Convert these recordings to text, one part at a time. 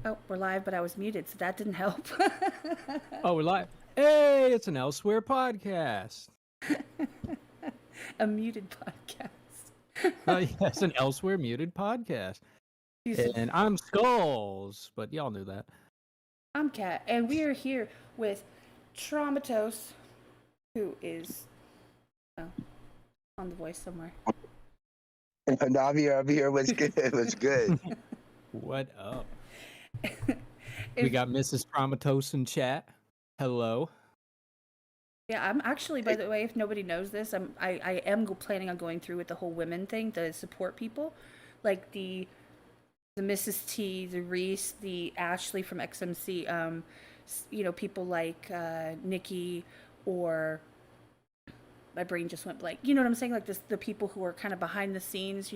Oh, we're live, but I was muted, so that didn't help. Oh, we're live. Hey, it's an Elsewhere podcast. A muted podcast. Oh, yes, an Elsewhere muted podcast. Jesus. And I'm Skullz, but y'all knew that. I'm Kat, and we are here with Traumatose, who is on the voice somewhere. No, I'm here. What's good? What's good? What up? We got Mrs. Traumatose in chat. Hello. Yeah, I'm actually, by the way, if nobody knows this, I am planning on going through with the whole women thing to support people, like the Mrs. T, the Reese, the Ashley from XMC, people like Nikki, or my brain just went blank. You know what I'm saying? Like the people who are kind of behind the scenes,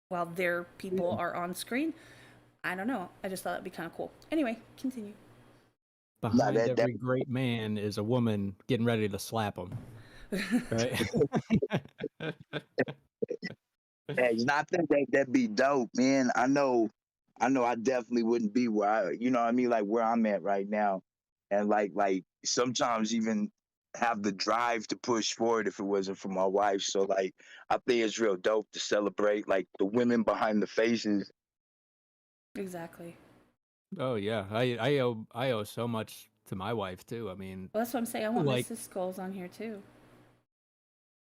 while their people are on screen. I don't know. I just thought that'd be kind of cool. Anyway, continue. Behind every great man is a woman getting ready to slap him. Right? Hey, I think that'd be dope, man. I know I definitely wouldn't be where like where I'm at right now. And like sometimes even have the drive to push forward if it wasn't for my wife. So like I think it's real dope to celebrate like the women behind the faces. Exactly. Oh yeah. I owe so much to my wife too. I mean, well, that's what I'm saying. I want like, Mrs. Skullz on here too.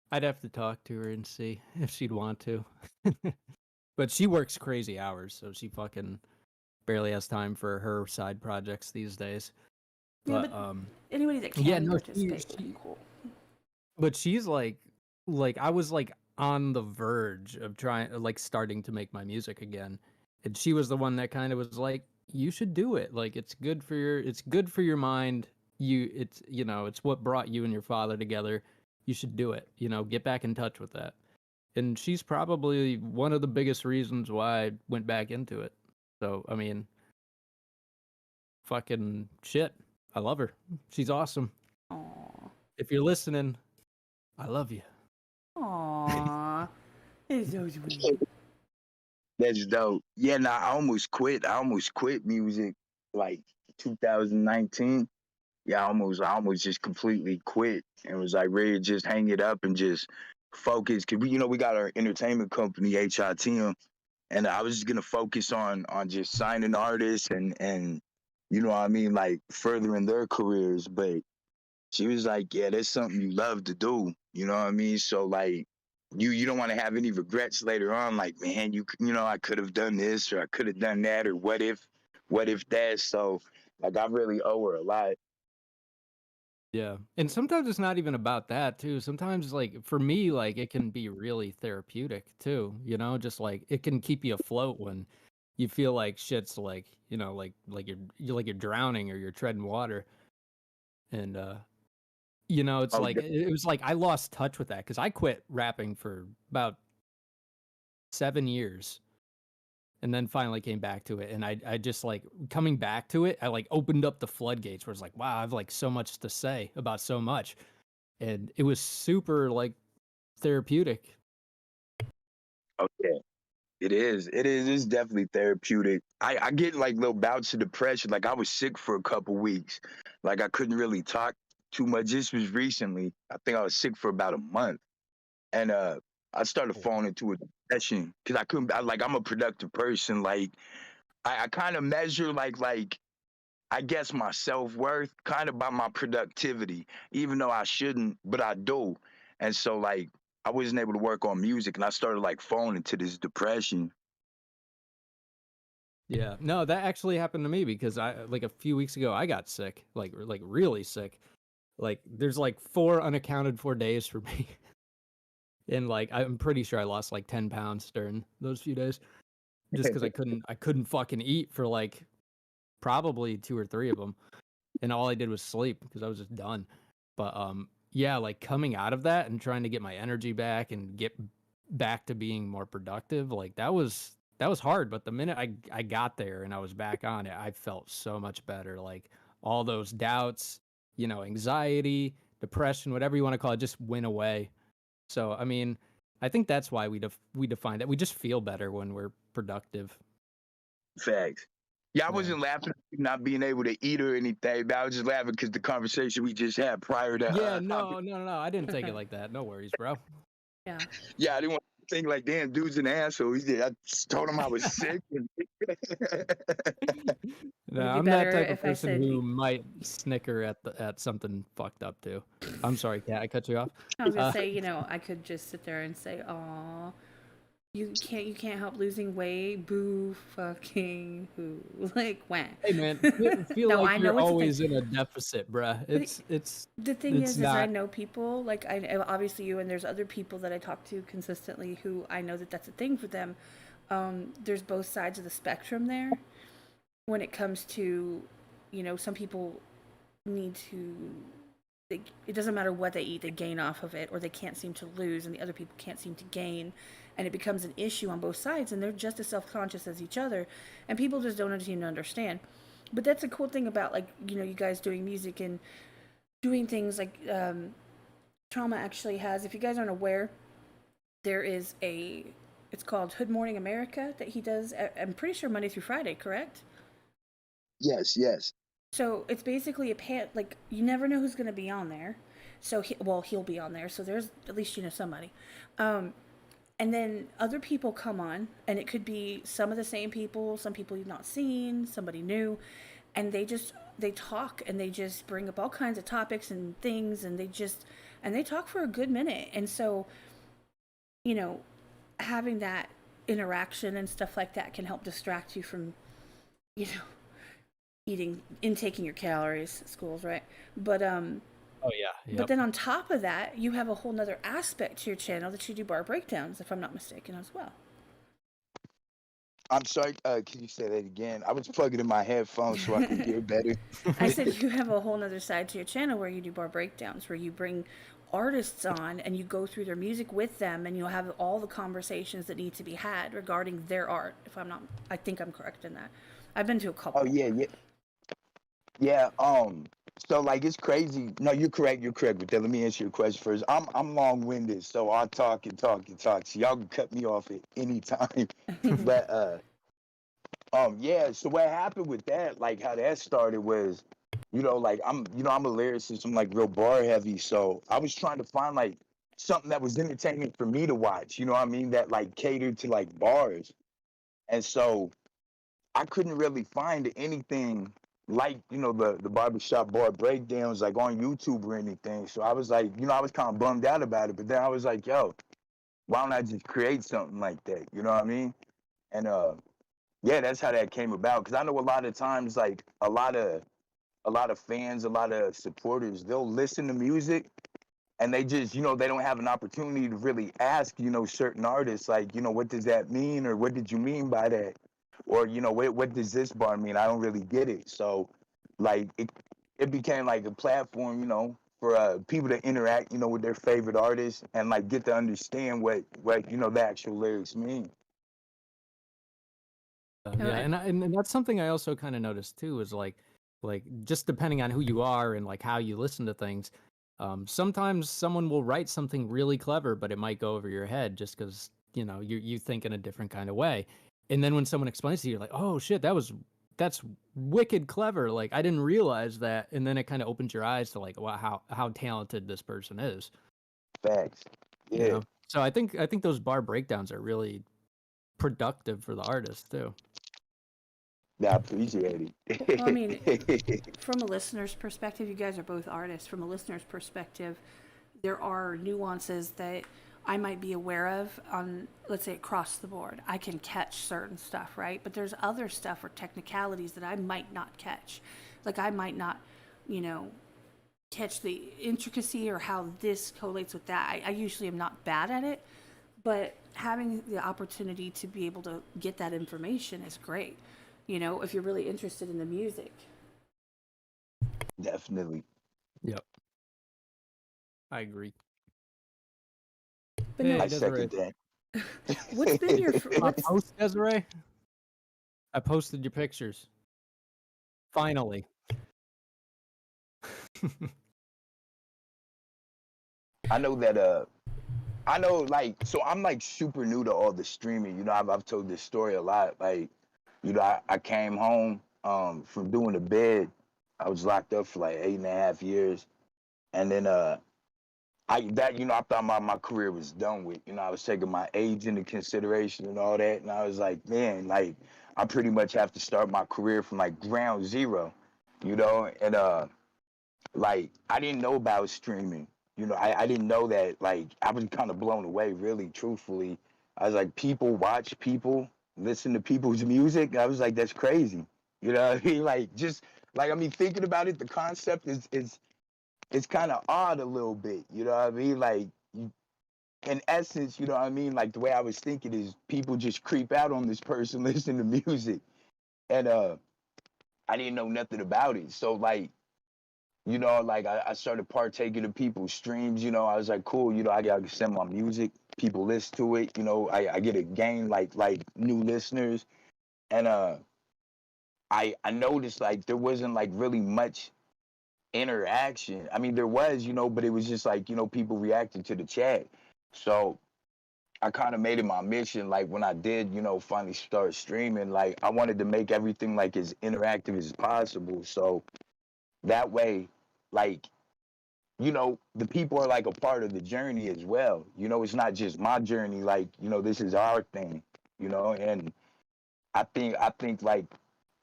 I'd have to talk to her and see if she'd want to. But she works crazy hours, so she fucking barely has time for her side projects these days. Yeah, but anybody that can participate would be cool. But she's like I was like on the verge of starting to make my music again, and she was the one that kind of was like, "You should do it. Like it's good for your mind. It's what brought you and your father together. You should do it. Get back in touch with that." And she's probably one of the biggest reasons why I went back into it. So, I mean, fucking shit. I love her. She's awesome. Aww. If you're listening, I love you. Aww. It's so sweet. That's dope. Yeah, I almost quit. I almost quit music like 2019. Yeah, I almost just completely quit and was like ready to just hang it up and just focus. Cause we got our entertainment company, hitm, and I was just gonna focus on just signing artists and you know what I mean, like furthering their careers. But she was like, yeah, that's something you love to do. You know what I mean? So like you don't want to have any regrets later on, like, man, I could have done this or I could have done that, or what if that. So like I really owe her a lot. Yeah. And sometimes it's not even about that too. Sometimes like for me, like it can be really therapeutic too, just like it can keep you afloat when you feel like shit's like, you're drowning or you're treading water. And it's like it was like I lost touch with that cuz I quit rapping for about 7 years. And then finally came back to it, and I just like coming back to it, I like opened up the floodgates where it's like, wow, I've like so much to say about so much. And it was super like therapeutic. Okay. It's definitely therapeutic. I get like little bouts of depression. Like I was sick for a couple weeks. Like I couldn't really talk too much. This was recently. I think I was sick for about a month. And I started falling into a depression because I couldn't. I'm a productive person. Like I kind of measure like I guess my self-worth kind of by my productivity, even though I shouldn't, but I do. And so like I wasn't able to work on music, and I started like falling into this depression. Yeah. No, that actually happened to me because I like a few weeks ago I got sick, like really sick. Like there's like 4 unaccounted for days for me. And like I'm pretty sure I lost like 10 pounds during those few days just cuz I couldn't fucking eat for like probably 2 or 3 of them. And all I did was sleep because I was just done. But yeah, like coming out of that and trying to get my energy back and get back to being more productive, like that was hard. But the minute I got there and I was back on it, I felt so much better. Like all those doubts, anxiety, depression, whatever you want to call it, just went away. So I mean, I think that's why we define that we just feel better when we're productive. Facts. Yeah, I wasn't laughing at you not being able to eat or anything. But I was just laughing because the conversation we just had prior to. Yeah, no. I didn't take it like that. No worries, bro. Yeah. Yeah, I didn't want to think like, damn, dude's an asshole. He did. I just told him I was sick. No, Would it be I'm that better type of if I person said? who might snicker at something fucked up too. I'm sorry, Kat, I cut you off. I was gonna say, I could just sit there and say, "Aw, you can't help losing weight. Boo, fucking who? Like, when?" Hey man, feel No, like I know you're it's a thing. always in a deficit, bruh. The thing It's is I not. know people like obviously you and there's other people that I talk to consistently who I know that that's a thing for them. There's both sides of the spectrum there when it comes to, some people need to. It doesn't matter what they eat, they gain off of it, or they can't seem to lose, and the other people can't seem to gain, and it becomes an issue on both sides, and they're just as self-conscious as each other, and people just don't seem to understand. But that's a cool thing about like you guys doing music and doing things like Trauma actually has. If you guys aren't aware, there is it's called Hood Morning America that he does. I'm pretty sure Monday through Friday, correct? Yes, yes. So it's basically like you never know who's going to be on there. So he'll be on there. So there's at least somebody. And then other people come on, and it could be some of the same people, some people you've not seen, somebody new, and they talk and they just bring up all kinds of topics and things, and they talk for a good minute. And so, having that interaction and stuff like that can help distract you from, you know, intaking your calories, Skullz, right? But Oh yeah. Yep. but then on top of that, you have a whole nother aspect to your channel that you do bar breakdowns, if I'm not mistaken, as well. I'm sorry. Can you say that again? I was plugging in my headphones so I could hear better. I said you have a whole nother side to your channel where you do bar breakdowns, where you bring artists on and you go through their music with them, and you'll have all the conversations that need to be had regarding their art. If I'm not, I think I'm correct in that. I've been to a couple. Oh yeah, yeah, yeah. So like it's crazy. No, you're correct. You're correct. But then let me answer your question first. I'm long-winded, so I'll talk and talk and talk. So y'all can cut me off at any time. But yeah. So what happened with that? Like how that started was, like I'm a lyricist. I'm like real bar heavy. So I was trying to find like something that was entertaining for me to watch. You know what I mean? That like catered to like bars. And so I couldn't really find anything like, the barbershop bar breakdowns like on YouTube or anything. So I was like, I was kind of bummed out about it. But then I was like, yo, why don't I just create something like that? You know what I mean? And yeah, that's how that came about. Because I know a lot of times, like a lot of fans, a lot of supporters, they'll listen to music and they just, they don't have an opportunity to really ask, certain artists, like, what does that mean? Or what did you mean by that? Or, what does this bar mean? I don't really get it. So, like, it became like a platform, for people to interact, with their favorite artists and, like, get to understand what the actual lyrics mean. Yeah, and that's something I also kind of noticed too, is like just depending on who you are and like how you listen to things. Sometimes someone will write something really clever, but it might go over your head just because you think in a different kind of way. And then when someone explains to you, you're like, oh shit, that's wicked clever. Like I didn't realize that. And then it kind of opens your eyes to like, wow, how talented this person is. Facts. Yeah. So I think those bar breakdowns are really productive for the artist too. Yeah, I appreciate it. Well, I mean, from a listener's perspective, you guys are both artists. From a listener's perspective, there are nuances that I might be aware of on, let's say, across the board. I can catch certain stuff, right? But there's other stuff or technicalities that I might not catch. Like I might not, catch the intricacy or how this correlates with that. I usually am not bad at it, but having the opportunity to be able to get that information is great. If you're really interested in the music. Definitely. Yep. I agree. But hey, I Desiree. second that. What's been your post, Desiree? I posted your pictures. Finally. I know that so I'm like super new to all the streaming. I've told this story a lot. Like, I came home from doing the bid. I was locked up for like 8.5 years, and then I thought my career was done with. I was taking my age into consideration and all that, and I was like, man, like I pretty much have to start my career from like ground zero, and like I didn't know about streaming. I didn't know that. Like I was kind of blown away, really, truthfully. I was like, people watch people, listen to people's music. I was like, that's crazy. You know what I mean? Like just like I mean, thinking about it, the concept is it's kind of odd a little bit. You know what I mean? Like in essence, you know what I mean? Like the way I was thinking is people just creep out on this person listening to music, and I didn't know nothing about it. So like like I started partaking in people's streams. I was like, cool. I gotta send my music. People listen to it. I get a gain like new listeners, and I noticed like there wasn't like really much interaction. I mean, there was, but it was just like people reacting to the chat. So I kind of made it my mission. Like when I did, finally start streaming, like I wanted to make everything like as interactive as possible. So that way, like the people are like a part of the journey as well. It's not just my journey. Like, this is our thing. And I think like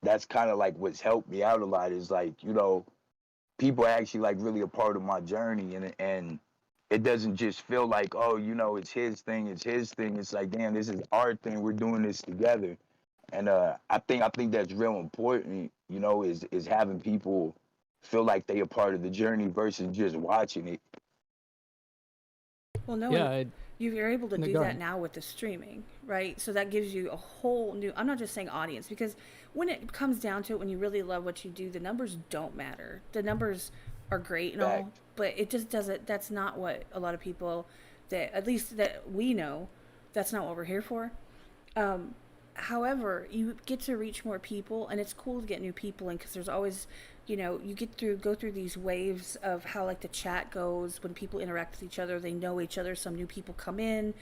that's kind of like what's helped me out a lot is like, people are actually like really a part of my journey, and it doesn't just feel like, oh, it's his thing, it's his thing. It's like, damn, this is our thing. We're doing this together. And I think that's real important, is having people feel like they a part of the journey versus just watching it. Well, no, Yeah, you're able to no, do go that ahead. now with the streaming, right? So that gives you a whole new, I'm not just saying audience, because when it comes down to it, when you really love what you do, the numbers don't matter. The numbers are great and all, Fact. but it just doesn't, that's not what a lot of people that, at least that we know, that's not what we're here for. Um, However, you get to reach more people, and it's cool to get new people in because there's always, you go through these waves of how like the chat goes when people interact with each other. They know each other. Some new people come in,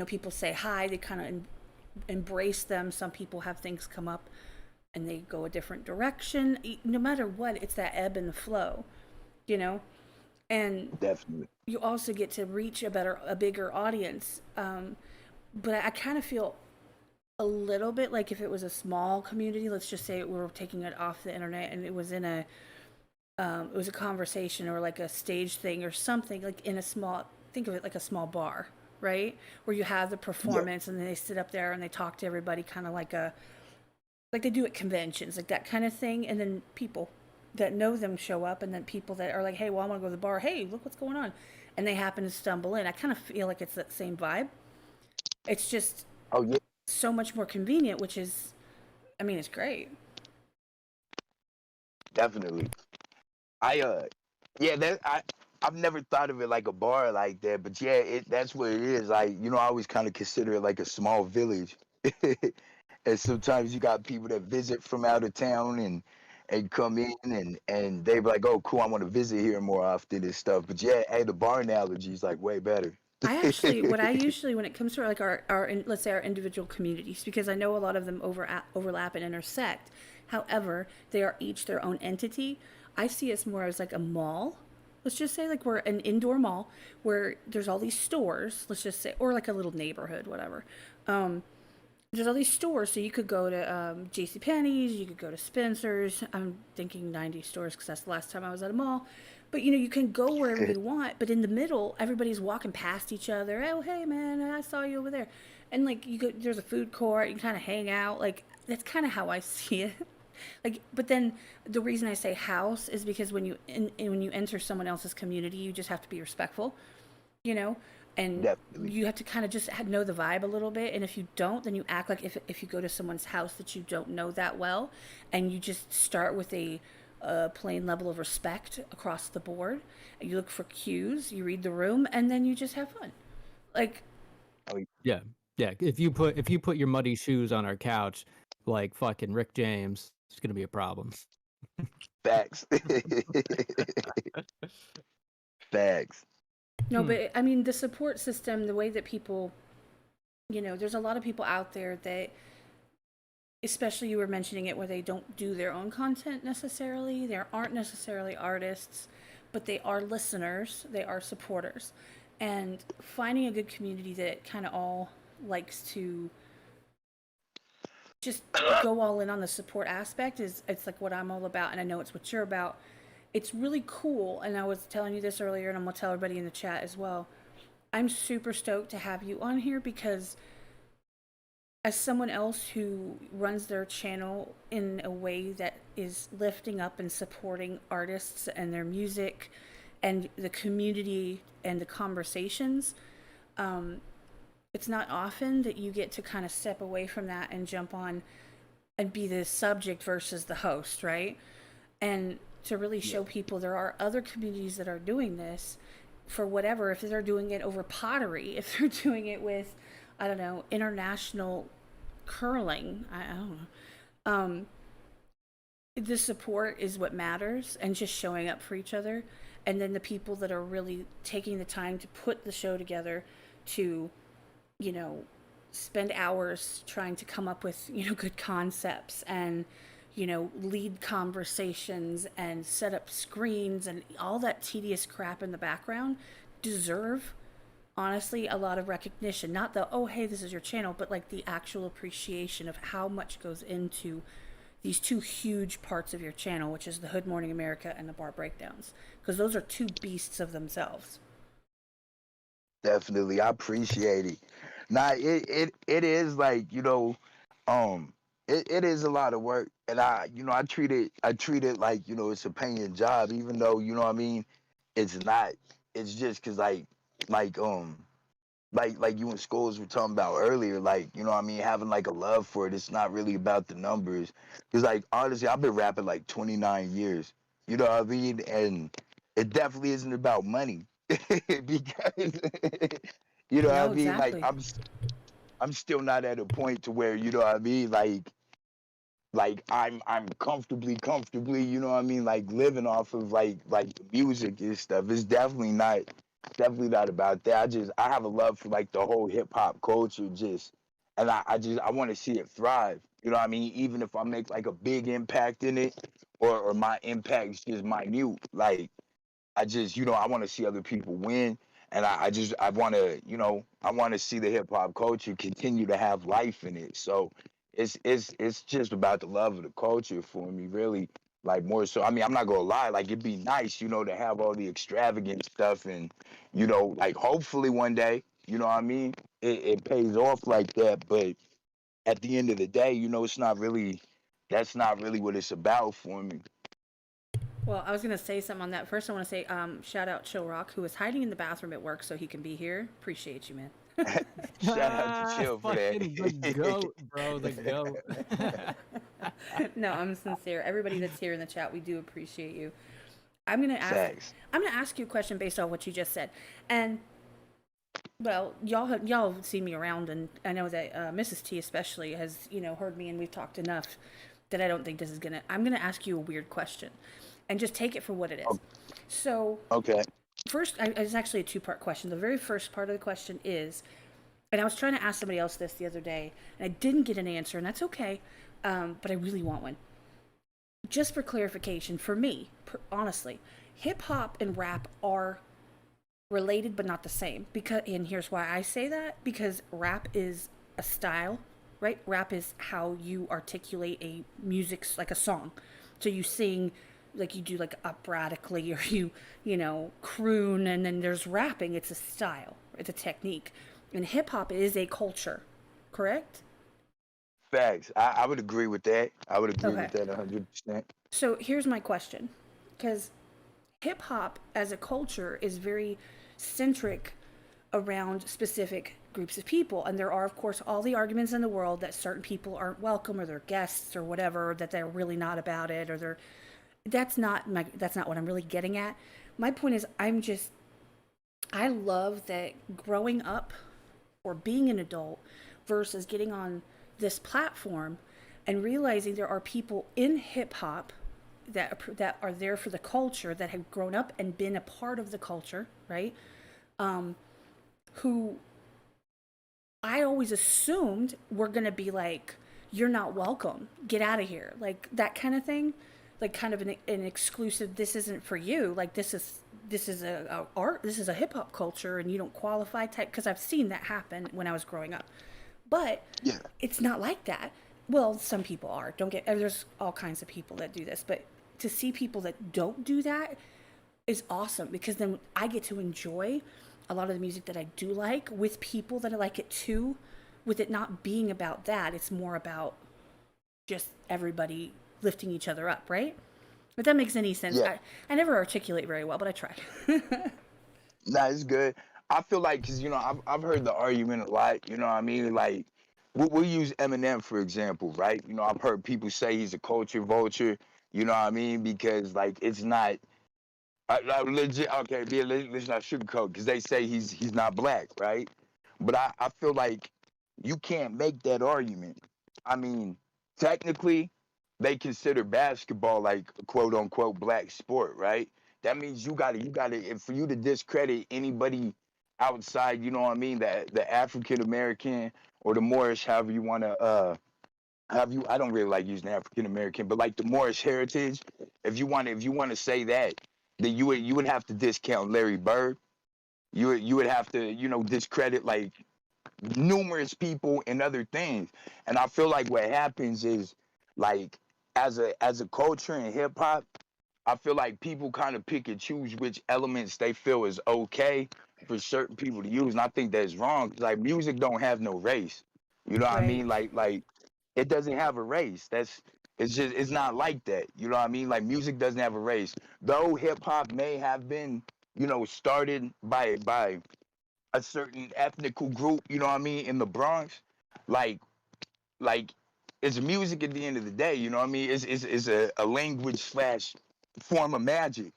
people say hi. They kind of embrace them. Some people have things come up, and they go a different direction. No matter what, it's that ebb and flow, you know, and Definitely. you also get to reach a bigger audience. But I kind of feel a little bit like if it was a small community, let's just say we were taking it off the internet and it was a conversation or like a stage thing or something, like in a small, think of it like a small bar, right, where you have the Yeah. performance and then they sit up there and they talk to everybody, kind of like they do at conventions, like that kind of thing. And then people that know them show up, and then people that are like, hey, well, I want to go to the bar, hey, look what's going on, and they happen to stumble in. I kind of feel like it's that same vibe. It's just Oh yeah. so much more convenient, which is, I mean, it's great. Definitely. I yeah, I've never thought of it like a bar like that, but yeah, that's what it is. Like, I always kind of consider it like a small village. And sometimes you got people that visit from out of town and come in and they be like, "Oh, cool, I want to visit here more often and stuff." But yeah, hey, the bar analogy is like way better. I actually, what I usually, when it comes to like let's say our individual communities, because I know a lot of them overlap and intersect. However, they are each their own entity. I see us more as like a mall. Let's just say like we're an indoor mall where there's all these stores. Let's just say, or like a little neighborhood, whatever. Um, there's all these stores, so you could go to J.C. Penney's, you could go to Spencer's. I'm thinking 90 stores because that's the last time I was at a mall. But you can go wherever you want. But in the middle, everybody's walking past each other. Oh, hey man, I saw you over there. And like you go, there's a food court. You can kind of hang out. Like that's kind of how I see it. Like, but then the reason I say house is because when you enter someone else's community, you just have to be respectful, you know, and Definitely. you have to kind of just know the vibe a little bit. And if you don't, then you act like if you go to someone's house that you don't know that well, and you just start with a plain level of respect across the board. You look for cues, you read the room, and then you just have fun. Like, Oh, Yeah, yeah. If you put your muddy shoes on our couch, like fucking Rick James, it's gonna be a problem. facts. Facts. no, Hmm. but I mean, the support system, the way that people, there's a lot of people out there that especially you were mentioning it where they don't do their own content necessarily. They aren't necessarily artists, but they are listeners, they are supporters. And finding a good community that kind of all likes to just go all in on the support aspect is it's like what I'm all about, and I know it's what you're about. It's really cool, and I was telling you this earlier, and I'm gonna tell everybody in the chat as well. I'm super stoked to have you on here because as someone else who runs their channel in a way that is lifting up and supporting artists and their music and the community and the conversations, it's not often that you get to kind of step away from that and jump on and be the subject versus the host, right? And to really show people there are other communities that are doing this for whatever, if they're doing it over pottery, if they're doing it with, I don't know, international curling, I don't know. The support is what matters, and just showing up for each other. And then the people that are really taking the time to put the show together, to, you know, spend hours trying to come up with, you know, good concepts and, you know, lead conversations and set up screens and all that tedious crap in the background deserve, honestly, a lot of recognition. Not the, oh, hey, this is your channel, but like the actual appreciation of how much goes into these two huge parts of your channel, which is the Hood Morning America and the Bar Breakdowns, because those are two beasts of themselves. Definitely, I appreciate it. Nah, it is like, it is a lot of work, and I treat it like, it's a paying job, even though, what I mean, it's not. It's just because like um like you and Skullz were talking about earlier, like, what I mean, having like a love for it. It's not really about the numbers, because like honestly, I've been rapping like 29 years. You know what I mean, and it definitely isn't about money. Because you know what I No, mean, like exactly. I'm still not at a point to where, what I mean, like I'm comfortably, what I mean, like living off of like the music and stuff. It's definitely not about that. I have a love for like the whole hip hop culture, just, and I want to see it thrive. You know what I mean? Even if I make like a big impact in it, or my impact is just minute, like I want to see other people win, and I want to, I want to see the hip hop culture continue to have life in it. So it's just about the love of the culture for me, really. Like, more so. I mean, I'm not gonna lie. Like, it'd be nice, to have all the extravagant stuff, and like, hopefully one day, what I mean, it pays off like that. But at the end of the day, it's not really. That's not really what it's about for me. Well, I was gonna say something on that. First, I want to say, shout out Chill Rock, who is hiding in the bathroom at work so he can be here. Appreciate you, man. Shout out to Chill for Fucking the that. goat, bro, the goat. No, I'm sincere. Everybody that's here in the chat, we do appreciate you. I'm gonna ask. Facts. I'm gonna ask you a question based on what you just said, and well, y'all have seen me around, and I know that Mrs. T especially has, heard me, and we've talked enough that I don't think this is gonna. I'm gonna ask you a weird question, and just take it for what it is. So Okay. first, it's actually a two-part question. The very first part of the question is, and I was trying to ask somebody else this the other day, and I didn't get an answer, and that's okay, but I really want one. Just for clarification, for me, honestly, hip hop and rap are related but not the same. Because, and here's why I say that, because rap is a style, right? Rap is how you articulate a music, like a song. So you sing, like you do like operatically, or you croon, and then there's rapping. It's a style, it's a technique. And hip hop is a culture, correct? Facts. I would agree with that. I would agree Okay. with that 100%. So here's my question, because hip hop as a culture is very centric around specific groups of people, and there are, of course, all the arguments in the world that certain people aren't welcome, or they're guests, or whatever, that they're really not about it, or they're that's not what I'm really getting at. My point is, I love that growing up or being an adult versus getting on this platform and realizing there are people in hip hop that are there for the culture, that have grown up and been a part of the culture, right? Who I always assumed were going to be like, you're not welcome. Get out of here. Like that kind of thing. Like kind of an exclusive, this isn't for you. Like this is a art, this is a hip hop culture and you don't qualify type, because I've seen that happen when I was growing up. But Yeah. it's not like that. Well, some people are. Don't get, there's all kinds of people that do this, but to see people that don't do that is awesome, because then I get to enjoy a lot of the music that I do like with people that I like it too, with it not being about that. It's more about just everybody lifting each other up, right? If that makes any sense. Yeah. I never articulate very well, but I try. Nah, it's good. I feel like, cause I've heard the argument a lot. You know what I mean? Like, we'll use Eminem for example, right? I've heard people say he's a culture vulture. You know what I mean? Because like it's not legit. Okay, yeah, let's not sugarcoat, because they say he's not black, right? But I feel like you can't make that argument. I mean, technically, they consider basketball like a quote unquote black sport, right? That means you gotta, for you to discredit anybody outside, you know what I mean, the African American or the Moorish, however you wanna have you, I don't really like using African American, but like the Moorish heritage, if you wanna say that, then you would have to discount Larry Bird. You would have to, discredit like numerous people and other things. And I feel like what happens is, like, as a culture in hip hop, I feel like people kind of pick and choose which elements they feel is okay for certain people to use, and I think that's wrong. 'Cause, like, music don't have no race. You know what I Right. mean? Like it doesn't have a race. It's not like that. You know what I mean? Like, music doesn't have a race. Though hip hop may have been, started by a certain ethnical group, you know what I mean, in the Bronx, like like it's music at the end of the day, you know what I mean? It's a language slash form of magic.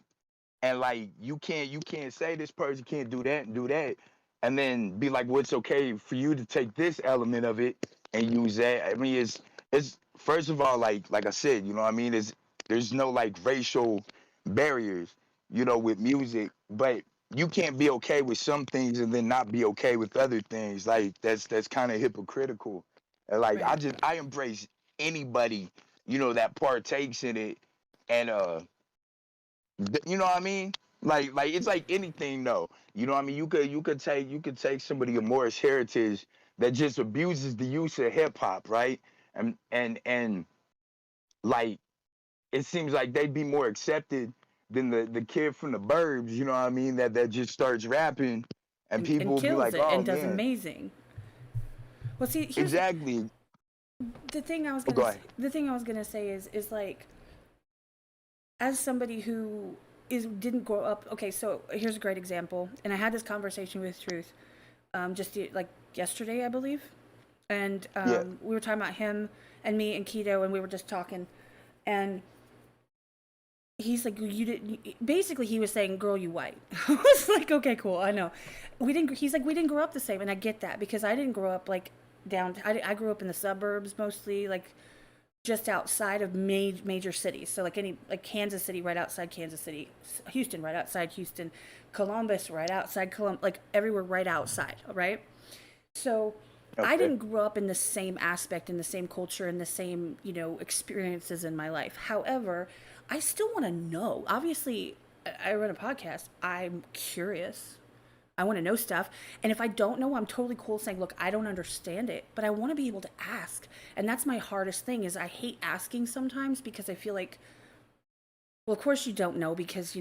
And like you can't say this person can't do that and do that and then be like, well, it's okay for you to take this element of it and use that. I mean, it's first of all, like I said, you know what I mean, there's no like racial barriers, with music, but you can't be okay with some things and then not be okay with other things. Like that's kind of hypocritical. And like Right. I embrace anybody, that partakes in it. And you know what I mean? Like it's like anything though. You know what I mean? You could take somebody of Moorish heritage that just abuses the use of hip hop, right? And like it seems like they'd be more accepted than the kid from the burbs, you know what I mean, that just starts rapping and people And will be kills like, it "Oh and does man." amazing. Well, see, here's Exactly. the thing I was Oh, gonna go ahead. the thing I was gonna say is like, as somebody who didn't grow up. Okay, so here's a great example, and I had this conversation with Truth, like yesterday, I believe, and Yeah. we were talking about him and me and Keto, and we were just talking, and he's like, you didn't. Basically, he was saying, "Girl, you white." I was like, "Okay, cool, I know." We didn't. He's like, "We didn't grow up the same," and I get that, because I didn't grow up like down. I grew up in the suburbs mostly, like just outside of major cities. So like Kansas City, right outside Kansas City, Houston, right outside Houston, Columbus, right outside Columbus, like everywhere right outside, right? So I Okay. didn't grow up in the same aspect, in the same culture, in the same, experiences in my life. However, I still want to know. Obviously, I run a podcast. I'm curious. I want to know stuff. And if I don't know, I'm totally cool saying, look, I don't understand it, but I want to be able to ask. And that's my hardest thing, is I hate asking sometimes, because I feel like, well, of course you don't know, because,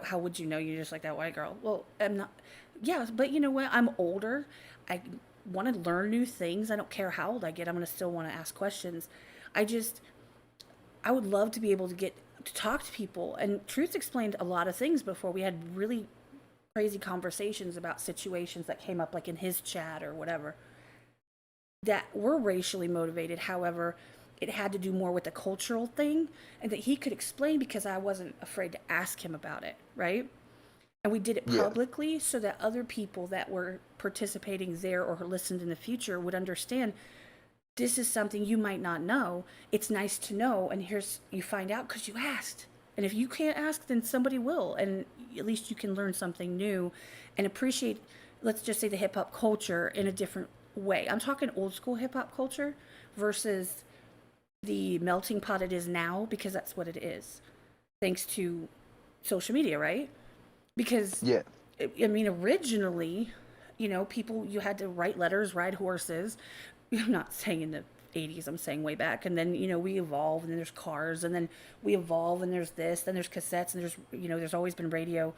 how would you know? You're just like that white girl. Well, I'm not. Yeah, but you know what? I'm older. I want to learn new things. I don't care how old I get. I'm going to still want to ask questions. I just, I would love to be able to get to talk to people. And Truth explained a lot of things before. We had really crazy conversations about situations that came up, like in his chat or whatever, that were racially motivated. However, it had to do more with the cultural thing, and that he could explain, because I wasn't afraid to ask him about it, right? And we did it Yeah. publicly so that other people that were participating there or listened in the future would understand, this is something you might not know. It's nice to know, and here's, you find out because you asked. And if you can't ask, then somebody will, and at least you can learn something new and appreciate, let's just say, the hip hop culture in a different way. I'm talking old school hip hop culture versus the melting pot it is now, because that's what it is, thanks to social media, right? Because Yeah. I mean, originally, people, you had to write letters, ride horses. I'm not saying in the 80s, I'm saying way back. And then, we evolve, and then there's cars, and then we evolve, and there's this, then there's cassettes, and there's always been radio,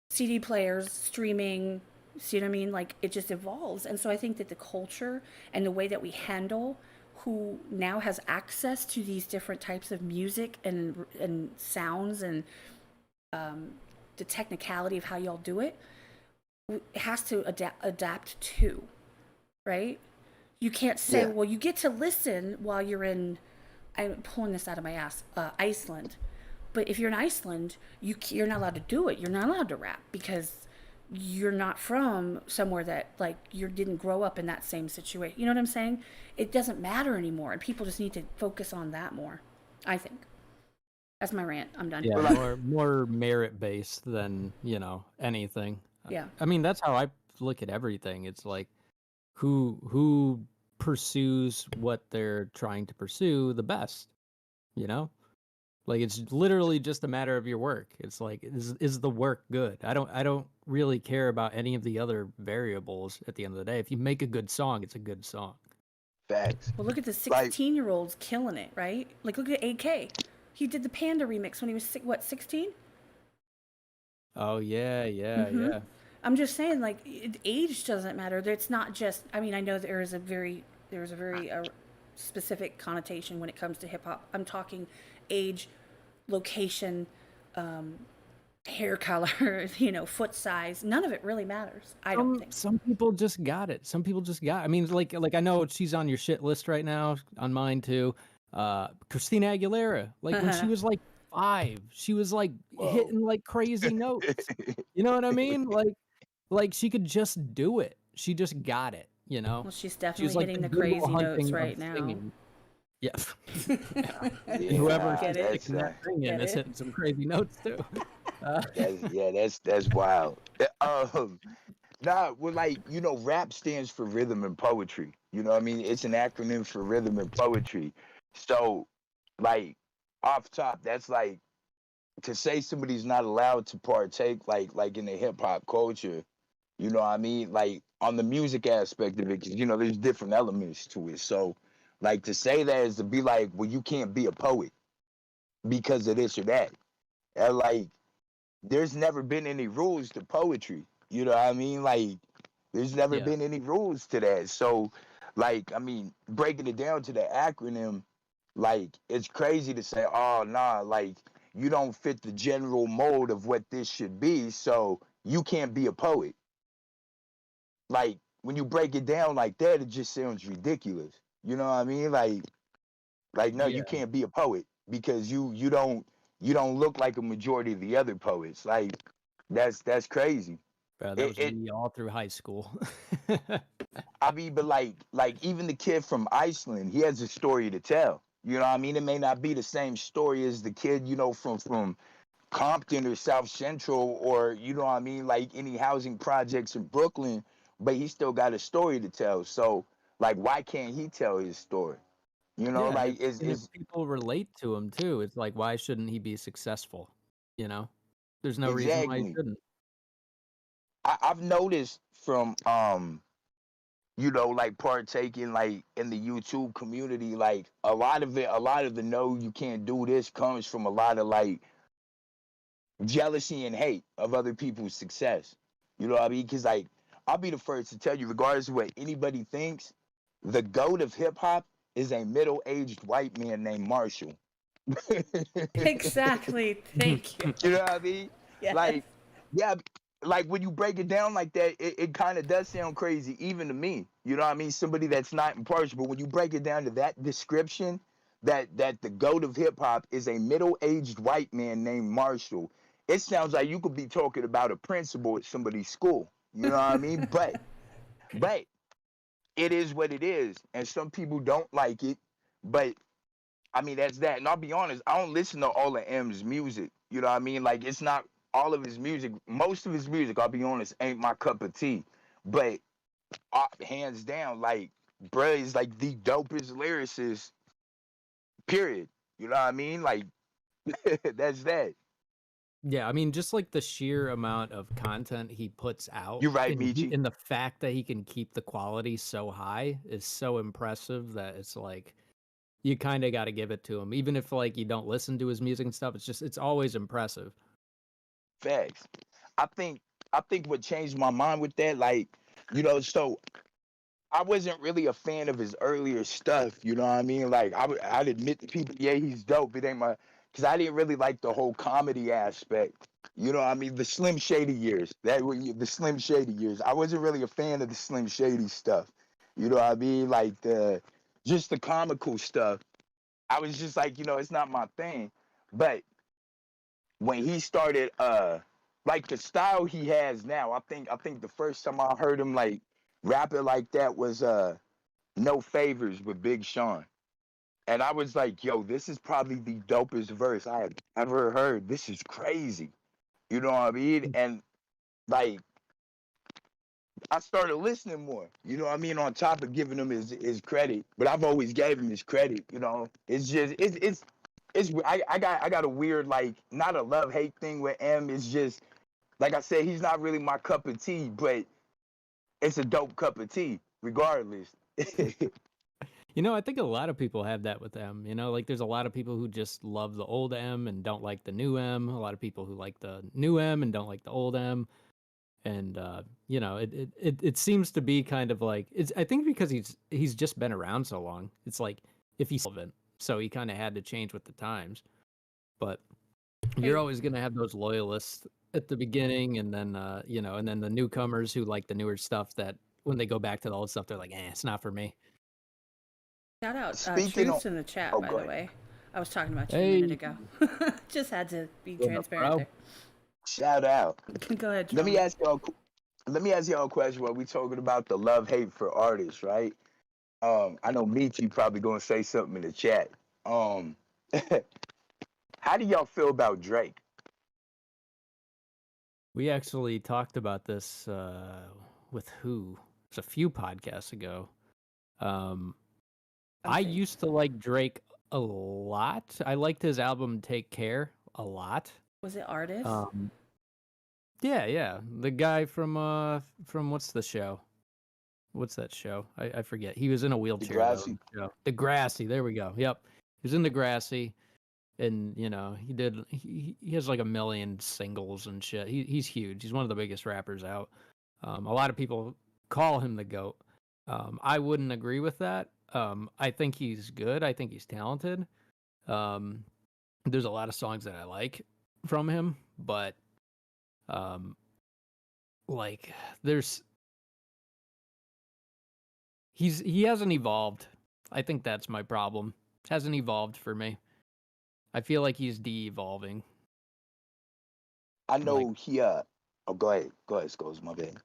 CD players, streaming. See what I mean? Like, it just evolves. And so I think that the culture and the way that we handle who now has access to these different types of music and sounds and the technicality of how y'all do it, has to adapt to, right? You can't say, Yeah. well, you get to listen while you're in, I'm pulling this out of my ass, Iceland. But if you're in Iceland, you're not allowed to do it. You're not allowed to rap because you're not from somewhere that, like, you didn't grow up in that same situation. You know what I'm saying? It doesn't matter anymore, and people just need to focus on that more, I think. That's my rant. I'm done. Yeah, more merit based than, anything. Yeah. I mean, that's how I look at everything. It's like who pursues what they're trying to pursue the best, Like, it's literally just a matter of your work. It's like, is the work good? I don't really care about any of the other variables at the end of the day. If you make a good song, it's a good song. Facts. Well, look at the 16-year-olds killing it, right? Like, look at AK. He did the Panda remix when he was, 16? Oh, yeah. I'm just saying, like, age doesn't matter. It's not just, I mean, I know there's a very specific connotation when it comes to hip hop. I'm talking age, location, hair color, foot size. None of it really matters. I don't think. Some people just got it. I mean, like I know she's on your shit list right now, on mine too. Christina Aguilera, like when she was like 5, she was like hitting like crazy notes. You know what I mean? Like she could just do it. She just got it. Well, she's definitely She was like hitting the Goodwill crazy notes Hunting right of now. singing. Yeah. Yeah, Whoever's Get it? sticking that thing in is hitting some crazy notes too. that's wild. Nah, well, like, rap stands for rhythm and poetry. You know what I mean? It's an acronym for rhythm and poetry. So, like, off top, that's like, to say somebody's not allowed to partake, like in the hip hop culture. You know what I mean? Like, on the music aspect of it, because, there's different elements to it. So, like, to say that is to be like, well, you can't be a poet because of this or that. And, like, there's never been any rules to poetry. You know what I mean? Like, there's never been any rules to that. So, like, I mean, breaking it down to the acronym, like, it's crazy to say, oh, nah, like, you don't fit the general mold of what this should be, so you can't be a poet. Like, when you break it down like that, it just sounds ridiculous. You know what I mean? Like no, you can't be a poet because you don't look like a majority of the other poets. Like, that's crazy. Bro, that was me all through high school. I mean, but like even the kid from Iceland, he has a story to tell. You know what I mean? It may not be the same story as the kid, from Compton or South Central, or, you know what I mean, like any housing projects in Brooklyn, but he still got a story to tell. So, like, why can't he tell his story? Like, if people relate to him too, it's like, why shouldn't he be successful? There's no reason why he exactly. shouldn't. I've noticed from like partaking like in the YouTube community, like a lot of the no, you can't do this comes from a lot of like jealousy and hate of other people's success. You know what I mean? Because, like, I'll be the first to tell you, regardless of what anybody thinks, the GOAT of hip hop is a middle-aged white man named Marshall. Exactly. Thank you. You know what I mean? Yes. Like, yeah, like when you break it down like that, it kind of does sound crazy, even to me. You know what I mean? Somebody that's not impartial, but when you break it down to that description, that the GOAT of hip hop is a middle-aged white man named Marshall, it sounds like you could be talking about a principal at somebody's school. You know what I mean? But it is what it is, and some people don't like it. But I mean, that's that. And I'll be honest, I don't listen to all of M's music. You know what I mean? Like, it's not all of his music. Most of his music, I'll be honest, ain't my cup of tea. But hands down, like, bruh is like the dopest lyricist. Period. You know what I mean? Like that's that. Yeah, I mean, just like the sheer amount of content he puts out, You're right, Michi. and the fact that he can keep the quality so high is so impressive that it's like you kind of got to give it to him, even if like you don't listen to his music and stuff. It's always impressive. Facts. I think I think what changed my mind with that, like, so I wasn't really a fan of his earlier stuff. You know what I mean? Like I'd admit to people, yeah, he's dope. It ain't my, because I didn't really like the whole comedy aspect. You know what I mean? The Slim Shady years. The Slim Shady years. I wasn't really a fan of the Slim Shady stuff. You know what I mean? Like just the comical stuff. I was just like, it's not my thing. But when he started like the style he has now, I think the first time I heard him like rap it like that was No Favors with Big Sean. And I was like, yo, this is probably the dopest verse I have ever heard. This is crazy. You know what I mean? And like I started listening more. You know what I mean? On top of giving him his credit. But I've always gave him his credit, you know. It's just I got a weird, like, not a love-hate thing with M. It's just like I said, he's not really my cup of tea, but it's a dope cup of tea, regardless. I think a lot of people have that with M. Like there's a lot of people who just love the old M and don't like the new M. A lot of people who like the new M and don't like the old M. And it seems to be kind of like I think because he's just been around so long. It's like if he's relevant, so he kind of had to change with the times. But you're always gonna have those loyalists at the beginning, and then and then the newcomers who like the newer stuff that when they go back to the old stuff, they're like, it's not for me. Shout out Speaking Truth's of, in the chat, oh, by go the ahead. way. I was talking about you a Hey, minute ago. Just had to be what up, transparent bro? there. Shout out. Go ahead, Let me Trauma. ask y'all. Let me ask y'all a question. While we talking about the love hate for artists, right? I know Michi probably gonna say something in the chat. Um, how do y'all feel about Drake? We actually talked about this with who? It was a few podcasts ago. I Something. used to like Drake a lot. I liked his album Take Care a lot. Was it artist? Yeah. The guy from what's the show? What's that show? I forget. He was in a wheelchair though. Degrassi? Degrassi, there we go. Yep. He was in Degrassi, and he has like a million singles and shit. He's huge. He's one of the biggest rappers out. A lot of people call him the GOAT. I wouldn't agree with that. I think he's good. I think he's talented. There's a lot of songs that I like from him, but like he hasn't evolved. I think that's my problem. Hasn't evolved for me. I feel like he's de-evolving. I know he. Oh, go ahead, Skullz. My bad.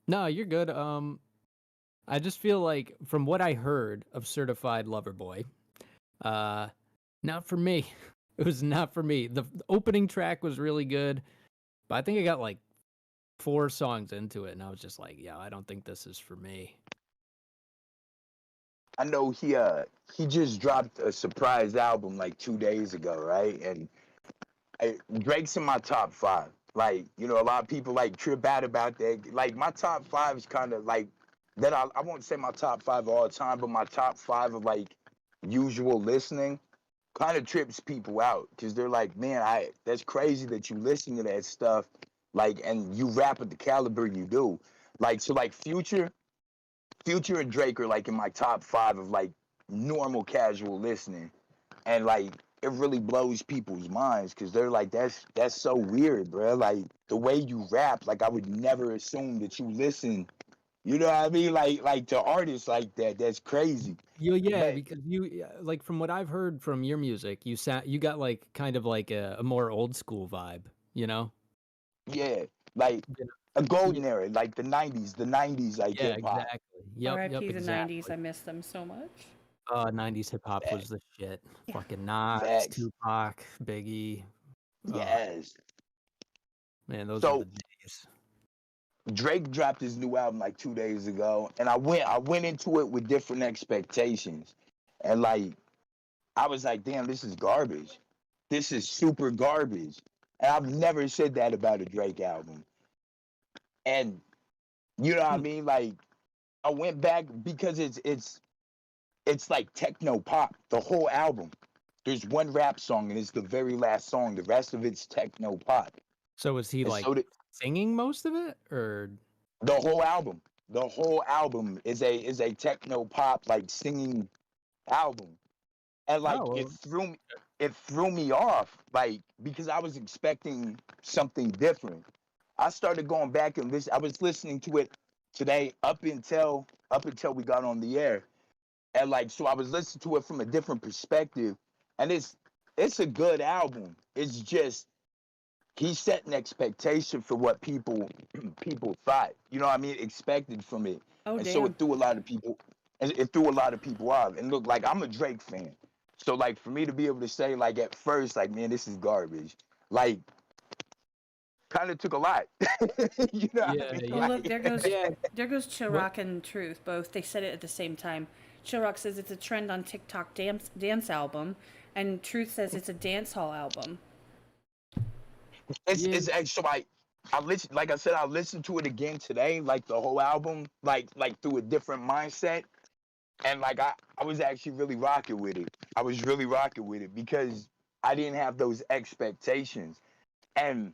No, you're good. I just feel like from what I heard of Certified Lover Boy, not for me. It was not for me. The opening track was really good, but I think I got like 4 songs into it, and I was just like, yeah, I don't think this is for me. I know he just dropped a surprise album like 2 days ago, right? And Drake's in my top 5. Like, a lot of people like trip out about that. Like, my top 5 is kind of like that. I won't say my top 5 all the time, but my top 5 of like usual listening kind of trips people out because they're like, man, that's crazy that you listen to that stuff, like, and you rap at the caliber you do. Like, so like Future and Drake are like in my top 5 of like normal casual listening, and like it really blows people's minds because they're like, that's so weird, bro. Like the way you rap, like I would never assume that you listen. You know what I mean? Like to artists like that, that's crazy. Yeah, But because like from what I've heard from your music, you got like kind of like a more old school vibe, you know? yeah, like You a know? golden era, like the '90s, like Yeah, hip hop. exactly. Yep, RIP the 90s. exactly. I miss them so much. 90s hip hop was Facts. the shit. Yeah. Fucking Nas, Facts. Tupac, Biggie. Yes. Man, those were the So days. Drake dropped his new album like 2 days ago, and I went into it with different expectations, and like I was like, damn, this is garbage. This is super garbage. And I've never said that about a Drake album. And you know what I Hmm. mean? Like I went back because it's like techno pop, the whole album. There's one rap song and it's the very last song. The rest of it's techno pop. So was he And like so singing most of it, or? the whole album, the whole album is a techno pop like singing album. And like Oh, well, it threw me off, like because I was expecting something different. I started going back and listen. I was listening to it today up until we got on the air, and like so I was listening to it from a different perspective, and it's a good album. It's just he set an expectation for what people thought, you know what I mean, expected from it, Oh and so damn. it threw a lot of people, it threw a lot of people off. And look, like I'm a Drake fan, so like for me to be able to say like at first like man this is garbage, like kind of took a lot, you know what I yeah, mean? Oh yeah, look, there goes yeah. there goes Chill What? Rock and Truth. Both they said it at the same time. Chill Rock says it's a trend on TikTok dance album, and Truth says it's a dance hall album. it's Yeah, it's actually I listen, like I said, I listened to it again today, like the whole album, like through a different mindset. And like I was actually really rocking with it. I was really rocking with it because I didn't have those expectations. And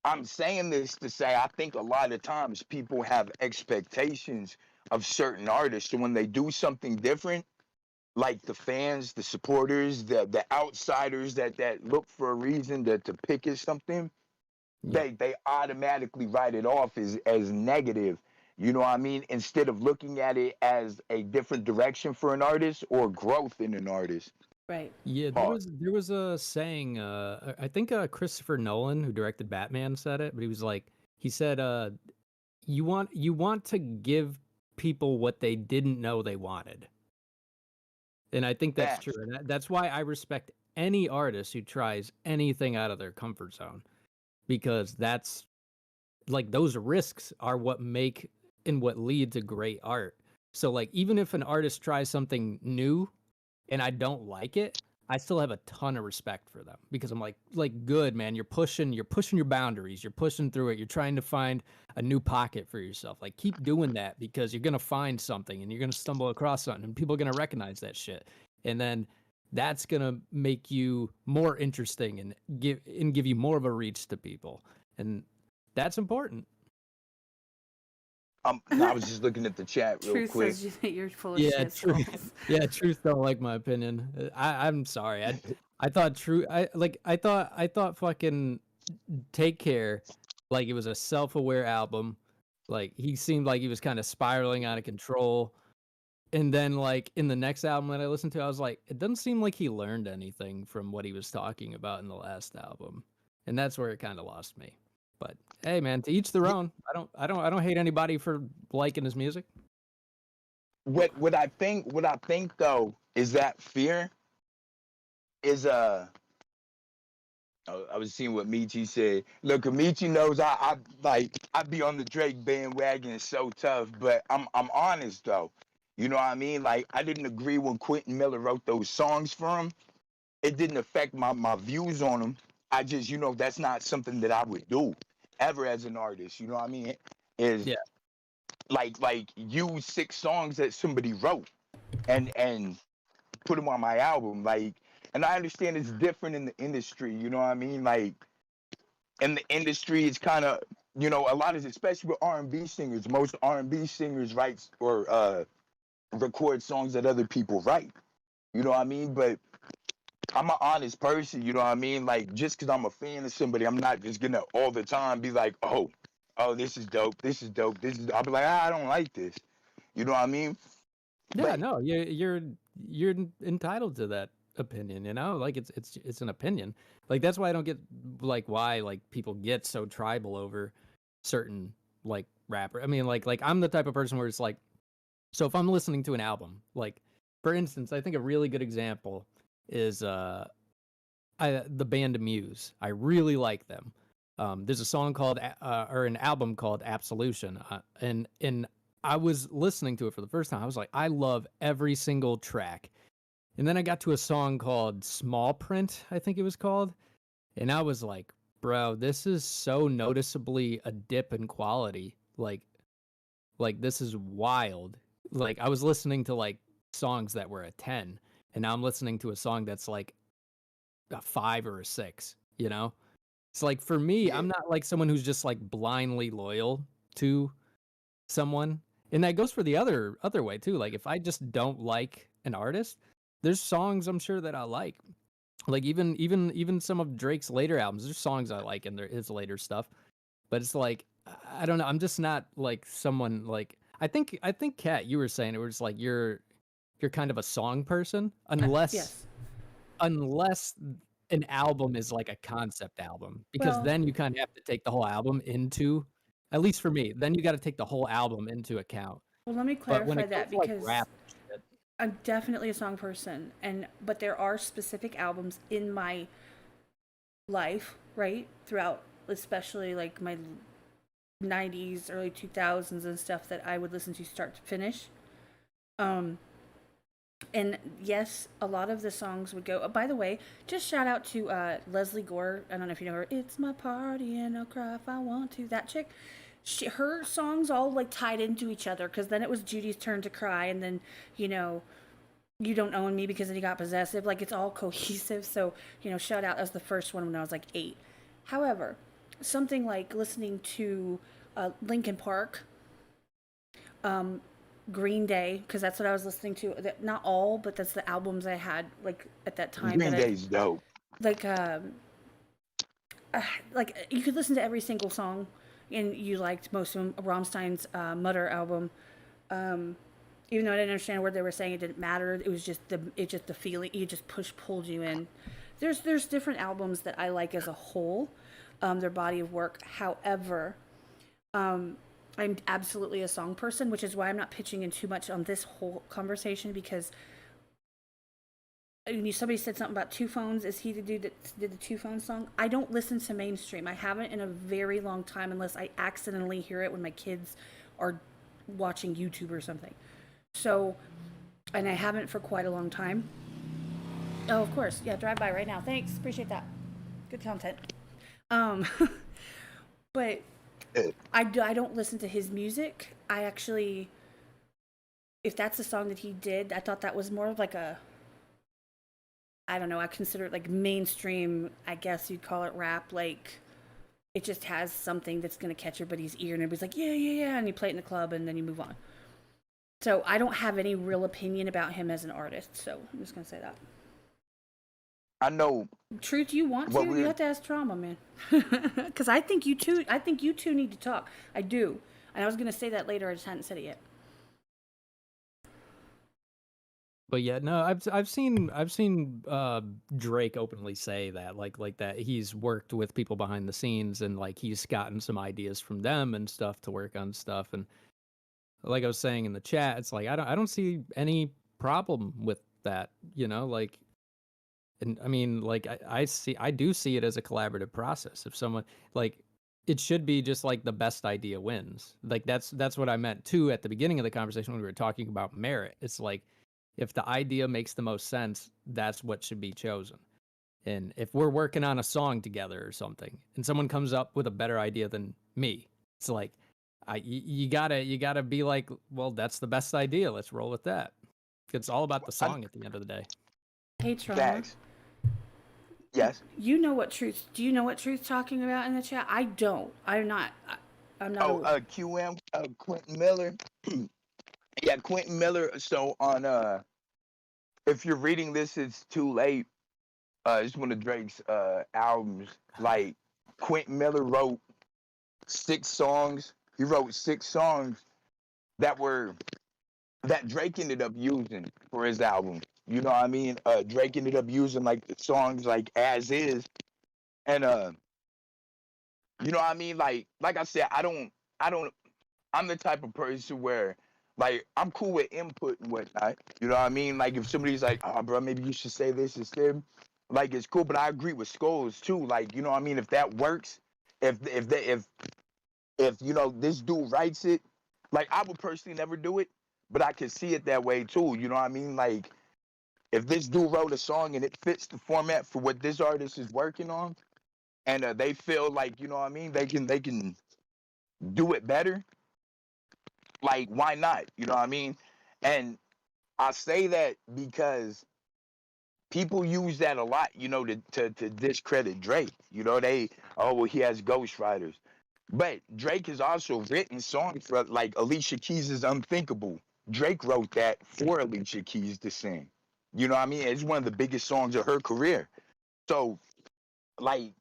I'm saying this to say I think a lot of times people have expectations of certain artists. So when they do something different, like the fans, the supporters, the outsiders that look for a reason to pick at something, yeah. they automatically write it off as negative. You know what I mean? Instead of looking at it as a different direction for an artist or growth in an artist. Right. Yeah, Pause. there was a saying, I think Christopher Nolan, who directed Batman, said it, but he was like, he said, you want to give people what they didn't know they wanted. And I think that's true. Facts. And that's why I respect any artist who tries anything out of their comfort zone, because that's like those risks are what make and what lead to great art. So like even if an artist tries something new and I don't like it, I still have a ton of respect for them because I'm like good man, you're pushing your boundaries, you're pushing through it, you're trying to find a new pocket for yourself. Like keep doing that because you're gonna find something and you're gonna stumble across something and people are gonna recognize that shit. And then that's gonna make you more interesting and give you more of a reach to people. And that's important. No, I was just looking at the chat real Truth quick. says you're full of Yeah, shit, truth. Skulls. Yeah, truth don't like my opinion. I'm sorry. I thought true. I thought fucking Take Care, like it was a self-aware album. Like he seemed like he was kind of spiraling out of control. And then like in the next album that I listened to, I was like, it doesn't seem like he learned anything from what he was talking about in the last album. And that's where it kind of lost me. But hey man, to each their own. I don't hate anybody for liking his music. What I think though is that fear is I was seeing what Michi said. Look, Michi knows I be on the Drake bandwagon. It's so tough, but I'm honest though. You know what I mean? Like I didn't agree when Quentin Miller wrote those songs for him. It didn't affect my views on him. I just that's not something that I would do ever as an artist. You know what I mean? Is Yeah. like use 6 songs that somebody wrote and put them on my album. Like, and I understand it's different in the industry. You know what I mean? Like in the industry, it's kind of a lot of, especially with R&B singers. Most R&B singers write or record songs that other people write. You know what I mean? But I'm an honest person. You know what I mean? Like just because I'm a fan of somebody, I'm not just gonna all the time be like, oh, this is dope. This is dope. This is. I'll be like, I don't like this. You know what I mean? Yeah, But no, you're entitled to that opinion, you know? Like it's an opinion. Like that's why I don't get like why like people get so tribal over certain like rapper. I mean like I'm the type of person where it's like so if I'm listening to an album, like for instance, I think a really good example is the band Muse. I really like them. There's a song called or an album called Absolution, and I was listening to it for the first time. I was like, I love every single track. And then I got to a song called Small Print, I think it was called, and I was like, bro, this is so noticeably a dip in quality. Like this is wild. Like I was listening to like songs that were a 10, and now I'm listening to a song that's like a 5 or a 6, you know? It's like for me, Yeah. I'm not like someone who's just like blindly loyal to someone. And that goes for the other way too. Like if I just don't like an artist, there's songs I'm sure that I like. Like even some of Drake's later albums, there's songs I like in his later stuff. But it's like I don't know. I'm just not like someone like I think Kat, you were saying it was like you're kind of a song person Yes. unless an album is like a concept album, because Well, then you kind of have to take the whole album into, at least for me, then you got to take the whole album into account. let me But when clarify it comes that to like because rap shit, I'm definitely a song person, but there are specific albums in my life, right, throughout, especially like my 90s, early 2000s and stuff that I would listen to start to finish. Um, and yes, a lot of the songs would go. By the way, just shout out to Leslie Gore. I don't know if you know her. It's my party and I'll cry if I want to. That chick. Her songs all like tied into each other because then it was Judy's turn to cry, and then you know you don't own me because then he got possessive. Like it's all cohesive. So shout out as the first one when I was like 8. However, something like listening to Linkin Park, um, Green Day, because that's what I was listening to. Not all, but that's the albums I had like at that time. Green That I Day's dope. like. Like you could listen to every single song, and you liked most of them. Rammstein's Mutter album. Even though I didn't understand what they were saying, it didn't matter. It was just the feeling. You just pulled you in. There's different albums that I like as a whole, their body of work. However, I'm absolutely a song person, which is why I'm not pitching in too much on this whole conversation because somebody said something about Two Phones. Is he the dude that did the Two Phones song? I don't listen to mainstream. I haven't in a very long time unless I accidentally hear it when my kids are watching YouTube or something. So, and I haven't for quite a long time. Oh, of course. Yeah, drive by right now. Thanks. Appreciate that. Good content. Um, but I don't listen to his music. I actually, if that's a song that he did, I thought that was more of like I don't know, I consider it like mainstream, I guess you'd call it rap. Like, it just has something that's going to catch everybody's ear and everybody's like, yeah, yeah, yeah. And you play it in the club and then you move on. So I don't have any real opinion about him as an artist. So I'm just going to say that. I know. Truth, you want to? You have to ask Trauma, man. Because I think you two need to talk. I do. And I was going to say that later. I just hadn't said it yet. but yeah, no, I've seen Drake openly say that like that he's worked with people behind the scenes and like he's gotten some ideas from them and stuff to work on stuff. And like I was saying in the chat, it's like I don't see any problem with that, like. And I mean, like I do see it as a collaborative process. If someone like, it should be just like the best idea wins. Like that's what I meant too at the beginning of the conversation when we were talking about merit. It's like if the idea makes the most sense, that's what should be chosen. And if we're working on a song together or something, and someone comes up with a better idea than me, it's like you gotta be like, well, that's the best idea. Let's roll with that. It's all about the song at the end of the day. Hey, Trauma. Facts. Yes. You know what Truth? Do you know what Truth's talking about in the chat? I don't. I'm not. I'm not. Oh, QM, Quentin Miller. Yeah, Quentin Miller. So on if you're reading this, it's too late. It's one of Drake's albums. Like Quentin Miller wrote 6 songs. He wrote 6 songs that Drake ended up using for his album. You know what I mean? Drake ended up using like the songs like as is, and you know what I mean? Like I said, I'm the type of person where like I'm cool with input and whatnot. You know what I mean? Like if somebody's like, oh bro, maybe you should say this instead. Like it's cool, but I agree with Skullz too. Like, you know what I mean? If that works, if you know this dude writes it, like I would personally never do it, but I can see it that way too. You know what I mean? Like if this dude wrote a song and it fits the format for what this artist is working on, and they feel like you know what I mean, they can do it better. Like why not? You know what I mean? And I say that because people use that a lot, you know, to discredit Drake. You know, oh well he has ghostwriters. But Drake has also written songs for like Alicia Keys' Unthinkable. Drake wrote that for Alicia Keys to sing. You know what I mean? It's one of the biggest songs of her career. So like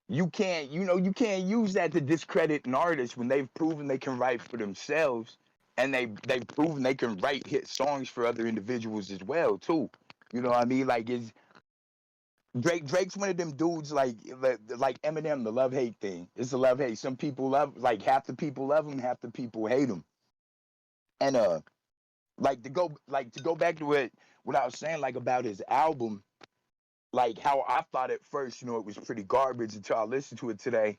you can't use that to discredit an artist when they've proven they can write for themselves and they've proven they can write hit songs for other individuals as well too. You know what I mean? Like it's Drake's one of them dudes like Eminem, the love hate thing. It's a love hate. Some people love like half the people love him, half the people hate him. And to go back to what I was saying like about his album, like how I thought at first, you know, it was pretty garbage until I listened to it today.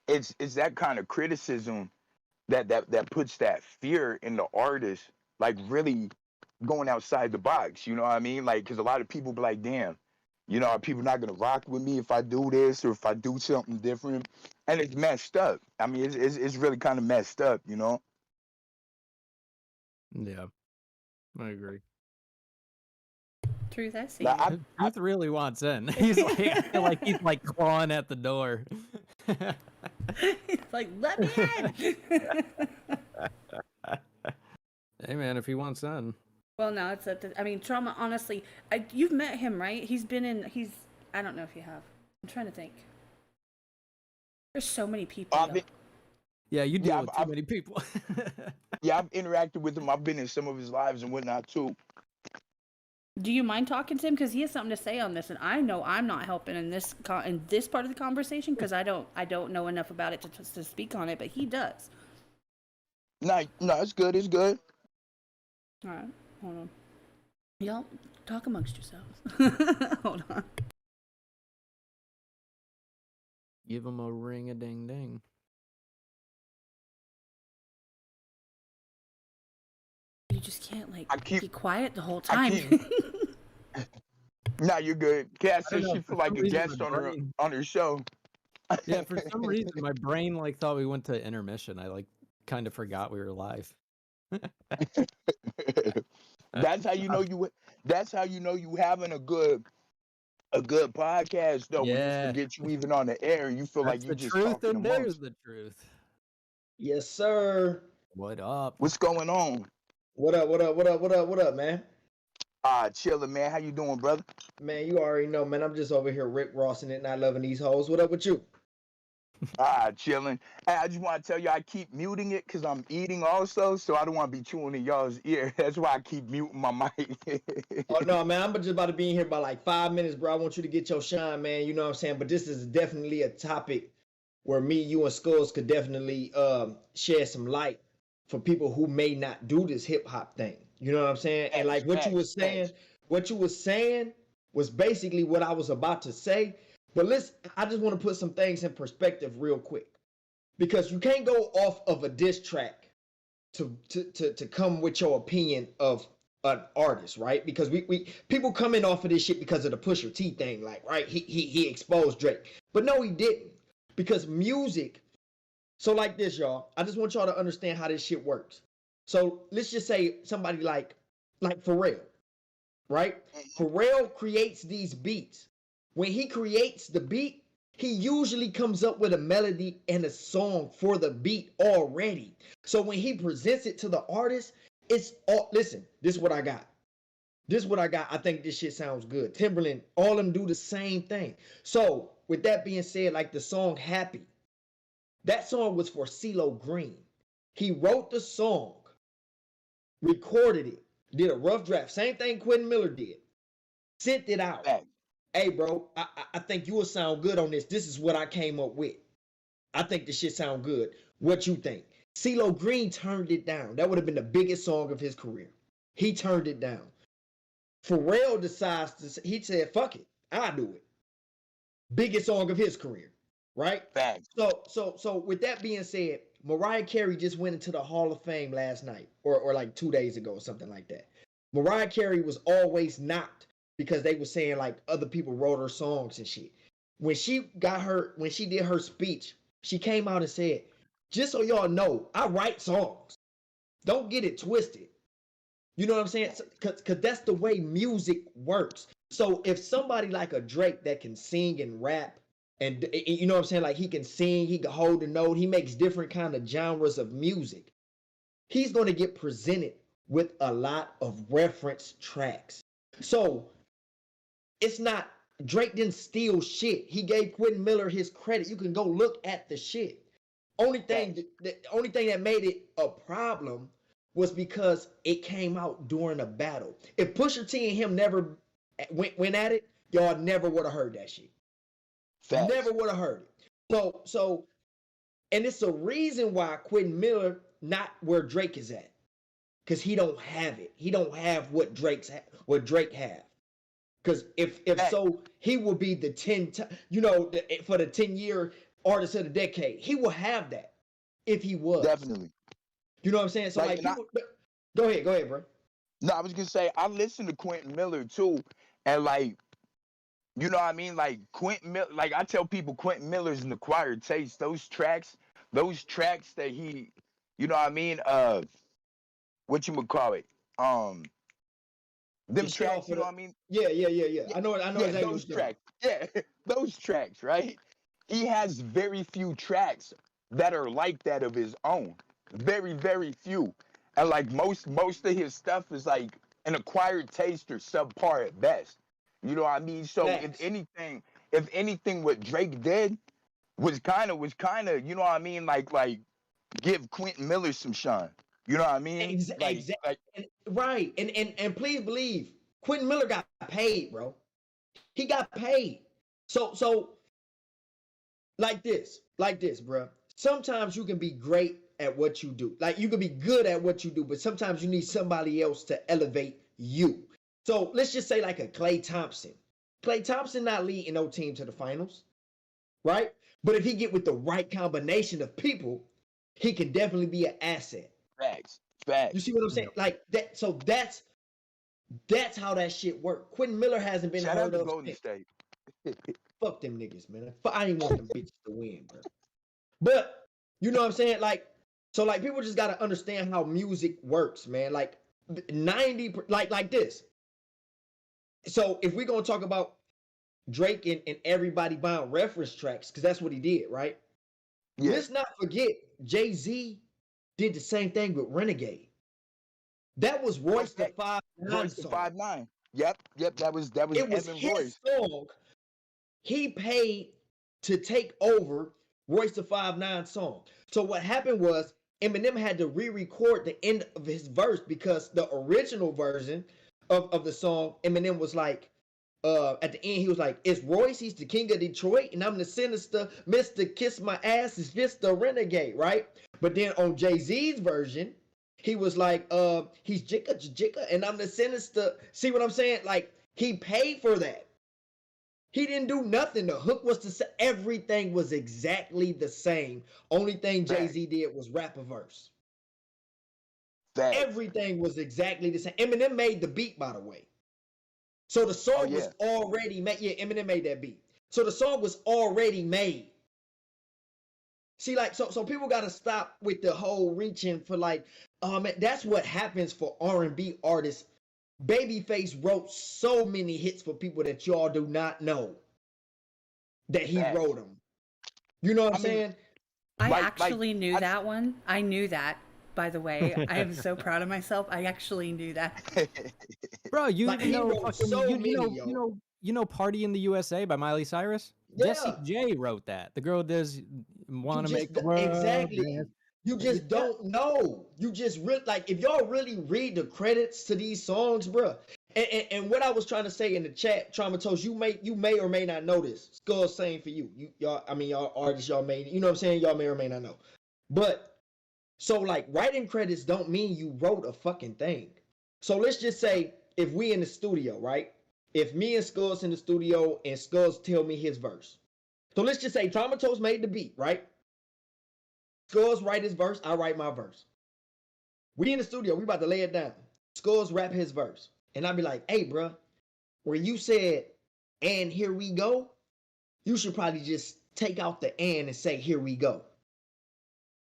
It's that kind of criticism that puts that fear in the artist, like really going outside the box. You know what I mean? Like, because a lot of people be like, damn, you know, are people not gonna rock with me if I do this or if I do something different? And it's messed up. I mean, it's really kind of messed up, you know? Yeah, I agree. Truth, I see. Like, Truth really wants in. He's like, I feel like he's like clawing at the door. He's like, let me in. Hey man, if he wants in. Well, no, it's at the. I mean, Trauma. Honestly, you've met him, right? He's been in. I don't know if you have. I'm trying to think. There's so many people. Yeah, you deal with too many people. Yeah, I've interacted with him. I've been in some of his lives and whatnot too. Do you mind talking to him because he has something to say on this, and I know I'm not helping in this part of the conversation because I don't know enough about it to speak on it, but he does. No, it's good. It's good. All right, hold on. Y'all talk amongst yourselves. Hold on. Give him a ring a ding ding. You just can't be quiet the whole time. Nah, you're good. Cass says she feel like a guest on her show. Yeah, for some reason my brain like thought we went to intermission. I like kind of forgot we were live. That's how you know you having a good podcast though. Yeah. When you forget you even on the air and you feel like you just truth talking and there's the truth. Yes, sir. What up? What's going on? What up, man? Chilling, man. How you doing, brother? Man, you already know, man. I'm just over here Rick Rossing it, not loving these hoes. What up with you? Chilling. Hey, I just want to tell you, I keep muting it because I'm eating also, so I don't want to be chewing in y'all's ear. That's why I keep muting my mic. Oh, no, man. I'm just about to be in here by like 5 minutes, bro. I want you to get your shine, man. You know what I'm saying? But this is definitely a topic where me, you, and Skullz could definitely shed some light for people who may not do this hip-hop thing. You know what I'm saying? And like what you were saying was basically what I was about to say. But I just want to put some things in perspective real quick. Because you can't go off of a diss track to come with your opinion of an artist, right? Because we people come in off of this shit because of the Pusha T thing, like, right? He exposed Drake. But no, he didn't. Because music, so like this, y'all. I just want y'all to understand how this shit works. So let's just say somebody like Pharrell, right? Pharrell creates these beats. When he creates the beat, he usually comes up with a melody and a song for the beat already. So when he presents it to the artist, it's all, listen, this is what I got. I think this shit sounds good. Timberland, all of them do the same thing. So with that being said, like the song Happy, that song was for CeeLo Green. He wrote the song, recorded it, did a rough draft. Same thing Quentin Miller did. Sent it out. Hey, bro, I think you will sound good on this. This is what I came up with. I think this shit sound good. What you think? CeeLo Green turned it down. That would have been the biggest song of his career. He turned it down. Pharrell decides he said, fuck it, I'll do it. Biggest song of his career. right? Facts. So with that being said, Mariah Carey just went into the Hall of Fame last night, or like 2 days ago, or something like that. Mariah Carey was always knocked because they were saying like other people wrote her songs and shit. When she did her speech, she came out and said, "Just so y'all know, I write songs. Don't get it twisted." You know what I'm saying? Because that's the way music works. So if somebody like a Drake that can sing and rap, and you know what I'm saying, like he can sing, he can hold a note, he makes different kind of genres of music, he's going to get presented with a lot of reference tracks. So it's not, Drake didn't steal shit. He gave Quentin Miller his credit. You can go look at the shit. Only thing that made it a problem was because it came out during a battle. If Pusha T and him never went at it, y'all never would have heard that shit. Facts. Never would have heard it. So, and it's a reason why Quentin Miller not where Drake is at, because he don't have it. He don't have what Drake have. Because if so, he will be the 10, for the 10-year artist of the decade. He will have that if he was. Definitely. You know what I'm saying? So people, go ahead, bro. No, I was gonna say I listen to Quentin Miller too, and like, you know what I mean? Like Quentin Miller, like I tell people, Quentin Miller's an acquired taste. Those tracks that he, you know what I mean? What you would call it? Them tracks, you know what I mean? Yeah. I know exactly those tracks. Yeah, those tracks, right? He has very few tracks that are like that of his own. Very, very few. And like most of his stuff is like an acquired taste or subpar at best. You know what I mean? So if anything what Drake did was kind of, you know what I mean? Like give Quentin Miller some shine. You know what I mean? Exactly. Right. And please believe, Quentin Miller got paid, bro. He got paid. So like this, bro. Sometimes you can be great at what you do. Like you can be good at what you do, but sometimes you need somebody else to elevate you. So let's just say like a Klay Thompson. Klay Thompson not leading no team to the finals, right? But if he get with the right combination of people, he can definitely be an asset. Facts. You see what I'm saying? Like that. So that's how that shit work. Quentin Miller hasn't been heard of. Golden State. Fuck them niggas, man. I ain't want them bitches to win, bro. But you know what I'm saying? Like, so like people just gotta understand how music works, man. Like 90, like this. So if we're gonna talk about Drake and everybody buying reference tracks, because that's what he did, right? Yeah. Let's not forget Jay-Z did the same thing with Renegade. That was Royce the 5'9" Royce the 5'9". Yep. That was it was Evan his Royce song. He paid to take over Royce the 5'9" song. So what happened was Eminem had to re-record the end of his verse because the original version of the song, Eminem was like, at the end, he was like, "It's Royce, he's the king of Detroit, and I'm the sinister Mr. Kiss My Ass is just the renegade," right? But then on Jay-Z's version, he was like, he's Jigga, and I'm the sinister. See what I'm saying? Like, he paid for that. He didn't do nothing. The hook was the same. Everything was exactly the same. Only thing Jay-Z did was rap a verse. Everything was exactly the same. Eminem made the beat, by the way. So the song was already made. Yeah, Eminem made that beat. So the song was already made. See, like, so people got to stop with the whole reaching for like, man, that's what happens for R&B artists. Babyface wrote so many hits for people that y'all do not know that he wrote them. You know what I'm saying? I actually knew that one. I knew that. By the way, I am so proud of myself. I actually knew that. Bro, you know "Party in the USA" by Miley Cyrus? Yeah. Jessie J wrote that. The girl does want to make the world. Exactly. You just don't know. You just really, like, if y'all really read the credits to these songs, bro. And what I was trying to say in the chat, Traumatose, you may or may not know this. Skullz saying for you. Y'all artists, y'all may, you know what I'm saying? Y'all may or may not know. But so like writing credits don't mean you wrote a fucking thing. So let's just say if we in the studio, right? If me and Skullz in the studio and Skullz tell me his verse, So let's just say Traumatose made the beat, right? Skullz write his verse, I write my verse. We in the studio, we about to lay it down. Skullz rap his verse. And I'd be like, hey, bro, where you said, and here we go, you should probably just take out the and say, here we go.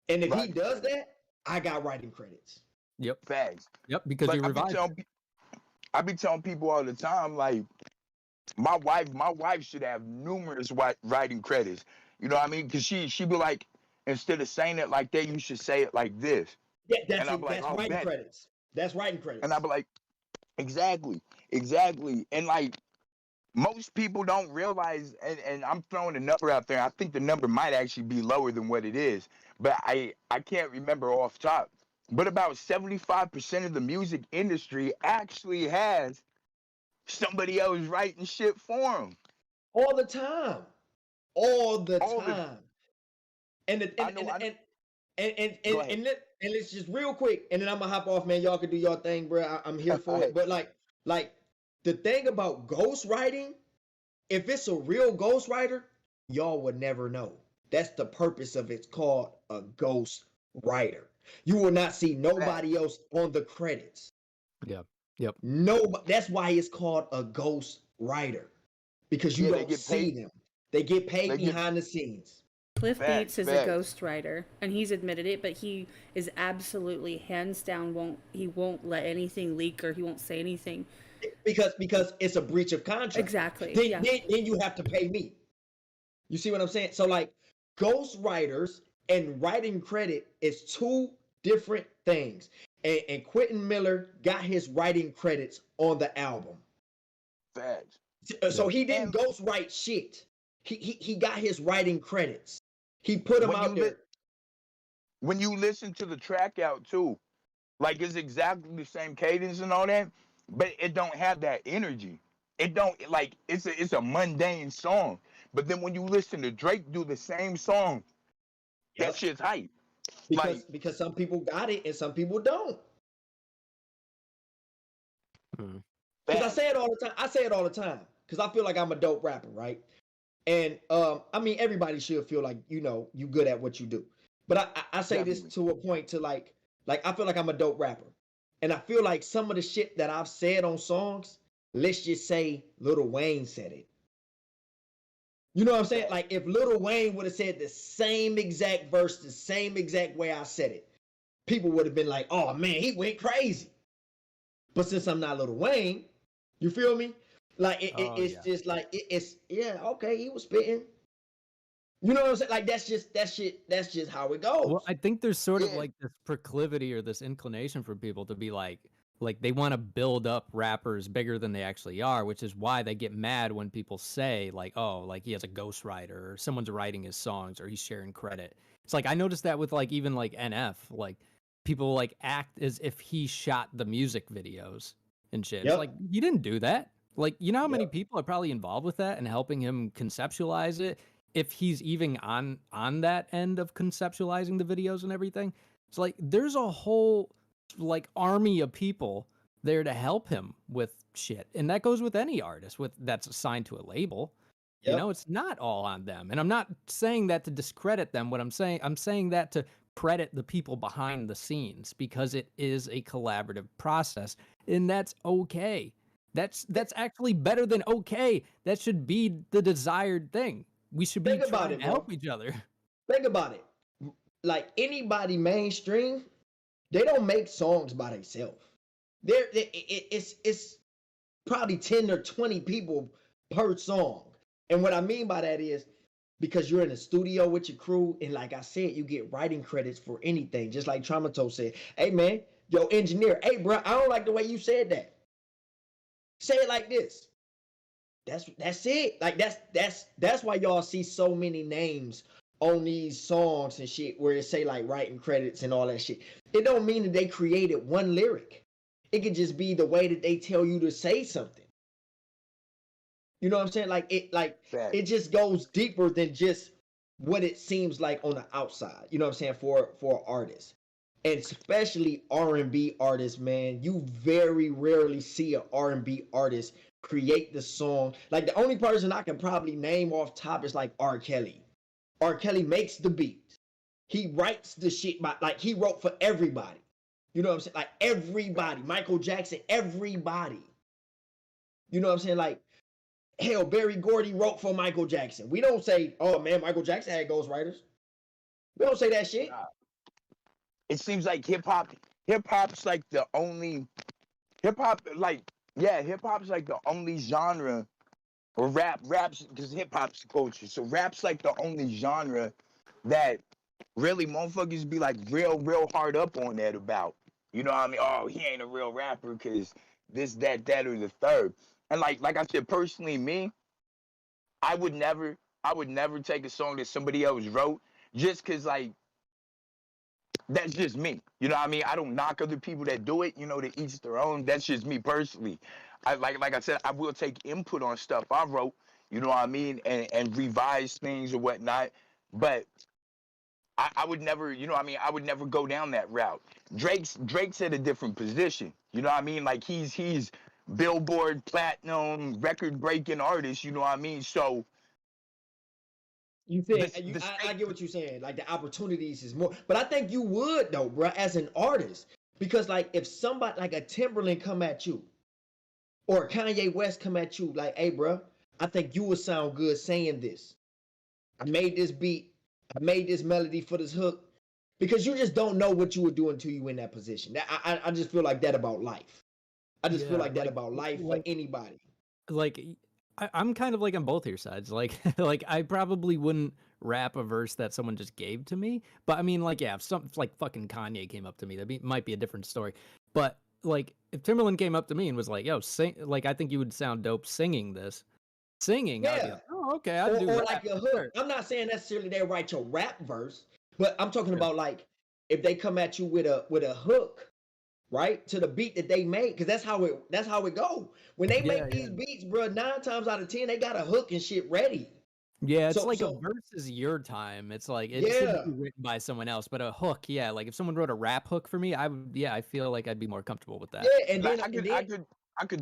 And if he does that, I got writing credits. Yep. Facts. Yep, because you revived. I be telling people all the time, like, my wife should have numerous writing credits. You know what I mean? Because she be like, instead of saying it like that, you should say it like this. Yeah, that's like, writing credits. That's writing credits. And I be like, exactly. And like, most people don't realize, and I'm throwing a number out there. I think the number might actually be lower than what it is, but I can't remember off top. But about 75% of the music industry actually has somebody else writing shit for them. All the time. And let's just real quick, and then I'm gonna hop off, man. Y'all can do your thing, bro. I'm here for it. But like the thing about ghostwriting, if it's a real ghostwriter, y'all would never know. That's the purpose of it's called a ghost writer. You will not see nobody else on the credits. Yep. That's why it's called a ghost writer, because you don't see them. They get paid behind the scenes. Cliff Beats is a ghostwriter, and he's admitted it, but he is absolutely hands down won't let anything leak, or he won't say anything because it's a breach of contract. Exactly. Then you have to pay me. You see what I'm saying? So like, ghostwriters and writing credit is two different things. And Quentin Miller got his writing credits on the album. Facts. So he didn't ghostwrite shit. He got his writing credits. He put them out there. When you listen to the track out too, like, it's exactly the same cadence and all that, but it don't have that energy. It don't, like, it's a mundane song. But then when you listen to Drake do the same song, that shit's hype. Because some people got it and some people don't. Because I say it all the time. Because I feel like I'm a dope rapper, right? And I mean, everybody should feel like, you know, you good at what you do. But I say this to a point to like I feel like I'm a dope rapper. And I feel like some of the shit that I've said on songs, let's just say Lil Wayne said it. You know what I'm saying? Like, if Lil Wayne would have said the same exact verse, the same exact way I said it, people would have been like, oh man, he went crazy. But since I'm not Lil Wayne, you feel me? Like, it's just like, okay, he was spitting. You know what I'm saying? Like, that's just how it goes. Well, I think there's sort of like this proclivity or this inclination for people to be like they want to build up rappers bigger than they actually are, which is why they get mad when people say like, oh, like he has a ghostwriter or someone's writing his songs or he's sharing credit. It's like, I noticed that with like even like NF, like people like act as if he shot the music videos and shit. It's like, you didn't do that. Like, you know how many people are probably involved with that and helping him conceptualize it, if he's even on that end of conceptualizing the videos and everything? It's like, there's a whole like army of people there to help him with shit. And that goes with any artist that's assigned to a label. You know, it's not all on them. And I'm not saying that to discredit them. What I'm saying that to credit the people behind the scenes, because it is a collaborative process, and that's okay. That's actually better than okay. That should be the desired thing. We should be trying to help each other. Think about it. Like, anybody mainstream, they don't make songs by themselves. It's probably 10 or 20 people per song. And what I mean by that is, because you're in the studio with your crew, and like I said, you get writing credits for anything. Just like Traumato said, hey man, yo engineer, hey bro, I don't like the way you said that. Say it like this. That's it. Like, that's why y'all see so many names on these songs and shit where it say like writing credits and all that shit. It don't mean that they created one lyric. It could just be the way that they tell you to say something. You know what I'm saying? It just goes deeper than just what it seems like on the outside. You know what I'm saying? For artists. And especially R&B artists, man. You very rarely see an R&B artist create the song. Like the only person I can probably name off top is like R. Kelly. R. Kelly makes the beats. He writes the shit by, like he wrote for everybody. You know what I'm saying? Like everybody. Michael Jackson, everybody. You know what I'm saying? Like, hell, Berry Gordy wrote for Michael Jackson. We don't say, oh man, Michael Jackson had ghostwriters. We don't say that shit. It seems like hip-hop's like the only, hip-hop's like the only genre, or rap's, because hip-hop's culture. So rap's like the only genre that really motherfuckers be like real hard up on that about. You know what I mean? Oh, he ain't a real rapper because this, that, or the third. And like I said, personally, me, I would never take a song that somebody else wrote just because, like, that's just me. You know what I mean? I don't knock other people that do it, you know, to each their own. That's just me personally. Like I said, I will take input on stuff I wrote, you know what I mean, and revise things or whatnot. But I would never, you know what I mean, I would never go down that route. Drake's at a different position. You know what I mean? Like he's Billboard platinum record breaking artist, you know what I mean? So you think I get what you're saying. Like the opportunities is more, but I think you would though, bro, as an artist, because like if somebody like a Timberland come at you, or Kanye West come at you, like, hey, bro, I think you would sound good saying this. I made this beat, I made this melody for this hook, because you just don't know what you would do until you in that position. I just feel like that about life. I just feel like that about life for anybody. Like, I'm kind of like on both your sides. Like, like I probably wouldn't rap a verse that someone just gave to me. But I mean, like, yeah, if something like fucking Kanye came up to me, might be a different story. But like, if Timberland came up to me and was like, "Yo, sing," like, I think you would sound dope singing this. Singing, I'd be like, oh, okay, I'd do that. Or like a hook. I'm not saying necessarily they write your rap verse, but I'm talking about like if they come at you with a hook, right, to the beat that they made, because that's how it go. When they make these beats, bro, 9 times out of 10 they got a hook and shit ready. Yeah, it's a verse is your time. It's like it shouldn't be written by someone else, but a hook, yeah. Like if someone wrote a rap hook for me, I feel like I'd be more comfortable with that. Yeah, and then I could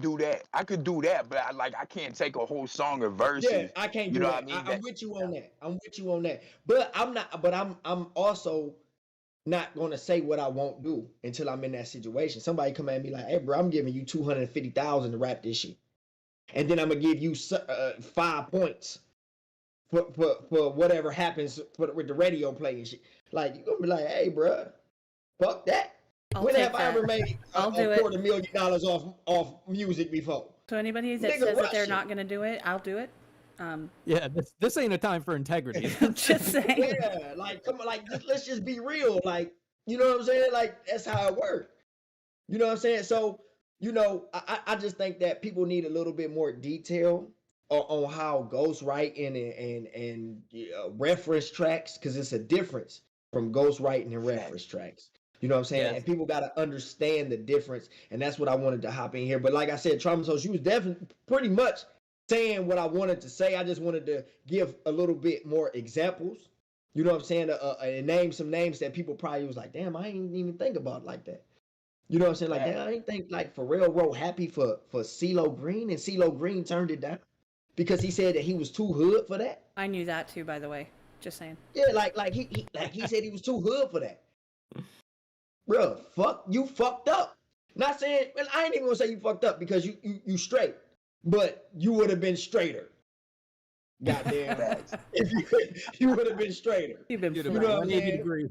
do that. I could do that, but I can't take a whole song of verses. Yeah, I can't do that. I mean? I'm with you on that. I'm with you on that. But I'm also not gonna say what I won't do until I'm in that situation. Somebody come at me like, "Hey, bro, I'm giving you $250,000 to rap this shit, and then I'm gonna give you 5 points for whatever happens with the radio play and shit." Like you gonna be like, "Hey, bro, fuck that." When have I ever made a $250,000 off music before? So anybody that says that they're not gonna do it, I'll do it. Yeah, this ain't a time for integrity. Just saying. Yeah, like come on, like let's just be real. Like, you know what I'm saying? Like that's how it works. You know what I'm saying? So, you know, I just think that people need a little bit more detail on how ghostwriting and reference tracks, because it's a difference from ghostwriting and reference tracks. You know what I'm saying? Yes. And people got to understand the difference. And that's what I wanted to hop in here. But like I said, Traumatose, you was definitely pretty much saying what I wanted to say. I just wanted to give a little bit more examples. You know what I'm saying? And name some names that people probably was like, damn, I ain't even think about it like that. You know what I'm saying? Like, damn, I ain't think like Pharrell wrote Happy for CeeLo Green, and CeeLo Green turned it down because he said that he was too hood for that. I knew that too, by the way. Just saying. Yeah, like he said he was too hood for that. Bro, you fucked up. Not saying, well, I ain't even gonna say you fucked up because you straight, but you would have been straighter. Goddamn, you would have been straighter. You know what I'm saying?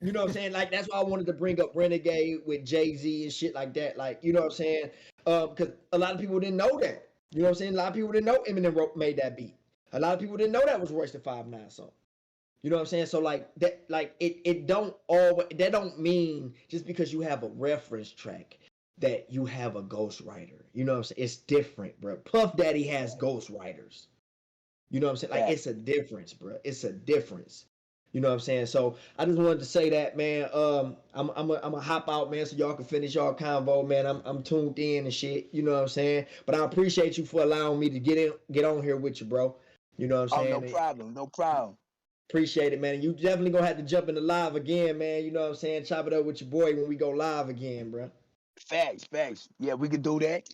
You know what I'm saying? Like that's why I wanted to bring up Renegade with Jay-Z and shit like that. Like, you know what I'm saying? Because a lot of people didn't know that. You know what I'm saying? A lot of people didn't know Eminem made that beat. A lot of people didn't know that was Royce the 5'9" song. You know what I'm saying? So like that, like it don't always, that don't mean just because you have a reference track that you have a ghostwriter. You know what I'm saying? It's different, bro. Puff Daddy has ghostwriters. You know what I'm saying? Like it's a difference, bro. It's a difference. You know what I'm saying? So I just wanted to say that, man. I'm a hop out, man, so y'all can finish y'all convo, man. I'm tuned in and shit. You know what I'm saying? But I appreciate you for allowing me to get on here with you, bro. You know what I'm saying? Oh, no problem. Appreciate it, man. You definitely gonna have to jump into live again, man. You know what I'm saying? Chop it up with your boy when we go live again, bro. Facts. Yeah, we could do that.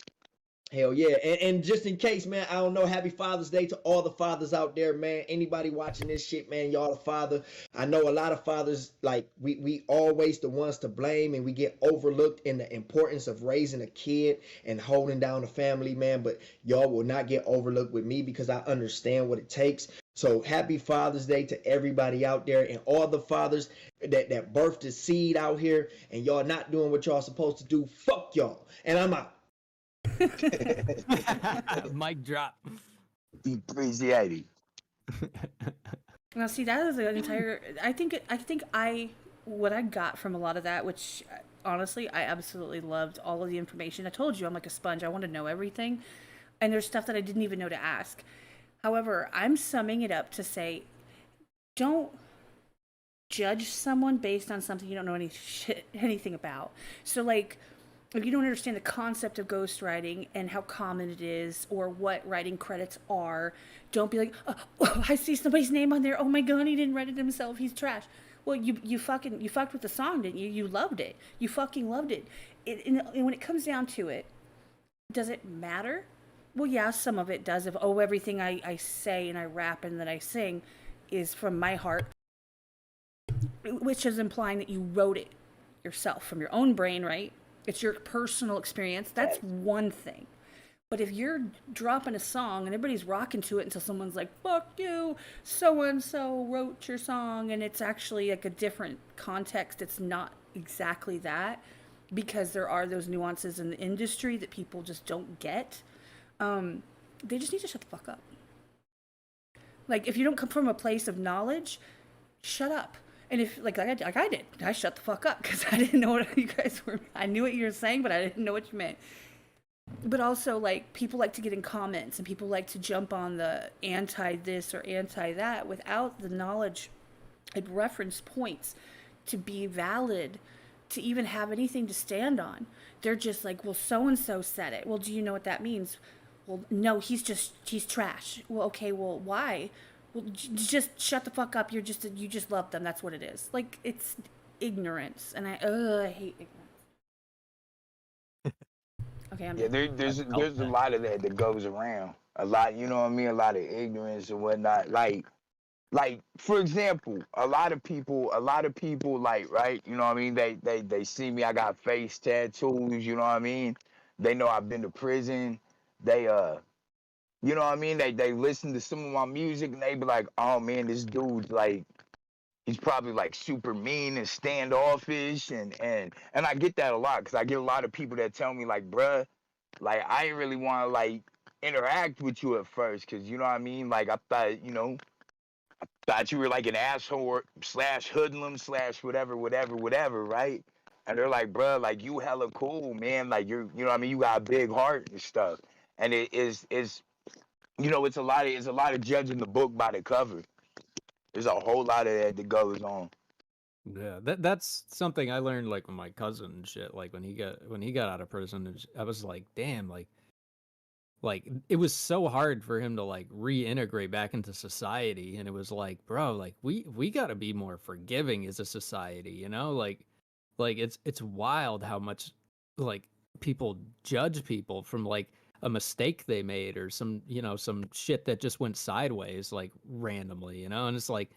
Hell yeah. And just in case, man, I don't know, happy Father's Day to all the fathers out there, man. Anybody watching this shit, man, y'all a father. I know a lot of fathers, like, we always the ones to blame, and we get overlooked in the importance of raising a kid and holding down a family, man. But y'all will not get overlooked with me because I understand what it takes. So happy Father's Day to everybody out there and all the fathers that birthed a seed out here, and y'all not doing what y'all supposed to do. Fuck y'all. And I'm out. Mic drop. Appreciate Now, see, that is an entire. What I got from a lot of that, which honestly, I absolutely loved all of the information. I told you, I'm like a sponge. I want to know everything, and there's stuff that I didn't even know to ask. However, I'm summing it up to say, don't judge someone based on something you don't know anything about. So, like, if you don't understand the concept of ghostwriting and how common it is or what writing credits are, don't be like, oh, I see somebody's name on there. Oh my God, he didn't write it himself. He's trash. Well, you fucked with the song, didn't you? You loved it. You fucking loved it. And when it comes down to it, does it matter? Well, yeah, some of it does. If, everything I say and I rap and that I sing is from my heart, which is implying that you wrote it yourself from your own brain, right? It's your personal experience. That's one thing. But if you're dropping a song and everybody's rocking to it until someone's like, fuck you, so-and-so wrote your song, and it's actually like a different context, it's not exactly that, because there are those nuances in the industry that people just don't get, they just need to shut the fuck up. Like, if you don't come from a place of knowledge, shut up. And if, like I did, I shut the fuck up because I didn't know what you guys were. I knew what you were saying, but I didn't know what you meant. But also, like, people like to get in comments and people like to jump on the anti this or anti that without the knowledge and reference points to be valid, to even have anything to stand on. They're just like, well, so and so said it. Well, do you know what that means? Well, no, he's trash. Well, okay, well, why? Well, just shut the fuck up. You just love them. That's what it is. Like, it's ignorance, and I hate ignorance. Okay, I'm there's a lot of that goes around. A lot, you know what I mean? A lot of ignorance and whatnot. Like for example, a lot of people, like, right? You know what I mean? They see me. I got face tattoos. You know what I mean? They know I've been to prison. They you know what I mean? They listen to some of my music and they be like, oh man, this dude's like, he's probably like super mean and standoffish, and I get that a lot because I get a lot of people that tell me like, bruh, like I didn't really want to like interact with you at first because, you know what I mean? Like I thought, you were like an asshole slash hoodlum slash whatever, right? And they're like, bruh, like you hella cool, man. Like you know what I mean? You got a big heart and stuff. And it's it's a lot of judging the book by the cover. There's a whole lot of that goes on. Yeah, that's something I learned like with my cousin and shit. Like when he got out of prison, I was like, damn, like it was so hard for him to like reintegrate back into society, and it was like, bro, like we got to be more forgiving as a society, you know? Like it's wild how much like people judge people from like a mistake they made or some shit that just went sideways like randomly, you know? And it's like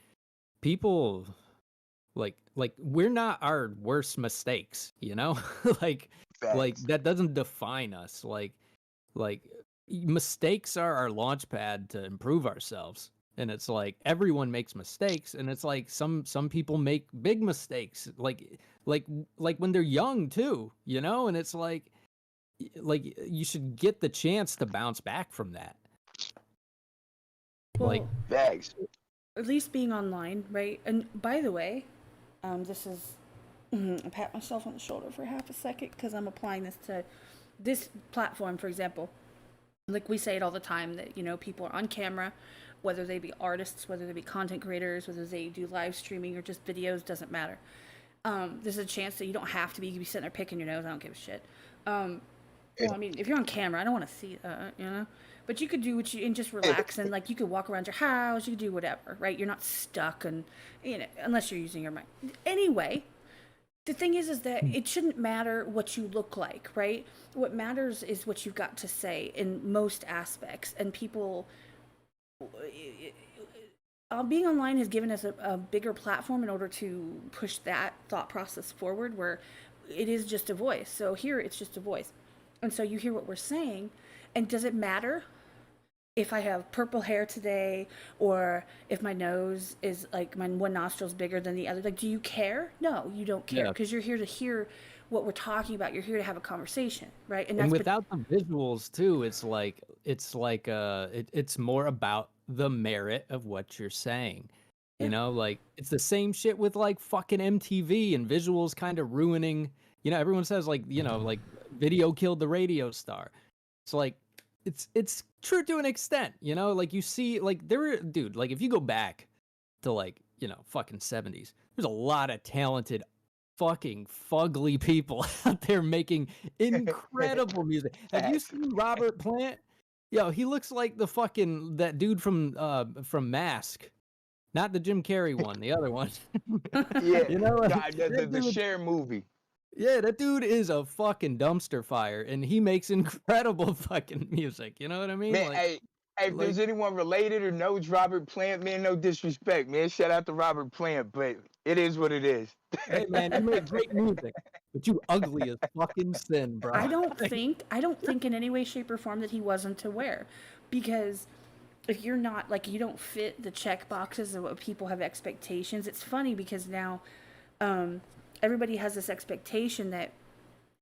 people like we're not our worst mistakes, you know? like Facts. that doesn't define us. Like mistakes are our launch pad to improve ourselves. And it's like everyone makes mistakes, and it's like some people make big mistakes like when they're young too, you know? And it's like you should get the chance to bounce back from that. Well, like Facts. at least being online, right? And by the way, this is I pat myself on the shoulder for half a second because I'm applying this to this platform, for example. Like we say it all the time that, people are on camera, whether they be artists, whether they be content creators, whether they do live streaming or just videos, doesn't matter. There's a chance that you don't have to be. You can be sitting there picking your nose. I don't give a shit. Well, I mean, if you're on camera, I don't want to see, but you could do and just relax, and like you could walk around your house, you could do whatever, right? You're not stuck, and unless you're using your mind. Anyway, The thing is that it shouldn't matter what you look like, right? What matters is what you've got to say in most aspects. And people, being online has given us a bigger platform in order to push that thought process forward, where it is just a voice. So here it's just a voice. And so you hear what we're saying. And does it matter if I have purple hair today, or if my nose is like, my one nostril's bigger than the other? Like, do you care? No, you don't care, Yeah. because you're here to hear what we're talking about. You're here to have a conversation, right? And without the visuals too, it's more about the merit of what you're saying. You know, like it's the same shit with like fucking MTV and visuals kind of ruining, everyone says like, like video killed the radio star. It's like it's true to an extent, like you see like dude, like if you go back to like, fucking 70s, there's a lot of talented fucking fugly people out there making incredible music. Have you seen Robert Plant? Yo, he looks like that dude from Mask. Not the Jim Carrey one, the other one. Yeah, Like, the Cher movie. Yeah, that dude is a fucking dumpster fire, and he makes incredible fucking music. You know what I mean? Man, Like, hey, if there's anyone related or knows Robert Plant, man, no disrespect, man. Shout out to Robert Plant, but it is what it is. hey man, you make great music, but you ugly as fucking sin, bro. I don't think in any way, shape, or form that he wasn't aware, because if you're not, like, you don't fit the check boxes of what people have expectations. It's funny because now everybody has this expectation that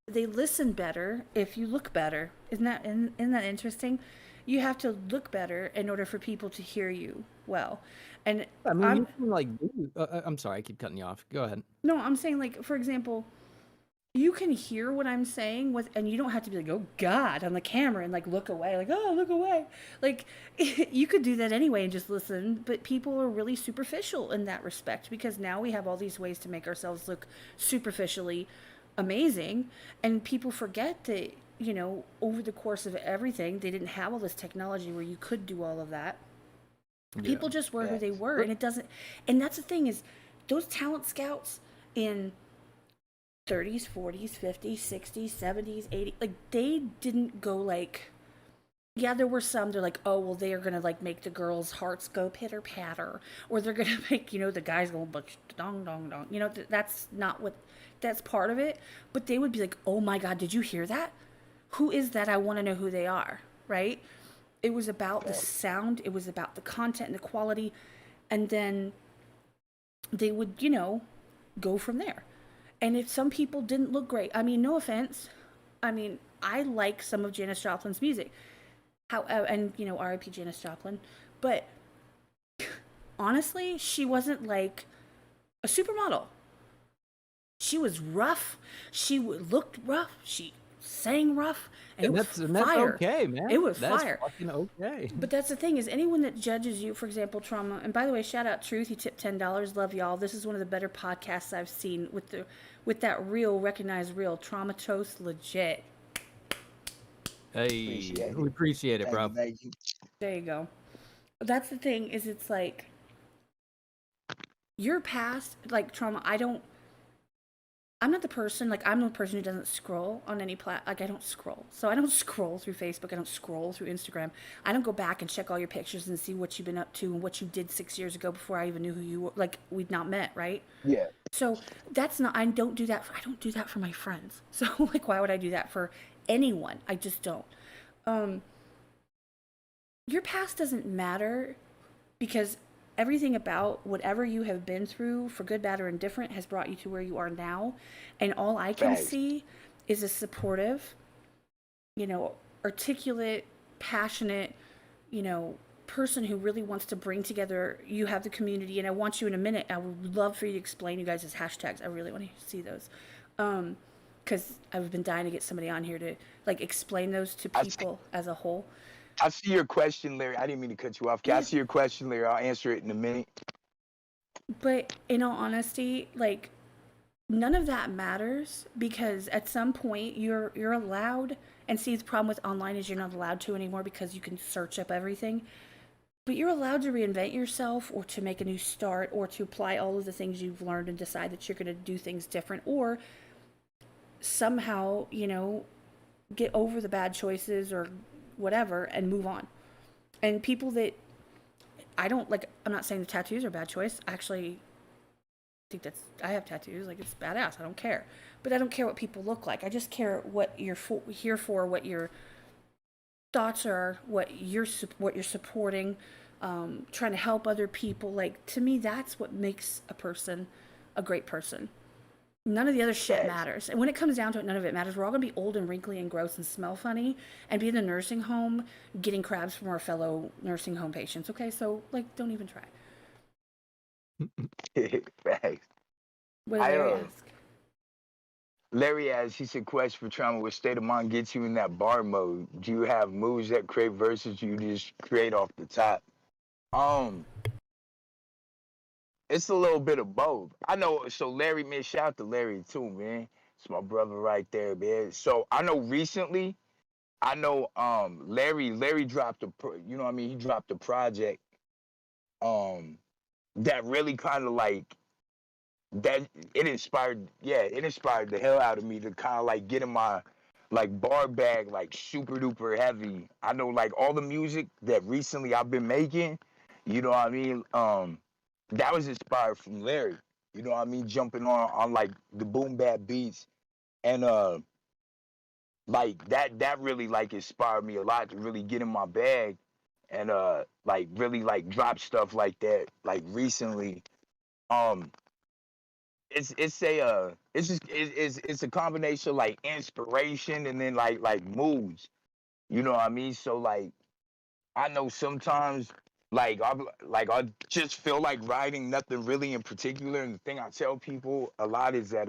they listen better if you look better. Isn't that interesting? You have to look better in order for people to hear you well. And I mean, you can like, I'm sorry, I keep cutting you off. Go ahead. No, I'm saying, like, for example, you can hear what I'm saying and you don't have to be like, oh God, on the camera and like look away, like, oh, look away. Like, you could do that anyway and just listen, but people are really superficial in that respect, because now we have all these ways to make ourselves look superficially amazing, and people forget that, over the course of everything, they didn't have all this technology where you could do all of that. People just were who they were, and and that's the thing, is those talent scouts in 30s, 40s, 50s, 60s, 70s, 80s, like, they didn't go like, yeah, there were some, they're like, oh, well, they are going to like make the girls' hearts go pitter patter, or they're going to make, the guys go dong, dong, dong. That's not what, that's part of it. But they would be like, oh my God, did you hear that? Who is that? I want to know who they are, right? It was about the sound, it was about the content and the quality, and then they would, go from there. And if some people didn't look great, I mean, no offense, I mean, I like some of Janis Joplin's music, and R.I.P. Janis Joplin, but honestly, she wasn't like a supermodel. She was rough. She looked rough. She sang rough, and it was fire. That's okay, man. It was that's fire. Fucking okay. But that's the thing, is anyone that judges you, for example, Trauma. And by the way, shout out Truth. He tipped $10. Love y'all. This is one of the better podcasts I've seen with that real, recognized real Traumatose, legit. Hey, we appreciate it, bro. Thank you. There you go. That's the thing, is it's like your past, like, Trauma. I'm not the person, like, I'm the person who doesn't scroll on any like, I don't scroll. So I don't scroll through Facebook, I don't scroll through Instagram. I don't go back and check all your pictures and see what you've been up to and what you did 6 years ago before I even knew who you were. Like, we'd not met, right? Yeah. So I don't do that for my friends. So, like, why would I do that for anyone? I just don't. Your past doesn't matter, because everything about whatever you have been through, for good, bad, or indifferent, has brought you to where you are now. And all I can see is a supportive, articulate, passionate, person who really wants to bring together. You have the community, and I want you in a minute. I would love for you to explain you guys' hashtags. I really want to see those. Because I've been dying to get somebody on here to, like, explain those to people as a whole. I see your question, Larry. I didn't mean to cut you off. I see your question, Larry. I'll answer it in a minute. But in all honesty, like, none of that matters, because at some point you're allowed, and see, the problem with online is you're not allowed to anymore, because you can search up everything. But you're allowed to reinvent yourself or to make a new start or to apply all of the things you've learned and decide that you're going to do things different or somehow, get over the bad choices or whatever and move on. And people that I don't like, I'm not saying the tattoos are a bad choice. I actually think I have tattoos. Like, it's badass. I don't care. But I don't care what people look like. I just care what you're here for, what your thoughts are, what you're supporting, trying to help other people. Like, to me, that's what makes a person a great person. None of the other shit matters. And when it comes down to it, none of it matters. We're all going to be old and wrinkly and gross and smell funny and be in the nursing home getting crabs from our fellow nursing home patients. Okay, so, like, don't even try. Facts. What did Larry ask? Larry asked, he said, question for trauma, what state of mind gets you in that bar mode? Do you have moves that create verses you just create off the top? It's a little bit of both. I know, so Larry, man, shout out to Larry too, man. It's my brother right there, man. So I know recently, Larry dropped he dropped a project that really kind of like, that it inspired the hell out of me to kind of like get in my like bar bag like super duper heavy. I know like all the music that recently I've been making, you know what I mean? That was inspired from Larry. You know what I mean? Jumping on like the boom bap beats. And like that really like inspired me a lot to really get in my bag and like really like drop stuff like that like recently. It's a combination of like inspiration and then like moods. You know what I mean? So like I know sometimes like I just feel like writing nothing really in particular, and the thing I tell people a lot is that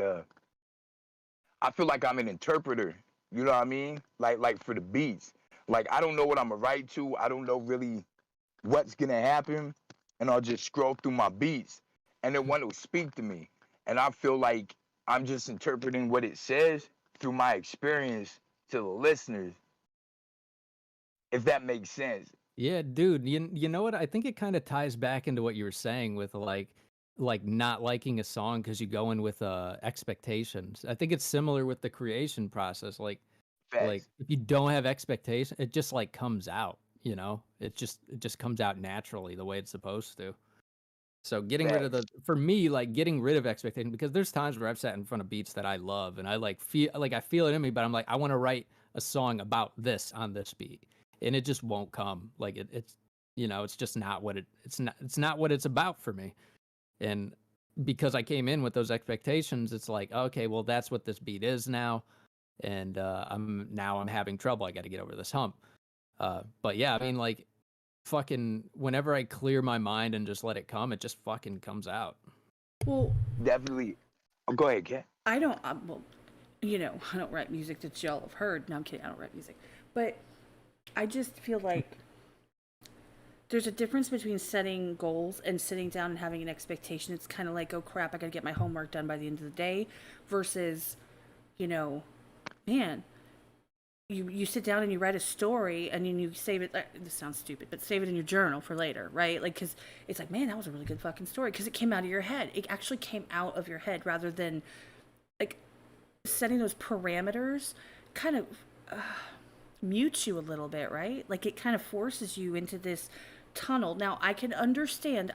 I feel like I'm an interpreter. You know what I mean? Like for the beats. Like I don't know what I'm gonna write to. I don't know really what's gonna happen, and I'll just scroll through my beats, and then one will speak to me, and I feel like I'm just interpreting what it says through my experience to the listeners. If that makes sense. Yeah, dude, you know what? I think it kind of ties back into what you were saying with like not liking a song because you go in with expectations. I think it's similar with the creation process. Like Facts. if you don't have expectation, it just like comes out, you know? It just comes out naturally the way it's supposed to. So getting rid of for me, like getting rid of expectation, because there's times where I've sat in front of beats that I love and I like I feel it in me, but I'm like, I want to write a song about this on this beat. And it just won't come. Like it's it's just not what it's not what it's about for me. And because I came in with those expectations, it's like, okay, well that's what this beat is now. And I'm having trouble. I got to get over this hump. But yeah, I mean, like fucking whenever I clear my mind and just let it come, it just fucking comes out. Well, definitely. Oh, go ahead, Kat. I don't I don't write music that y'all have heard. No, I'm kidding. I don't write music. But I just feel like there's a difference between setting goals and sitting down and having an expectation. It's kind of like, oh crap, I got to get my homework done by the end of the day versus, man, you sit down and you write a story and then you save it. This sounds stupid, but save it in your journal for later, right? Like, because it's like, man, that was a really good fucking story because it came out of your head. It actually came out of your head rather than like setting those parameters kind of mutes you a little bit, right? Like it kind of forces you into this tunnel. Now I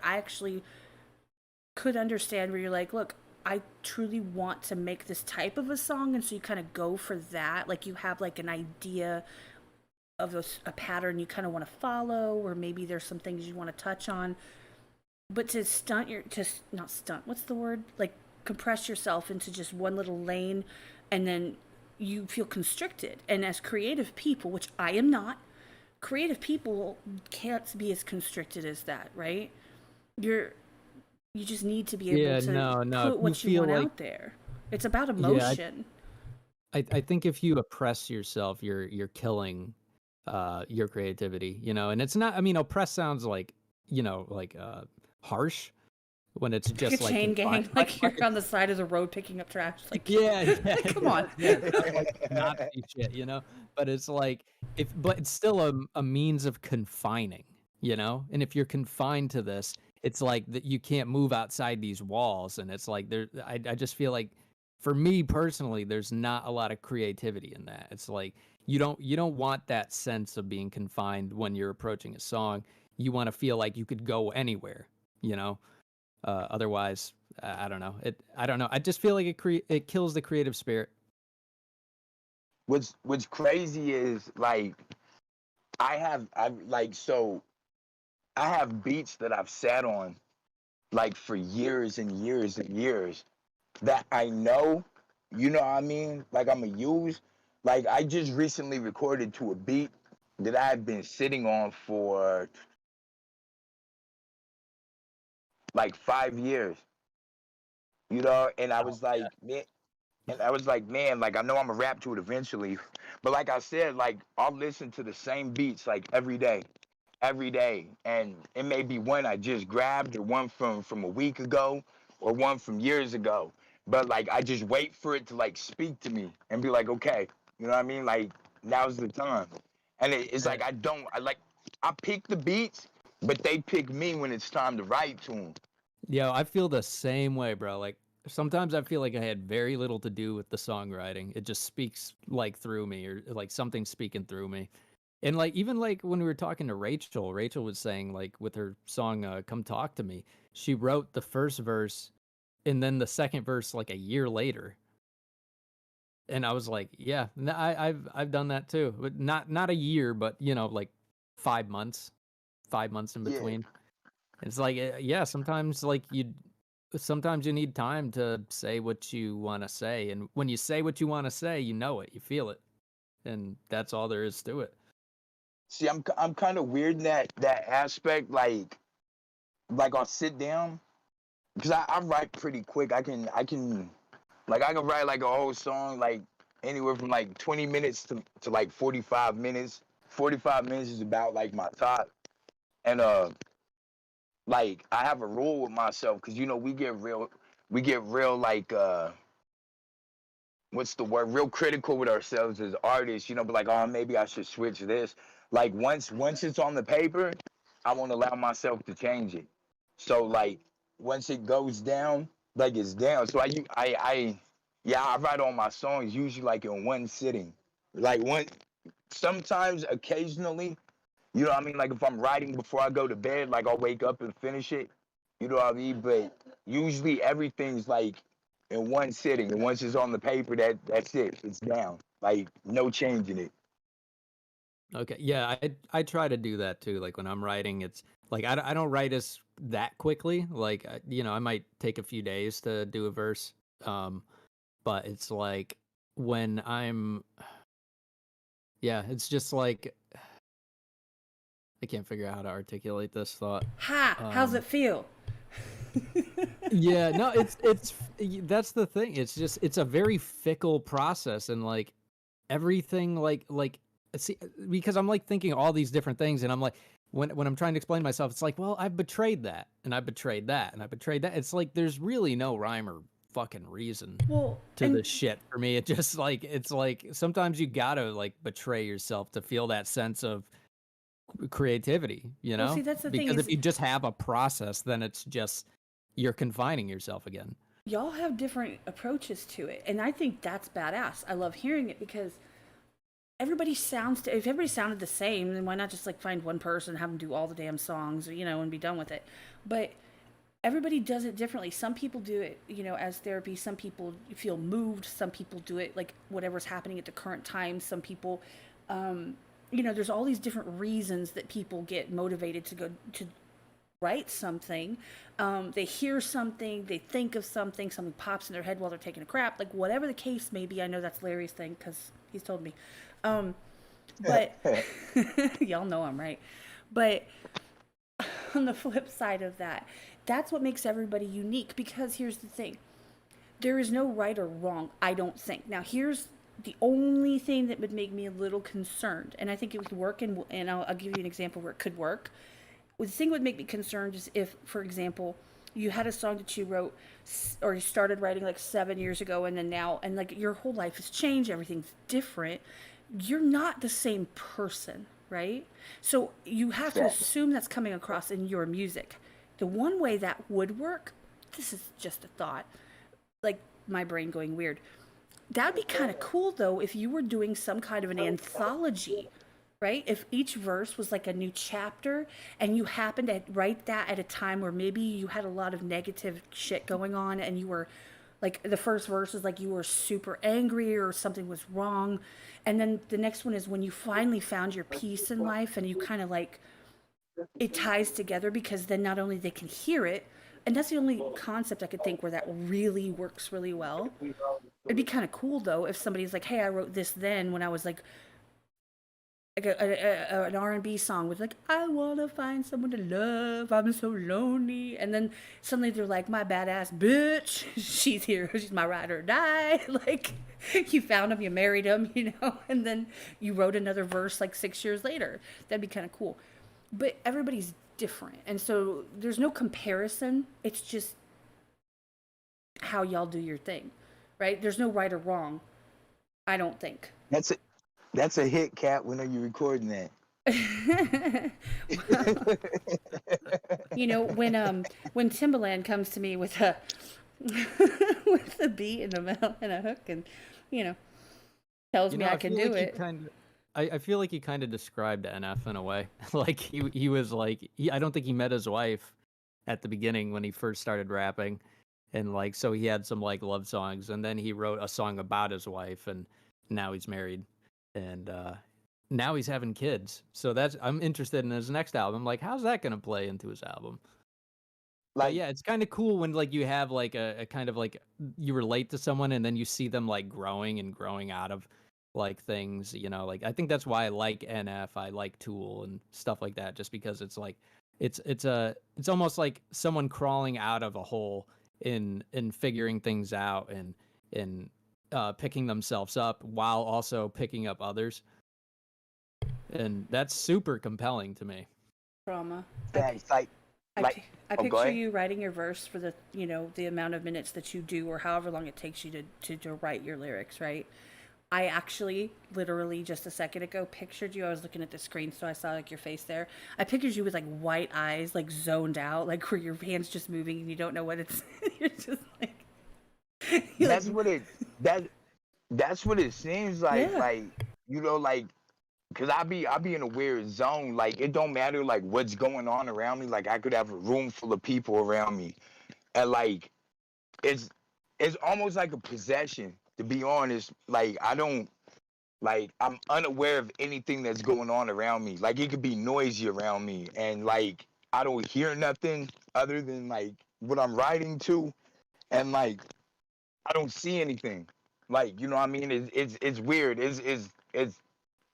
actually could understand where you're like, look, I truly want to make this type of a song, and so you kind of go for that. Like you have like an idea of a pattern you kind of want to follow, or maybe there's some things you want to touch on. But to not stunt, what's the word? Like compress yourself into just one little lane, and then you feel constricted. And as creative people, which I am not, creative people can't be as constricted as that, right? You just need to be able to put what you want out there. It's about emotion. Yeah, I think if you oppress yourself, you're killing your creativity, and it's not, I mean, oppress sounds like, harsh when it's just like chain gang, like you're on the side of the road picking up trash. Like, yeah, come on. Like Nazi shit, but it's like, but it's still a means of confining, you know? And if you're confined to this, it's like that you can't move outside these walls. And it's like I just feel like for me personally, there's not a lot of creativity in that. It's like you don't want that sense of being confined when you're approaching a song. You want to feel like you could go anywhere, you know? Otherwise, I don't know. I don't know. I just feel like it kills the creative spirit. What's crazy is like I have beats that I've sat on like for years and years and years that I know, you know what I mean? Like I'm gonna use. Like I just recently recorded to a beat that I've been sitting on for like 5 years, you know, and I was like, man, like I know I'm gonna rap to it eventually, but like I said, like I'll listen to the same beats like every day, and it may be one I just grabbed or one from a week ago or one from years ago, but like I just wait for it to like speak to me and be like, okay, you know what I mean? Like now's the time, and it's like I pick the beats, but they pick me when it's time to write to them. Yeah, I feel the same way, bro. Like sometimes I feel like I had very little to do with the songwriting. It just speaks like through me or like something speaking through me. And like even like when we were talking to Rachel, Rachel was saying like with her song Come Talk to Me, she wrote the first verse and then the second verse like a year later. And I was like, yeah, I've done that too. But not a year, but you know, like 5 months, 5 months in Yeah. between. It's like, yeah, sometimes you need time to say what you want to say. And when you say what you want to say, you know it, you feel it. And that's all there is to it. See, I'm kind of weird in that aspect. Like I'll sit down because I write pretty quick. I can write like a whole song like anywhere from like 20 minutes to like 45 minutes. 45 minutes is about like my top. And like I have a rule with myself because you know we get real like what's the word? Real critical with ourselves as artists, you know, but like, oh, maybe I should switch this. Like once it's on the paper, I won't allow myself to change it. So like once it goes down, like it's down. So yeah, I write all my songs usually like in one sitting. Like sometimes occasionally, you know what I mean? Like if I'm writing before I go to bed, like I'll wake up and finish it. You know what I mean? But usually everything's like in one sitting. And once it's on the paper, that's it. It's down. Like no changing it. Okay. Yeah, I try to do that too. Like when I'm writing, it's like I don't write as that quickly. Like you know, I might take a few days to do a verse. But it's like when I'm yeah, it's just like I can't figure out how to articulate this thought. How's it feel? Yeah, no, it's that's the thing. It's just it's a very fickle process and like everything like see because I'm like thinking all these different things and I'm like when I'm trying to explain myself it's like well I've betrayed that and I betrayed that and I betrayed that. It's like there's really no rhyme or fucking reason to this shit for me. It just like it's like sometimes you gotta like betray yourself to feel that sense of creativity, you know? Well, see, that's the thing because is if you just have a process then it's just you're confining yourself again. y'all have different approaches to it, and I think that's badass. I love hearing it because if everybody sounded the same, then why not just like find one person, have them do all the damn songs, or, you know, and be done with it. But everybody does it differently. Some people do it, you know, as therapy. Some people feel moved. Some people do it like whatever's happening at the current time. Some people, you know, there's all these different reasons that people get motivated to go to write something. They hear something, they think of something, something pops in their head while they're taking a crap, like whatever the case may be. I know that's Larry's thing because he's told me. But y'all know I'm right. But on the flip side of that, that's what makes everybody unique because here's the thing. There is no right or wrong, I don't think. Now, here's the only thing that would make me a little concerned, and I think it would work, and I'll give you an example where it could work. The thing that would make me concerned is if, for example, you had a song that you wrote or you started writing like 7 years ago and then now, and like your whole life has changed, everything's different. You're not the same person. right? So you have to Facts. assume that's coming across in your music. The one way that would work, this is just a thought, like my brain going weird. That'd be kind of cool though if you were doing some kind of an anthology, right? If each verse was like a new chapter and you happened to write that at a time where maybe you had a lot of negative shit going on and you were like the first verse is like you were super angry or something was wrong. And then the next one is when you finally found your peace in life and you kind of like it ties together because then not only they can hear it, and that's the only concept I could think where that really works really well. It'd be kind of cool though if somebody's like, "Hey, I wrote this then when I was like an R&B song with like I want to find someone to love. I'm so lonely." And then suddenly they're like, "My badass bitch. She's here. She's my ride or die." Like you found him, you married him, and then you wrote another verse like 6 years later. That'd be kind of cool. But everybody's different. And so there's no comparison. It's just how y'all do your thing, right? There's no right or wrong, I don't think. That's it. That's a hit, Cat. When are you recording that? When Timbaland comes to me with a with a beat in the middle and a hook and tells me I can do it. I feel like he kind of described NF in a way. Like he was like I don't think he met his wife at the beginning when he first started rapping, and like so he had some like love songs, and then he wrote a song about his wife, and now he's married, and now he's having kids. So I'm interested in his next album. Like, how's that gonna play into his album? Like, yeah, it's kind of cool when like you have like a kind of like you relate to someone, and then you see them like growing out of like things, like I think that's why I like NF, I like Tool and stuff like that, just because it's like it's almost like someone crawling out of a hole in figuring things out and picking themselves up while also picking up others, and that's super compelling to me. Trauma. Thanks. I picture you writing your verse for the the amount of minutes that you do or however long it takes you to write your lyrics, right? I actually, literally, just a second ago, pictured you. I was looking at the screen, so I saw like your face there. I pictured you with like white eyes, like zoned out, like where your hand's just moving and you don't know what it's. You're just like. That's what it seems like. Yeah. Like because I be in a weird zone. Like it don't matter like what's going on around me. Like I could have a room full of people around me, and like it's almost like a possession. To be honest, like I'm unaware of anything that's going on around me. Like it could be noisy around me, and like I don't hear nothing other than like what I'm writing to, and like I don't see anything. Like what I mean? It's weird.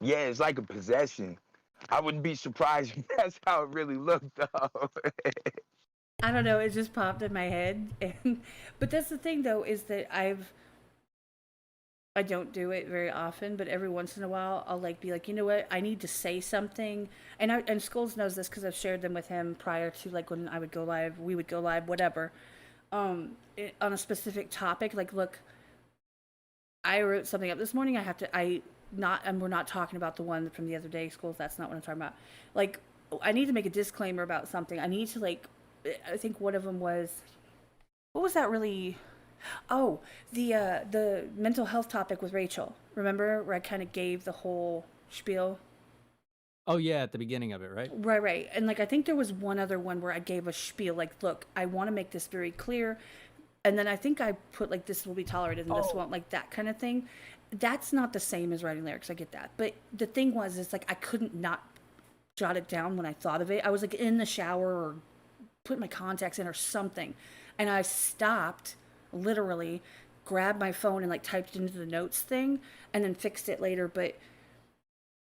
Yeah, it's like a possession. I wouldn't be surprised if that's how it really looked though. I don't know. It just popped in my head, but that's the thing though is that I don't do it very often, but every once in a while I'll like be like, you know what, I need to say something, and Skullz knows this because I've shared them with him prior to like when I would go live, we would go live, whatever, on a specific topic. Like, look, I wrote something up this morning. And we're not talking about the one from the other day, Skullz. That's not what I'm talking about. Like, I need to make a disclaimer about something. I need to like, I think one of them was, what was that really? Oh, the mental health topic with Rachel. Remember where I kind of gave the whole spiel? Oh yeah, at the beginning of it, right? Right. And like I think there was one other one where I gave a spiel like, look, I want to make this very clear. And then I think I put like this will be tolerated and this won't, like that kind of thing. That's not the same as writing lyrics. I get that. But the thing was, it's like I couldn't not jot it down when I thought of it. I was like in the shower or putting my contacts in or something. And I stopped, literally grabbed my phone and like typed it into the notes thing and then fixed it later. But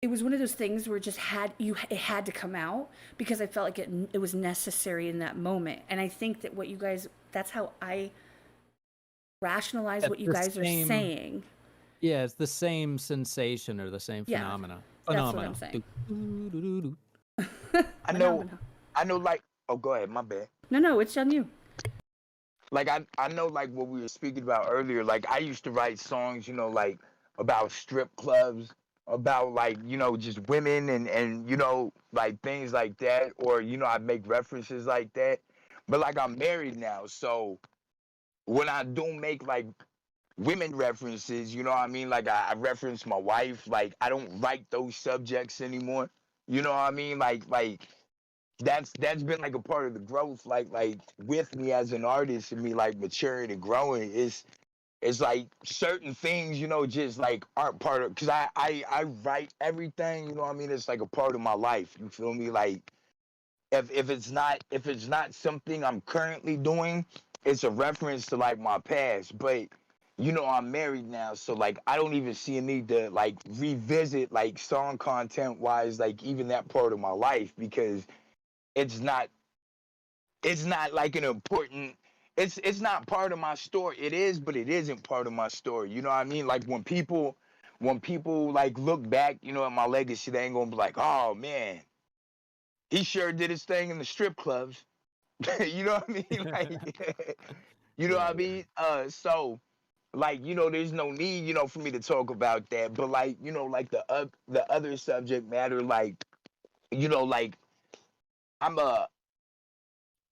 it was one of those things where it had to come out because I felt like it was necessary in that moment. And I think that what you guys, that's how I rationalize what you guys are saying. Yeah, it's the same sensation or the same phenomena. That's what I'm saying. I know like, oh, go ahead, my bad. No, it's on you. Like I know like what we were speaking about earlier. Like I used to write songs, like about strip clubs about like, you know, just women and you know, like things like that, or you know, I make references like that. But like I'm married now, so when I do make like women references, you know what I mean? Like I reference my wife, like I don't write those subjects anymore. You know what I mean? Like that's been like a part of the growth, like with me as an artist and me like maturing and growing. It's like certain things, you know, just like aren't part of, because I write everything, you know what I mean? It's like a part of my life. You feel me? Like if it's not something I'm currently doing, it's a reference to like my past. But you know, I'm married now, so like I don't even see a need to like revisit like song content wise, like even that part of my life, because it's not it's not like an important, it's not part of my story. It is, but it isn't part of my story. You know what I mean? Like when people like look back, you know, at my legacy, they ain't gonna be like, oh man, he sure did his thing in the strip clubs. You know what I mean? Like you know what I Right. mean? So like, you know, there's no need, you know, for me to talk about that. But like, you know, like the other subject matter, like, you know, like I'm a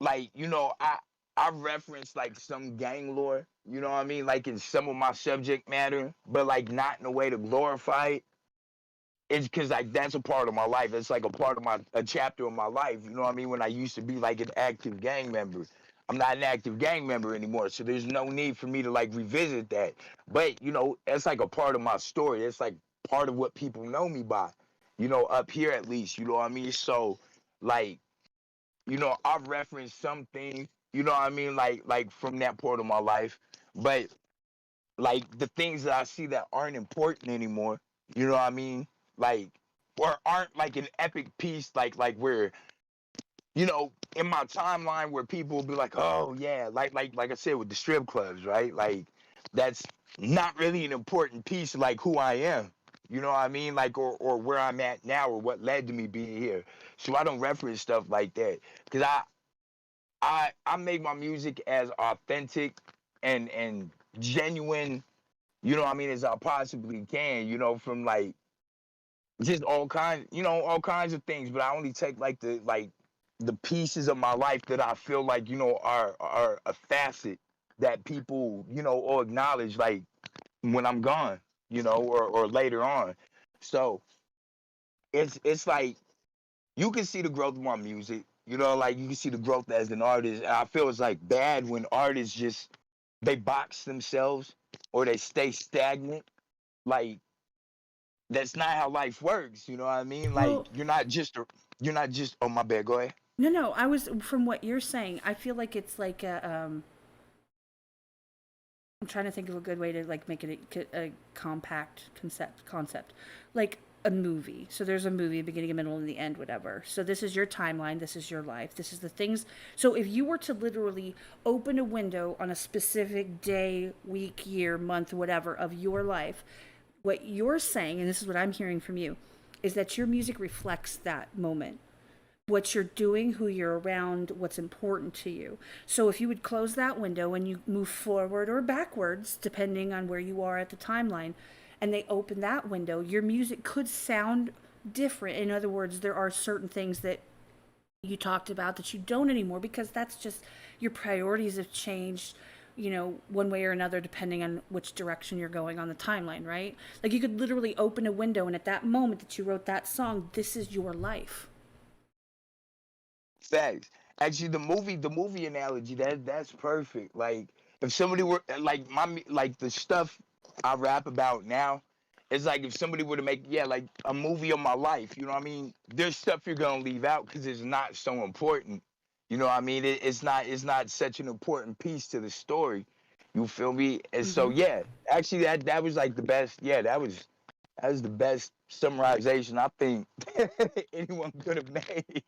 like, you know, I reference like some gang lore, you know what I mean, like in some of my subject matter, but like not in a way to glorify it. It's because like that's a part of my life. It's like a part of a chapter of my life. You know what I mean? When I used to be like an active gang member, I'm not an active gang member anymore. So there's no need for me to like revisit that. But you know, it's like a part of my story. It's like part of what people know me by. You know, up here at least. You know what I mean? So like, you know, I reference some things, you know what I mean, like from that part of my life. But like the things that I see that aren't important anymore, you know what I mean? Like or aren't like an epic piece, like where, you know, in my timeline where people will be like, oh yeah, like I said with the strip clubs, right? Like that's not really an important piece of like who I am. You know what I mean? Like or where I'm at now or what led to me being here. So I don't reference stuff like that. Cause I make my music as authentic and genuine, you know what I mean, as I possibly can, you know, from like just all kinds, you know, all kinds of things. But I only take like the pieces of my life that I feel like, you know, are a facet that people, you know, will acknowledge like when I'm gone, you know, or later on. So it's like you can see the growth of my music. You know, like you can see the growth as an artist. And I feel it's like bad when artists just they box themselves or they stay stagnant. Like that's not how life works. You know what I mean? Like Well, you're not just. Oh my bad. Go ahead. no. I was from what you're saying. I feel like it's like a. I'm trying to think of a good way to like make it a compact concept, like a movie. So there's a movie, beginning, a middle, and the end, whatever. So this is your timeline. This is your life. This is the things. So if you were to literally open a window on a specific day, week, year, month, whatever of your life, what you're saying, and this is what I'm hearing from you, is that your music reflects that moment, what you're doing, who you're around, what's important to you. So if you would close that window and you move forward or backwards, depending on where you are at the timeline, and they open that window, your music could sound different. In other words, there are certain things that you talked about that you don't anymore because that's just your priorities have changed, you know, one way or another, depending on which direction you're going on the timeline, right? Like you could literally open a window, and at that moment that you wrote that song, this is your life. Facts. Actually, the movie analogy that's perfect. Like if somebody were like like the stuff I rap about now, it's like if somebody were to make like a movie of my life. You know what I mean? There's stuff you're gonna leave out because it's not so important. You know what I mean? It's not such an important piece to the story. You feel me? And so Mm-hmm. yeah, actually that was like the best. Yeah, that was the best summarization I think anyone could have made.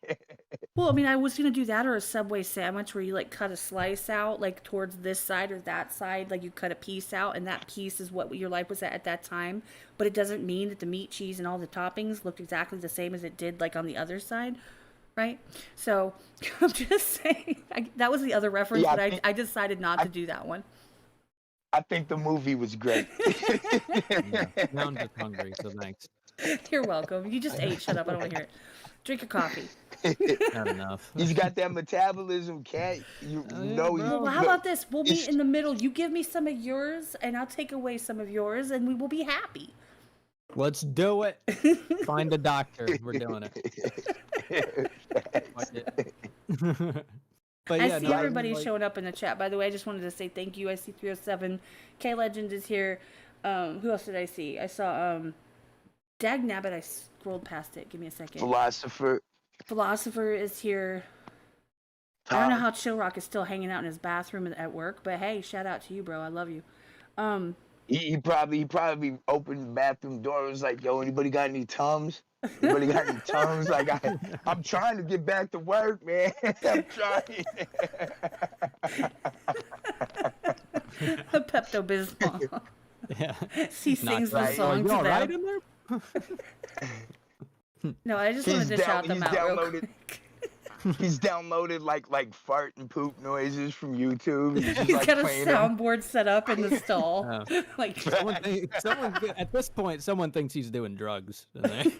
Well, I mean, I was gonna do that or a Subway sandwich where you like cut a slice out like towards this side or that side, like you cut a piece out, and that piece is what your life was at that time. But it doesn't mean that the meat, cheese, and all the toppings looked exactly the same as it did like on the other side, right? So I'm just saying that was the other reference, Yeah, but I decided not I, to do that one. I think the movie was great. Yeah. Now I'm just hungry, so thanks. You're welcome. You just ate. Shut up. I don't want to hear it. Drink your coffee. Not enough. He's got that metabolism, cat. You Oh, yeah, know, bro. Well, how about this? We'll meet it's- in the middle. You give me some of yours, and I'll take away some of yours, and we will be happy. Let's do it. Find a doctor. We're doing it. Fuck it. But I yeah, see no, everybody like, showing up in the chat. By the way, I just wanted to say thank you. I see 307. K Legend is here. Who else did I see? I saw Dag Nabbit. I scrolled past it. Give me a second. Philosopher is here. I don't know how Chill Rock is still hanging out in his bathroom at work, but hey, shout out to you, bro. I love you. He probably opened the bathroom door and was like, yo, anybody got any Tums? Anybody got any Tums? Like, I'm trying to get back to work, man. I'm trying. Pepto-Bismol. yeah. He sings the right. song You to all right them. in there? No, I just wanted to shout them out real quick. He's downloaded like fart and poop noises from YouTube. He's just, He's like, got a playing them. soundboard set up in the stall. Oh. Like, At this point, someone thinks he's doing drugs. They're like,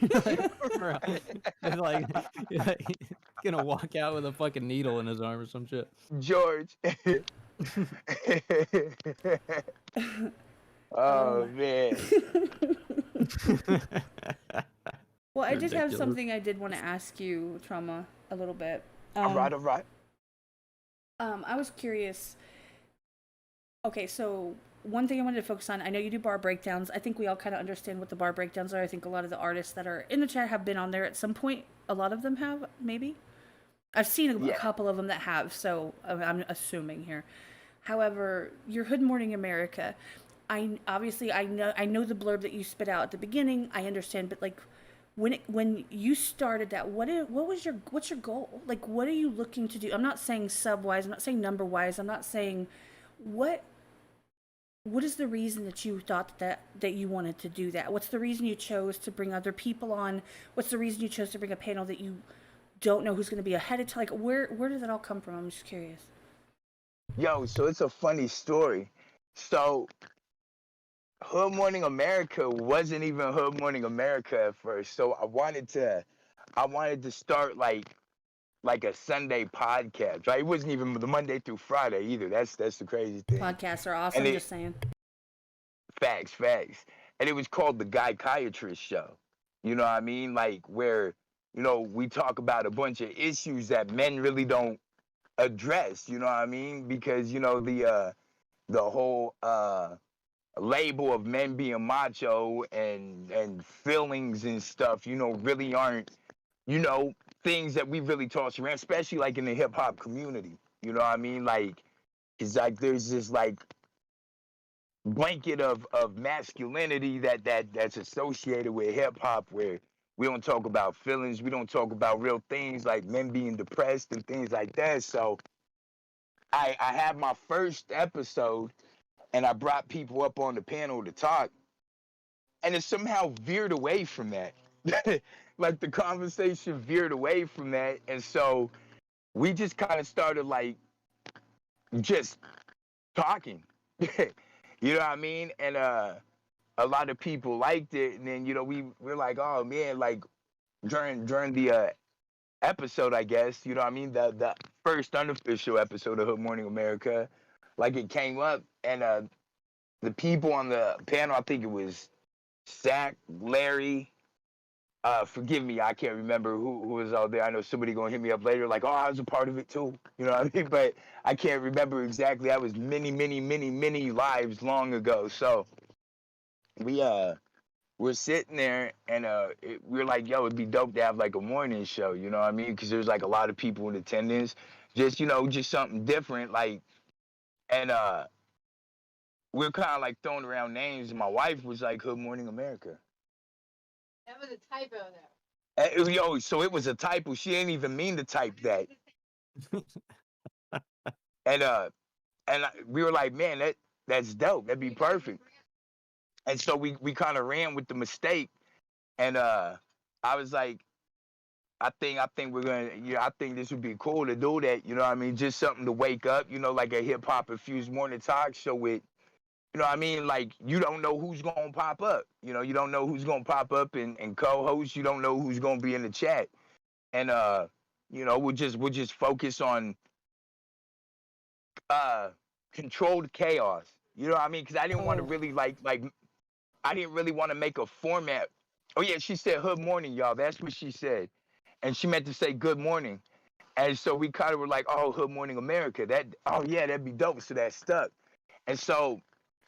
gonna walk out with a fucking needle in his arm or some shit. George. Oh man. well, I did have Ridiculous. something I did want to ask you, Trauma, a little bit. All right. I was curious. Okay, so one thing I wanted to focus on, I know you do bar breakdowns. I think we all kind of understand what the bar breakdowns are. I think a lot of the artists that are in the chat have been on there at some point. A lot of them have, maybe. I've seen a couple of them that have, so I'm assuming here. However, your Hood Morning America, I know the blurb that you spit out at the beginning. I understand, but like when you started that, what's your goal? Like, what are you looking to do? I'm not saying sub wise. I'm not saying number wise. I'm not saying what is the reason that you thought that you wanted to do that? What's the reason you chose to bring other people on? What's the reason you chose to bring a panel that you don't know who's going to be ahead of time? Like, where did that all come from? I'm just curious. Yo, so it's a funny story. So Hood Morning America wasn't even Hood Morning America at first. So I wanted to start like a Sunday podcast, right? It wasn't even the Monday through Friday either. That's the crazy thing. Podcasts are awesome, just saying. Facts. And it was called the xxKaTxx Show. You know what I mean? Like where, we talk about a bunch of issues that men really don't address, you know what I mean? Because, the whole label of men being macho and feelings and stuff, really aren't, things that we really toss around, especially like in the hip hop community. You know what I mean? Like, it's like there's this like blanket of masculinity that's associated with hip hop where we don't talk about feelings, we don't talk about real things like men being depressed and things like that. So I had my first episode and I brought people up on the panel to talk, and it somehow veered away from that. Like the conversation veered away from that, and so we just kind of started like just talking. You know what I mean? And a lot of people liked it, and then we're like, oh man, like during the episode, I guess, you know what I mean, the first unofficial episode of Hood Morning America, like it came up, and the people on the panel, I think it was Zach, Larry, forgive me, I can't remember who was out there. I know somebody gonna hit me up later, like, oh, I was a part of it too. You know what I mean? But I can't remember exactly. That was many lives long ago. So we're sitting there, and we're like, yo, it'd be dope to have like a morning show. You know what I mean? Because there's like a lot of people in attendance. Just just something different, like, and we're kind of like throwing around names, and my wife was like, Hood Morning America. That was a typo, though. Yo, so it was a typo. She didn't even mean to type that. And we were like, man, that's dope. That'd be perfect. And so we kind of ran with the mistake. And I was like, I think we're gonna, I think this would be cool to do that. You know what I mean? Just something to wake up, like a hip hop infused morning talk show with You know what I mean? Like, you don't know who's gonna pop up. You know, you don't know who's gonna pop up and co-host. You don't know who's gonna be in the chat. And you know, we'll just focus on controlled chaos. You know what I mean? Because I didn't want to really like I didn't really want to make a format. Oh yeah, she said "Good morning, y'all." That's what she said, and she meant to say "Good morning." And so we kind of were like, "Oh, Good Morning America." Oh yeah, that'd be dope. So that stuck. And so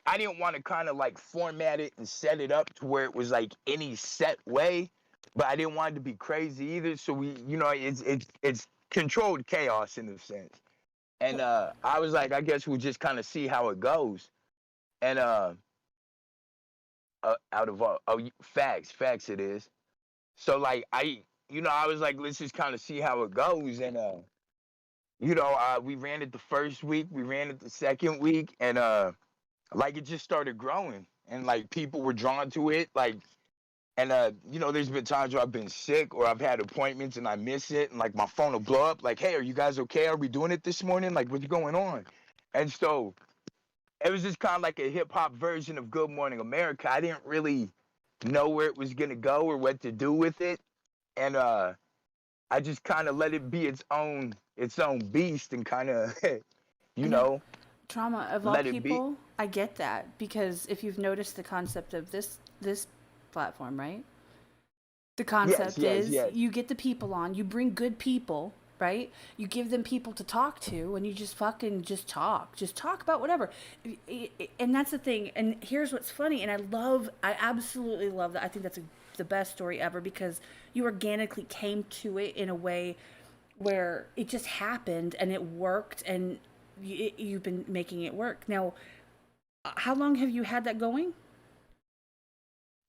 I didn't want to kind of like format it and set it up to where it was like any set way, but I didn't want it to be crazy either. So we, you know, it's controlled chaos in a sense. And I was like, I guess we'll just kind of see how it goes. And out of all, facts it is. So like I was like, let's just kind of see how it goes. And we ran it the first week, we ran it the second week, and like it just started growing, and like people were drawn to it, like. And there's been times where I've been sick or I've had appointments and I miss it, and like my phone will blow up, like, "Hey, are you guys okay? Are we doing it this morning? Like, what's going on?" And so it was just kind of like a hip hop version of Good Morning America. I didn't really know where it was gonna go or what to do with it, and I just kind of let it be its own beast and kind of, Trauma of all people. I get that, because if you've noticed the concept of this platform, right? The concept is you get the people on, you bring good people, right? You give them people to talk to, and you just fucking just talk about whatever. And that's the thing. And here's what's funny, and I absolutely love that. I think that's the best story ever, because you organically came to it in a way where it just happened and it worked, and you've been making it work. Now, how long have you had that going?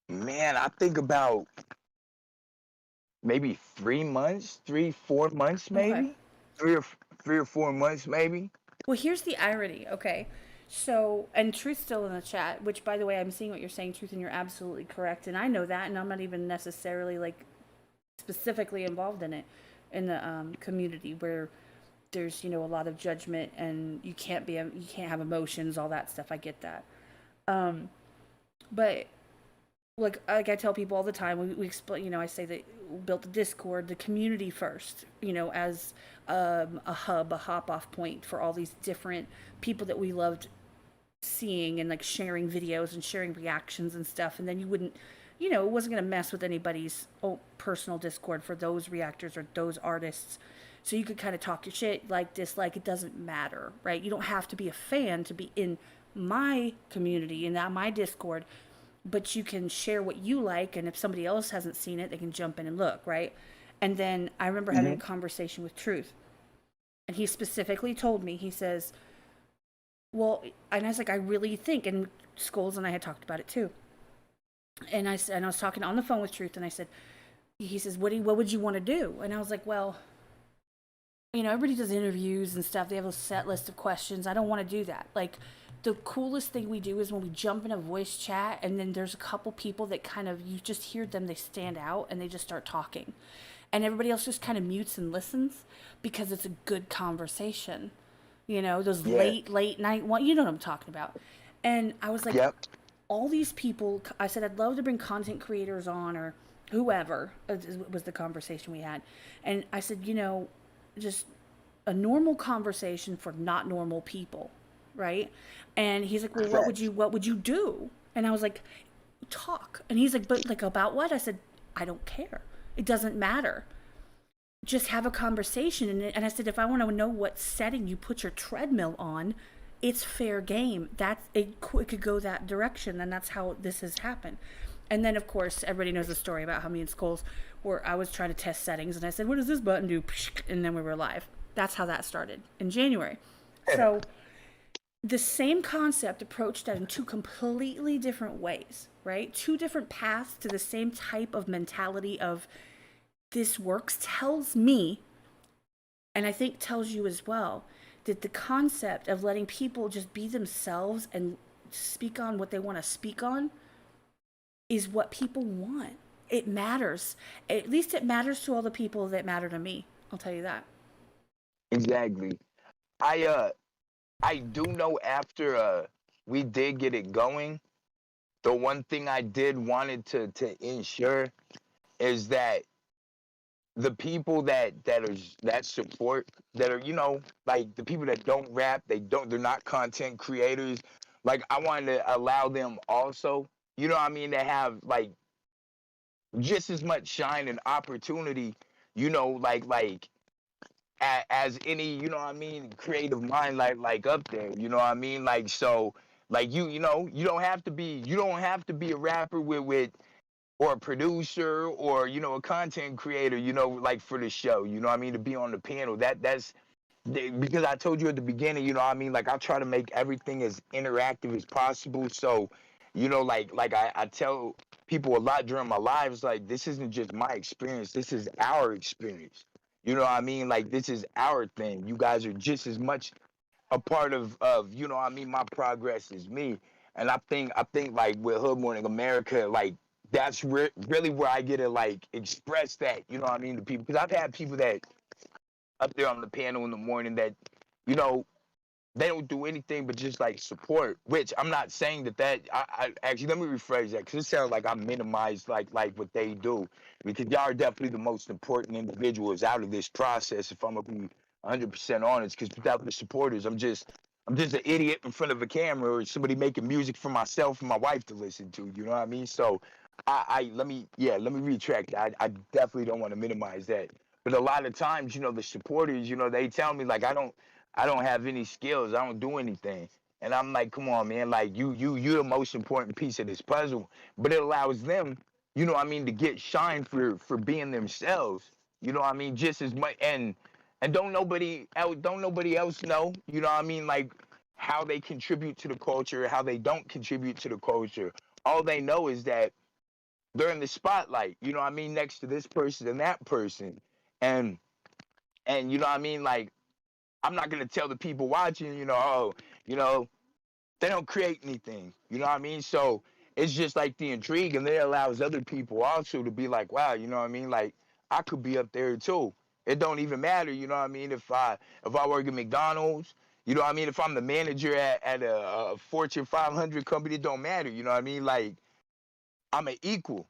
Man, I think about maybe 3 months, 4 months, maybe. Okay. 3 or 4 months, maybe. Well, here's the irony, okay? So, and Truth's still in the chat, which, by the way, I'm seeing what you're saying, Truth, and you're absolutely correct. And I know that, and I'm not even necessarily, like, specifically involved in it, in the community where there's, a lot of judgment, and you can't have emotions, all that stuff. I get that. But like I tell people all the time, we explain, I say that we built the Discord, the community first, as a hub, a hop off point for all these different people that we loved seeing, and like sharing videos and sharing reactions and stuff. And then you wouldn't, it wasn't going to mess with anybody's personal Discord for those reactors or those artists. So you could kind of talk your shit, like, dislike, it doesn't matter, right? You don't have to be a fan to be in my community, in my Discord, but you can share what you like, and if somebody else hasn't seen it, they can jump in and look, right? And then I remember having a conversation with Truth, and he specifically told me, he says, well, and I was like, I really think, and Skullz and I had talked about it too, and I was talking on the phone with Truth, and I said, he says, what would you want to do? And I was like, well, everybody does interviews and stuff, they have a set list of questions, I don't want to do that. Like, the coolest thing we do is when we jump in a voice chat, and then there's a couple people that kind of, you just hear them, they stand out, and they just start talking. And everybody else just kind of mutes and listens, because it's a good conversation. Those late night one, you know what I'm talking about. And I was like, all these people, I said, I'd love to bring content creators on, or whoever, was the conversation we had. And I said, just a normal conversation for not normal people. Right? And he's like, well, what would you do? And I was like, talk. And he's like, but like, about what? I said, I don't care. It doesn't matter. Just have a conversation. And I said, if I want to know what setting you put your treadmill on, it's fair game. It could go that direction. And that's how this has happened. And then, of course, everybody knows the story about how me and Skullz where I was trying to test settings, and I said, what does this button do? And then we were live. That's how that started in January. So the same concept approached that in two completely different ways, right? Two different paths to the same type of mentality of this works, tells me, and I think tells you as well, that the concept of letting people just be themselves and speak on what they want to speak on is what people want. It matters. At least it matters to all the people that matter to me. I'll tell you that. Exactly. I do know after we did get it going, the one thing I did wanted to ensure is that the people that support, that are, you know, like the people that don't rap, they're not content creators, like I wanted to allow them also, you know what I mean, to have like just as much shine and opportunity, you know, as any, you know what I mean, creative mind like up there, you know what I mean, like, so like you know, you don't have to be a rapper with or a producer, or, you know, a content creator, you know, like for the show, you know what I mean, to be on the panel. That's because I told you at the beginning, you know what I mean, like I try to make everything as interactive as possible. So, you know, like I tell people a lot during my lives, like this isn't just my experience, this is our experience. You know what I mean? Like this is our thing. You guys are just as much a part of, you know what I mean, my progress as me. And I think like with Hood Morning America, like that's really where I get to like express that, you know what I mean, to people. Because I've had people that up there on the panel in the morning that, you know, they don't do anything but just like support. Which I'm not saying I actually, let me rephrase that, because it sounds like I minimize like what they do, because y'all are definitely the most important individuals out of this process. If I'm gonna be 100% honest, because without the supporters, I'm just an idiot in front of a camera, or somebody making music for myself and my wife to listen to. You know what I mean? So let me retract that. I definitely don't want to minimize that. But a lot of times, you know, the supporters, you know, they tell me like I don't have any skills. I don't do anything. And I'm like, come on, man, like you're the most important piece of this puzzle. But it allows them, you know what I mean, to get shine for being themselves. You know what I mean? Just as much, and don't nobody else know, you know what I mean, like how they contribute to the culture, how they don't contribute to the culture. All they know is that they're in the spotlight, you know what I mean, next to this person and that person. And you know what I mean, like I'm not gonna tell the people watching, you know, oh, you know, they don't create anything, you know what I mean? So it's just like the intrigue, and it allows other people also to be like, wow, you know what I mean? Like I could be up there too. It don't even matter, you know what I mean? If I work at McDonald's, you know what I mean? If I'm the manager at a Fortune 500 company, it don't matter, you know what I mean? Like I'm an equal.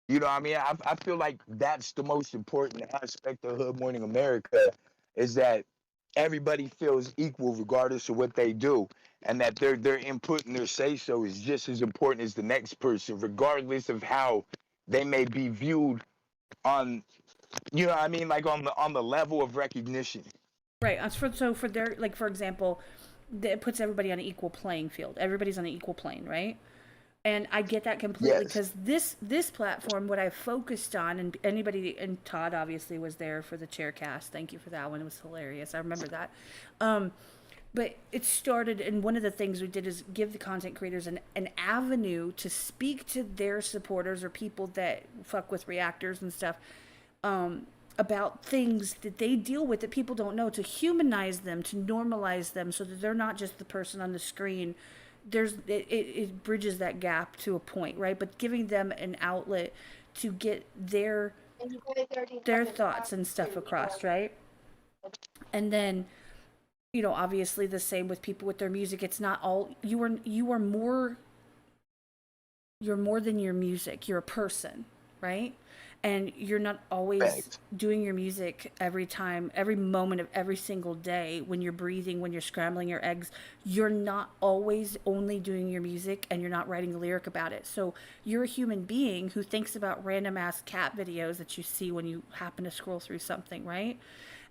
You know what I mean? I feel like that's the most important aspect of Hood Morning America, is that everybody feels equal regardless of what they do, and that their input and their say-so is just as important as the next person, regardless of how they may be viewed on, you know what I mean, like on the level of recognition. Right. So for their, like, for example, it puts everybody on an equal playing field. Everybody's on an equal plane, right? And I get that completely, Yes. because this platform, what I focused on, and anybody, and Todd obviously was there for the chair cast. Thank you for that one. It was hilarious. I remember that. But it started, and one of the things we did is give the content creators an avenue to speak to their supporters or people that fuck with reactors and stuff, about things that they deal with that people don't know, to humanize them, to normalize them, so that they're not just the person on the screen. It bridges that gap to a point, right? But giving them an outlet to get their thoughts and stuff across, right? And then, you know, obviously the same with people with their music. It's not all you're more than your music. You're a person, right? And you're not always Fact. doing your music every time, every moment of every single day, when you're breathing, when you're scrambling your eggs. You're not always only doing your music, and you're not writing a lyric about it. So you're a human being who thinks about random ass cat videos that you see when you happen to scroll through something, right?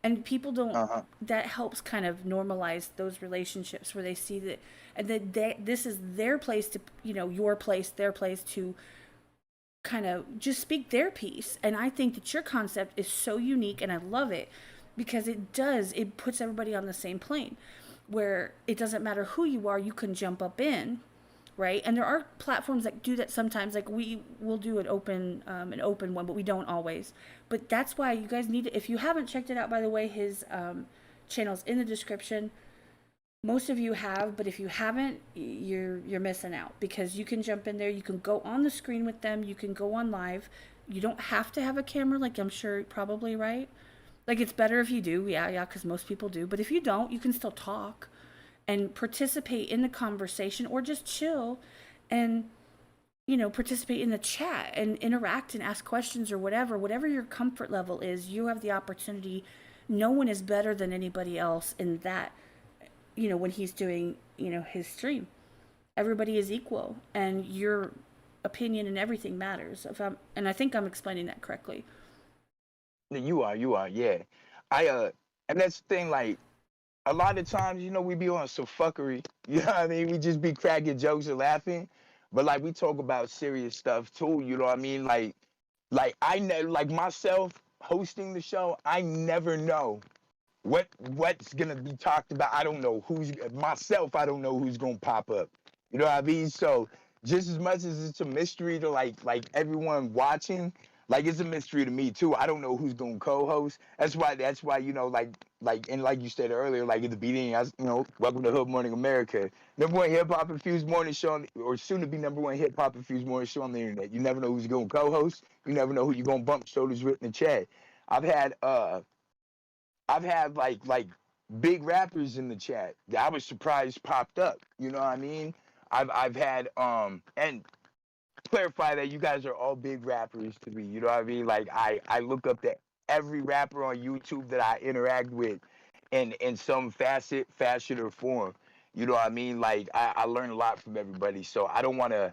And people don't, Uh-huh. that helps kind of normalize those relationships where they see that, and that this is their place to, you know, your place, their place to kind of just speak their piece. And I think that your concept is so unique, and I love it, because it puts everybody on the same plane, where it doesn't matter who you are, you can jump up in, right? And there are platforms that do that sometimes, like we will do an open one, but we don't always. But that's why you guys need to, if you haven't checked it out, by the way, his channel's in the description. Most of you have, but if you haven't, you're missing out, because you can jump in there, you can go on the screen with them, you can go on live. You don't have to have a camera, like I'm sure probably, right? Like it's better if you do, yeah, because most people do. But if you don't, you can still talk, and participate in the conversation, or just chill and, you know, participate in the chat and interact and ask questions or whatever your comfort level is. You have the opportunity. No one is better than anybody else in that, you know, when he's doing, you know, his stream. Everybody is equal, and your opinion and everything matters. And I think I'm explaining that correctly. You are, yeah. And that's the thing, like, a lot of times, you know, we be on some fuckery. You know what I mean? We just be cracking jokes and laughing. But like we talk about serious stuff too, you know what I mean? Like I never, like myself hosting the show, I never know what's gonna be talked about. I don't know I don't know who's gonna pop up. You know what I mean? So just as much as it's a mystery to like everyone watching, like it's a mystery to me too. I don't know who's gonna co-host. That's why you know, like and like you said earlier, like at the beginning, you know, welcome to Hood Morning America, #1 hip hop infused morning show, or soon to be #1 hip hop infused morning show on the internet. You never know who's gonna co-host. You never know who you're gonna bump shoulders with in the chat. I've had like big rappers in the chat that I was surprised popped up. You know what I mean? I've had and clarify that you guys are all big rappers to me. You know what I mean? Like I look up to every rapper on YouTube that I interact with in some fashion, or form. You know what I mean? Like I learn a lot from everybody. So I don't want to.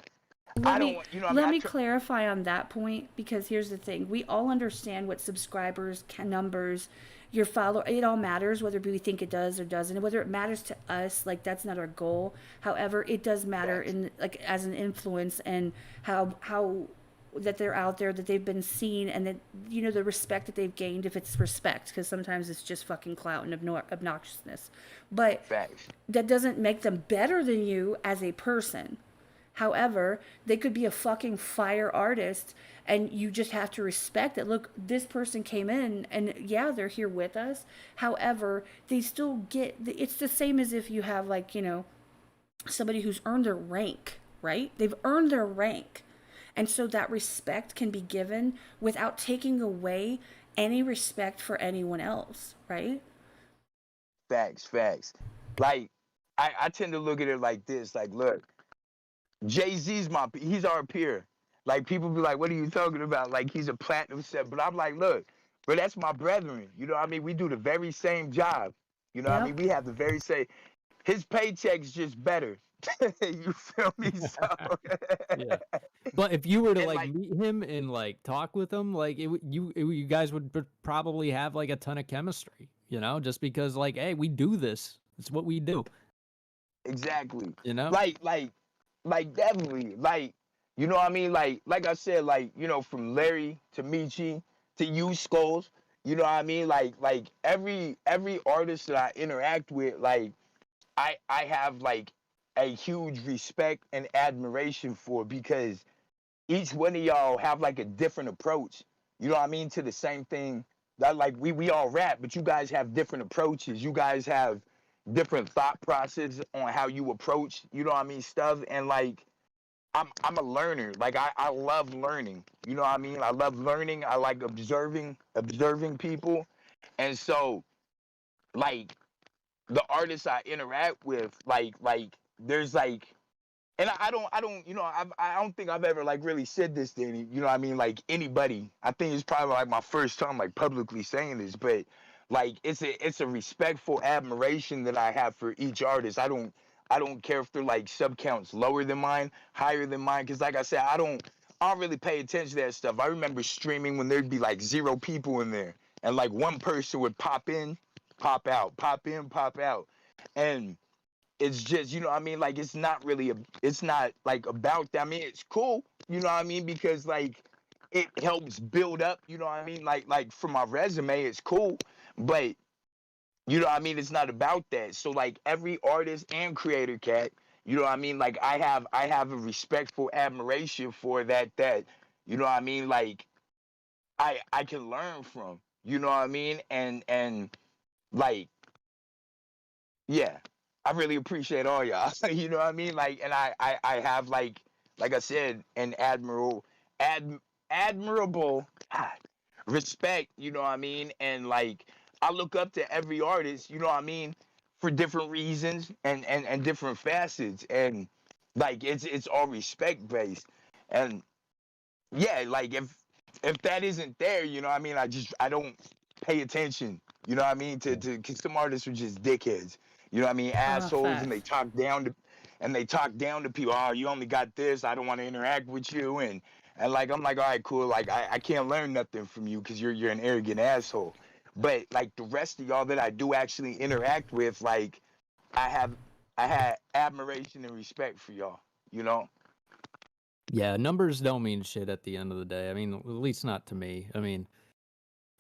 Let me clarify on that point, because here's the thing. We all understand what subscribers, numbers, your follower, it all matters, whether we think it does or doesn't, and whether it matters to us. Like, that's not our goal. However, it does matter in, like, as an influence, and how that they're out there, that they've been seen, and that, you know, the respect that they've gained, if it's respect, because sometimes it's just fucking clout and obnoxiousness. But that doesn't make them better than you as a person. However, they could be a fucking fire artist, and you just have to respect that. Look, this person came in, and yeah, they're here with us. However, they still get, it's the same as if you have, like, you know, somebody who's earned their rank, right? They've earned their rank. And so that respect can be given without taking away any respect for anyone else, right? Facts. Like, I tend to look at it like this. Like, look, Jay-Z's he's our peer. Like, people be like, what are you talking about? Like, he's a platinum set. But I'm like, look, but that's my brethren. You know what I mean? We do the very same job. You know what I mean? We have the very same. His paycheck's just better. You feel me? So yeah. But if you were to like meet him and like talk with him, like you guys would probably have like a ton of chemistry, you know, just because like, hey, we do this. It's what we do. Exactly. You know? Like definitely. Like, you know what I mean? Like I said, like, you know, from Larry to Michi to you, Skullz, you know what I mean? Like every artist that I interact with, like I have like a huge respect and admiration for, because each one of y'all have like a different approach, you know what I mean, to the same thing. That like we all rap, but you guys have different approaches. You guys have different thought process on how you approach, you know what I mean, stuff. And like I'm a learner. Like I love learning. You know what I mean? I love learning. I like observing people. And so like the artists I interact with, like there's like, and I don't, you know, I don't think I've ever like really said this to any, you know what I mean, like anybody. I think it's probably like my first time like publicly saying this, but like it's a respectful admiration that I have for each artist. I don't care if they're like sub counts lower than mine, higher than mine, because like I said, I don't really pay attention to that stuff. I remember streaming when there'd be like 0 people in there, and like one person would pop in, pop out, pop in, pop out, and it's just, you know what I mean, like it's not like about that. I mean, it's cool, you know what I mean, because like it helps build up, you know what I mean, like for my resume, it's cool, but you know what I mean, it's not about that. So like every artist and creator, cat, you know what I mean, like I have a respectful admiration for that, you know what I mean, like I can learn from, you know what I mean, and like, yeah, I really appreciate all y'all. You know what I mean? Like, and I have like I said, an admirable respect, you know what I mean? And like I look up to every artist, you know what I mean, for different reasons and different facets, and like it's all respect based. And yeah, like if that isn't there, you know what I mean, I don't pay attention, you know what I mean, to cause some artists are just dickheads, you know what I mean, assholes, and Facts. they talk down to people. Oh, you only got this, I don't want to interact with you. And like I'm like, all right, cool, like I can't learn nothing from you because you're an arrogant asshole. But like the rest of y'all that I do actually interact with, like I have I had admiration and respect for y'all, you know. Yeah, numbers don't mean shit at the end of the day. I mean, at least not to me. I mean,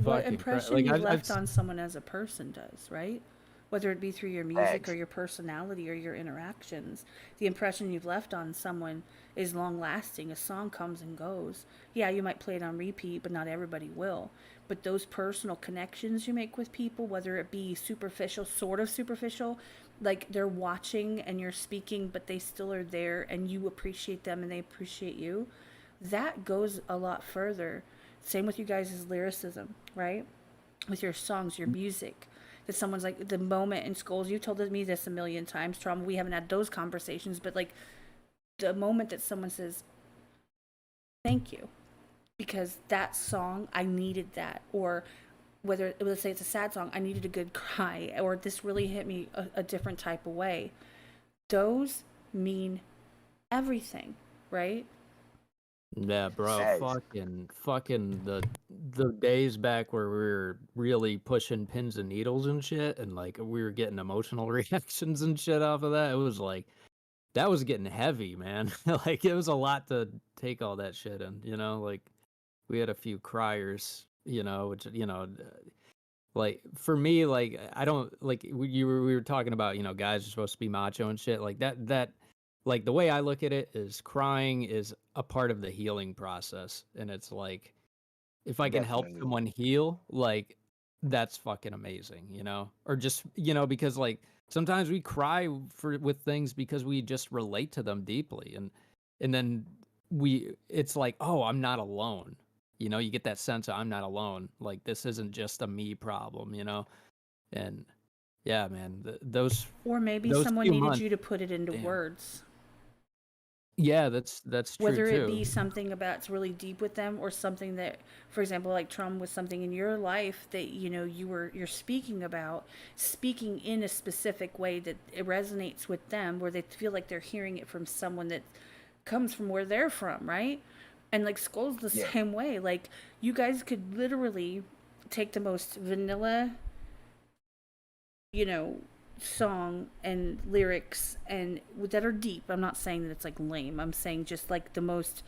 What fucking impression like you've left on someone as a person does, right? Whether it be through your music or Facts. your personality or your interactions, the impression you've left on someone is long lasting. A song comes and goes. Yeah, you might play it on repeat, but not everybody will. But those personal connections you make with people, whether it be superficial, sort of superficial, like they're watching and you're speaking, but they still are there and you appreciate them and they appreciate you, that goes a lot further. Same with you guys' lyricism, right? With your songs, your music. That someone's like the moment in Skullz, you told me this a million times, Trauma. We haven't had those conversations, but like the moment that someone says, thank you, because that song, I needed that. Or whether, let's say it's a sad song, I needed a good cry, or this really hit me a different type of way. Those mean everything, right? Yeah, bro, Facts. fucking the days back where we were really pushing pins and needles and shit, and like we were getting emotional reactions and shit off of that. It was like that was getting heavy, man. Like it was a lot to take all that shit in, you know? Like we had a few criers, you know, which like for me, like I don't like we were talking about, you know, guys are supposed to be macho and shit. Like that like the way I look at it is crying is a part of the healing process. And it's like if I can help Definitely. someone heal, like that's fucking amazing, you know? Or just, you know, because like sometimes we cry for with things because we just relate to them deeply. And then it's like, oh, I'm not alone. You know, you get that sense of I'm not alone. Like this isn't just a me problem, you know? And yeah, man, Or maybe those someone few needed months, you to put it into damn. words. Yeah, that's true Whether it too. be something about really deep with them or something that, for example, like trauma was something in your life that you're speaking about, speaking in a specific way that it resonates with them, where they feel like they're hearing it from someone that comes from where they're from, right? And like Skull's the Yeah. same way. Like you guys could literally take the most vanilla, you know, song and lyrics and that are deep. I'm not saying that it's like lame. I'm saying just like the most,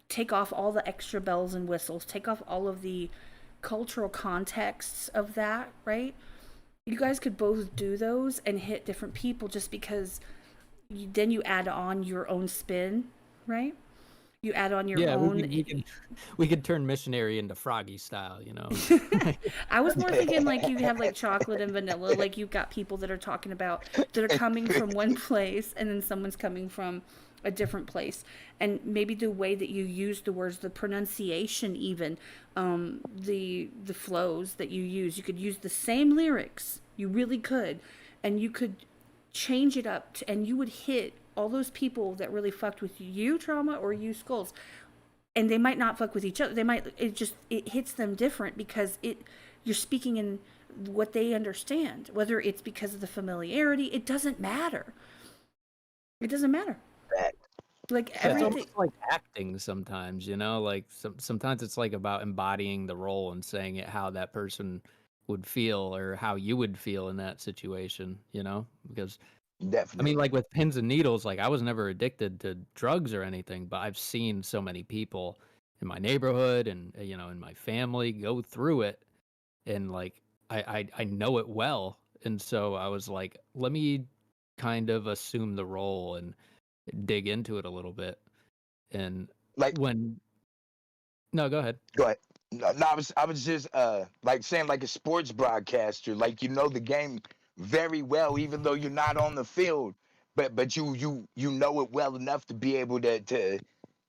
take off all the extra bells and whistles, take off all of the cultural contexts of that, right? You guys could both do those and hit different people just because then you add on your own spin, right? You add on your Yeah, own. we could turn missionary into Froggy style, you know. I was more thinking like you have like chocolate and vanilla, like you've got people that are talking about that are coming from one place and then someone's coming from a different place, and maybe the way that you use the words, the pronunciation, even the flows that you use, you could use the same lyrics, you really could, and you could change it up and you would hit all those people that really fucked with you, Trauma, or you, Skullz, and they might not fuck with each other. They might, it hits them different because you're speaking in what they understand. Whether it's because of the familiarity, it doesn't matter. It doesn't matter. Fact. Like It's Fact. everything. almost like acting sometimes, you know, like sometimes it's like about embodying the role and saying it how that person would feel or how you would feel in that situation, you know? Because I mean, Definitely. like with pins and needles, like I was never addicted to drugs or anything, but I've seen so many people in my neighborhood and you know, in my family go through it, and like I know it well, and so I was like, let me kind of assume the role and dig into it a little bit. And Like, when no, go ahead. go ahead. No, I was just like saying, like a sports broadcaster, like you know the game very well, even though you're not on the field, but you know it well enough to be able to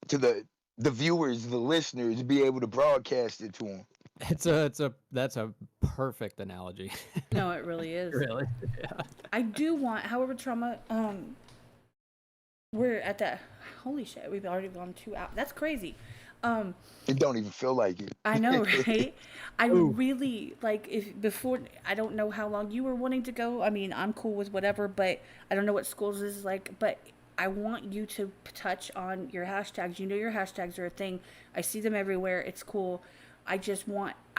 the viewers, the listeners, be able to broadcast it to them. That's a perfect analogy. No, it really is. Really? Yeah. I do want, however, trauma. We're at that. Holy shit, we've already gone 2 hours. That's crazy. It don't even feel like it. I know, right? I Ooh. really like if before. I don't know how long you were wanting to go. I mean, I'm cool with whatever, but I don't know what Skullz is like. But I want you to touch on your hashtags. You know, your hashtags are a thing. I see them everywhere. It's cool. I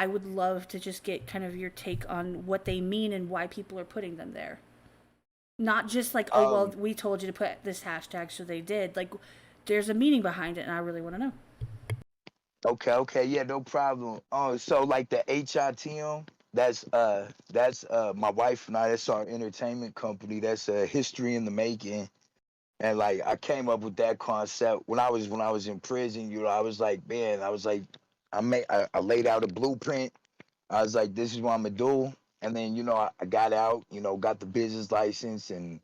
would love to just get kind of your take on what they mean and why people are putting them there. Not just like, oh, well, we told you to put this hashtag, so they did. Like, there's a meaning behind it, and I really want to know. Okay, yeah, no problem. So like the HITM, that's my wife and I. That's our entertainment company. That's a history in the making. And like I came up with that concept when I was in prison. You know, I was like, man, I laid out a blueprint. I was like, this is what I'm gonna do. And then, you know, I got out, you know, got the business license and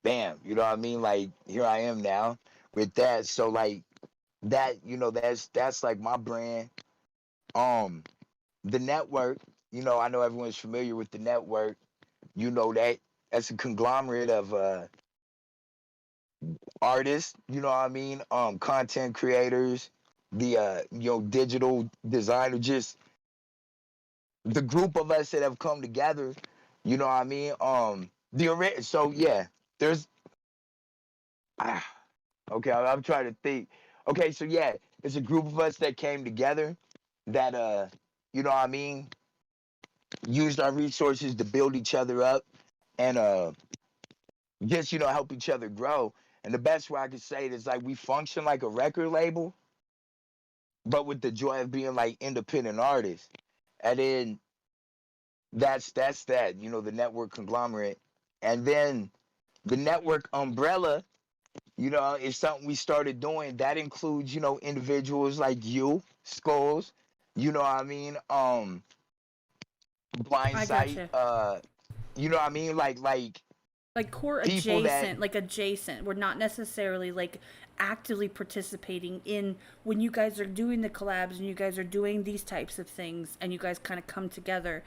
bam, you know what I mean? Like here I am now with that. So like that, you know, that's like my brand. The network, you know, I know everyone's familiar with the network. You know that's a conglomerate of artists, you know what I mean? Content creators, the you know, digital designer, just the group of us that have come together, you know what I mean? So yeah, there's okay, I'm trying to think. Okay, so yeah, it's a group of us that came together that you know what I mean, used our resources to build each other up and just, you know, help each other grow. And the best way I could say it is like we function like a record label, but with the joy of being like independent artists. And then that's that, you know, the network conglomerate. And then the network umbrella, you know, is something we started doing. That includes, you know, individuals like you, Skullz, you know what I mean? Blind I Sight, gotcha. you know what I mean? Like Core people that adjacent, like adjacent. We're not necessarily like actively participating in when you guys are doing the collabs and you guys are doing these types of things and you guys kind of come together.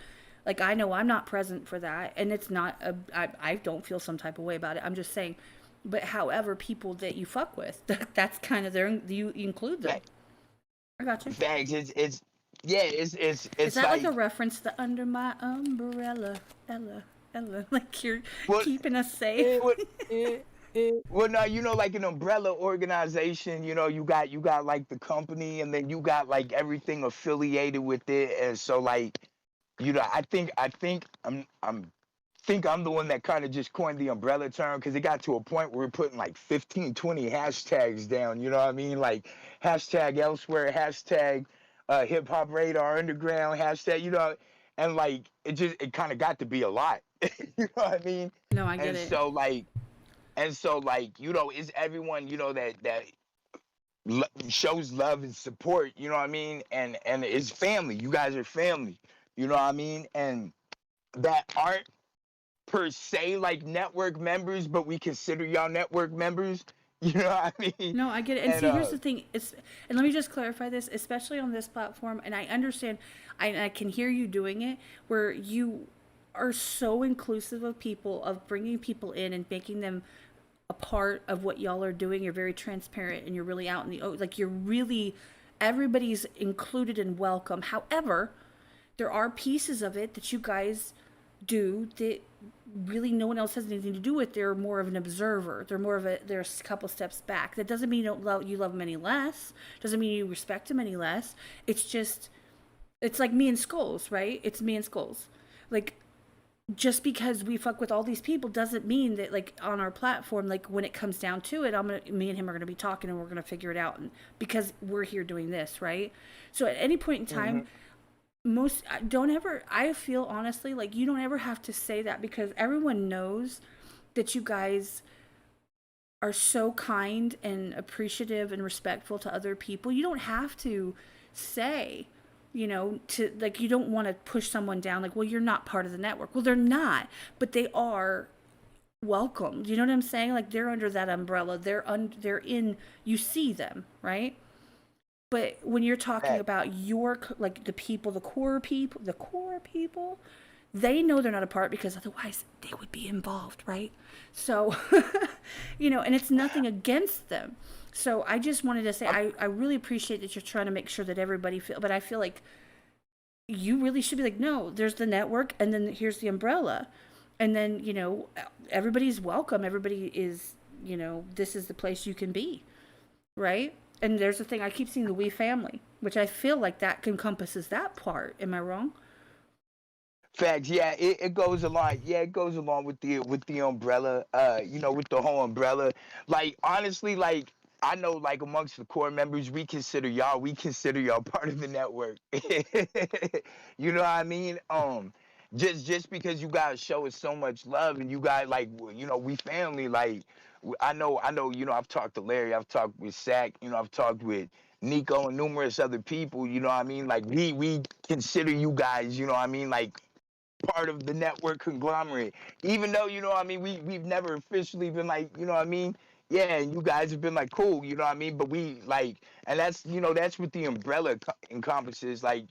Like I know I'm not present for that, and it's not I don't feel some type of way about it. I'm just saying, but however, people that you fuck with, that's kind of their you include them. I got you. Thanks. It's yeah. Is that like a like reference to under my umbrella, Ella, like you're well, keeping us safe? well, no, you know, like an umbrella organization. You know, you got like the company, and then you got like everything affiliated with it, and so like, you know, I think I'm the one that kind of just coined the umbrella term because it got to a point where we're putting like 15, 20 hashtags down. You know what I mean? Like hashtag elsewhere, hashtag hip hop radar underground, hashtag, you know, and like it kind of got to be a lot. You know what I mean? No, I get And it. so like you know, it's everyone, you know, that shows love and support. You know what I mean? And it's family. You guys are family. You know what I mean? And that aren't per se like network members, but we consider y'all network members. You know what I mean? No, I get it. And And see, here's the thing. And let me just clarify this, especially on this platform. And I understand, I can hear you doing it, where you are so inclusive of people, of bringing people in and making them a part of what y'all are doing. You're very transparent and you're really out in the like you're really everybody's included and welcome. However, there are pieces of it that you guys do that really no one else has anything to do with. They're more of an observer. They're a couple steps back. That doesn't mean you love them any less. Doesn't mean you respect them any less. It's just it's like me and Skullz, right? It's me and Skullz. Like just because we fuck with all these people doesn't mean that like on our platform, like when it comes down to it, me and him are gonna be talking and we're gonna figure it out, and because we're here doing this, right? So at any point in time, don't ever, I feel honestly like you don't ever have to say that because everyone knows that you guys are so kind and appreciative and respectful to other people. You don't have to say, to like, you don't want to push someone down like, well, you're not part of the network. Well, they're not, but they are welcomed. You know what I'm saying? Like they're under that umbrella. They're in, you see them, right? But when you're talking Fact. about like the core people, they know they're not a part because otherwise they would be involved, right? So, and it's nothing against them. So I just wanted to say I really appreciate that you're trying to make sure that everybody but I feel like you really should be like, no, there's the network, and then here's the umbrella, and then everybody's welcome. Everybody is, this is the place you can be, right? And there's the thing, I keep seeing the we family, which I feel like that encompasses that part. Am I wrong? Facts, yeah, it goes along. Yeah, it goes along with the umbrella. With the whole umbrella. Like honestly, like I know, like amongst the core members, we consider y'all part of the network. You know what I mean? Just because you guys show us so much love, and you guys like, we family. Like I know. I've talked to Larry. I've talked with Sack. I've talked with Nico and numerous other people. You know what I mean? Like we consider you guys. You know what I mean? Like part of the network conglomerate, even though we've never officially been like, yeah, and you guys have been like cool, but we like, and that's what the umbrella encompasses, like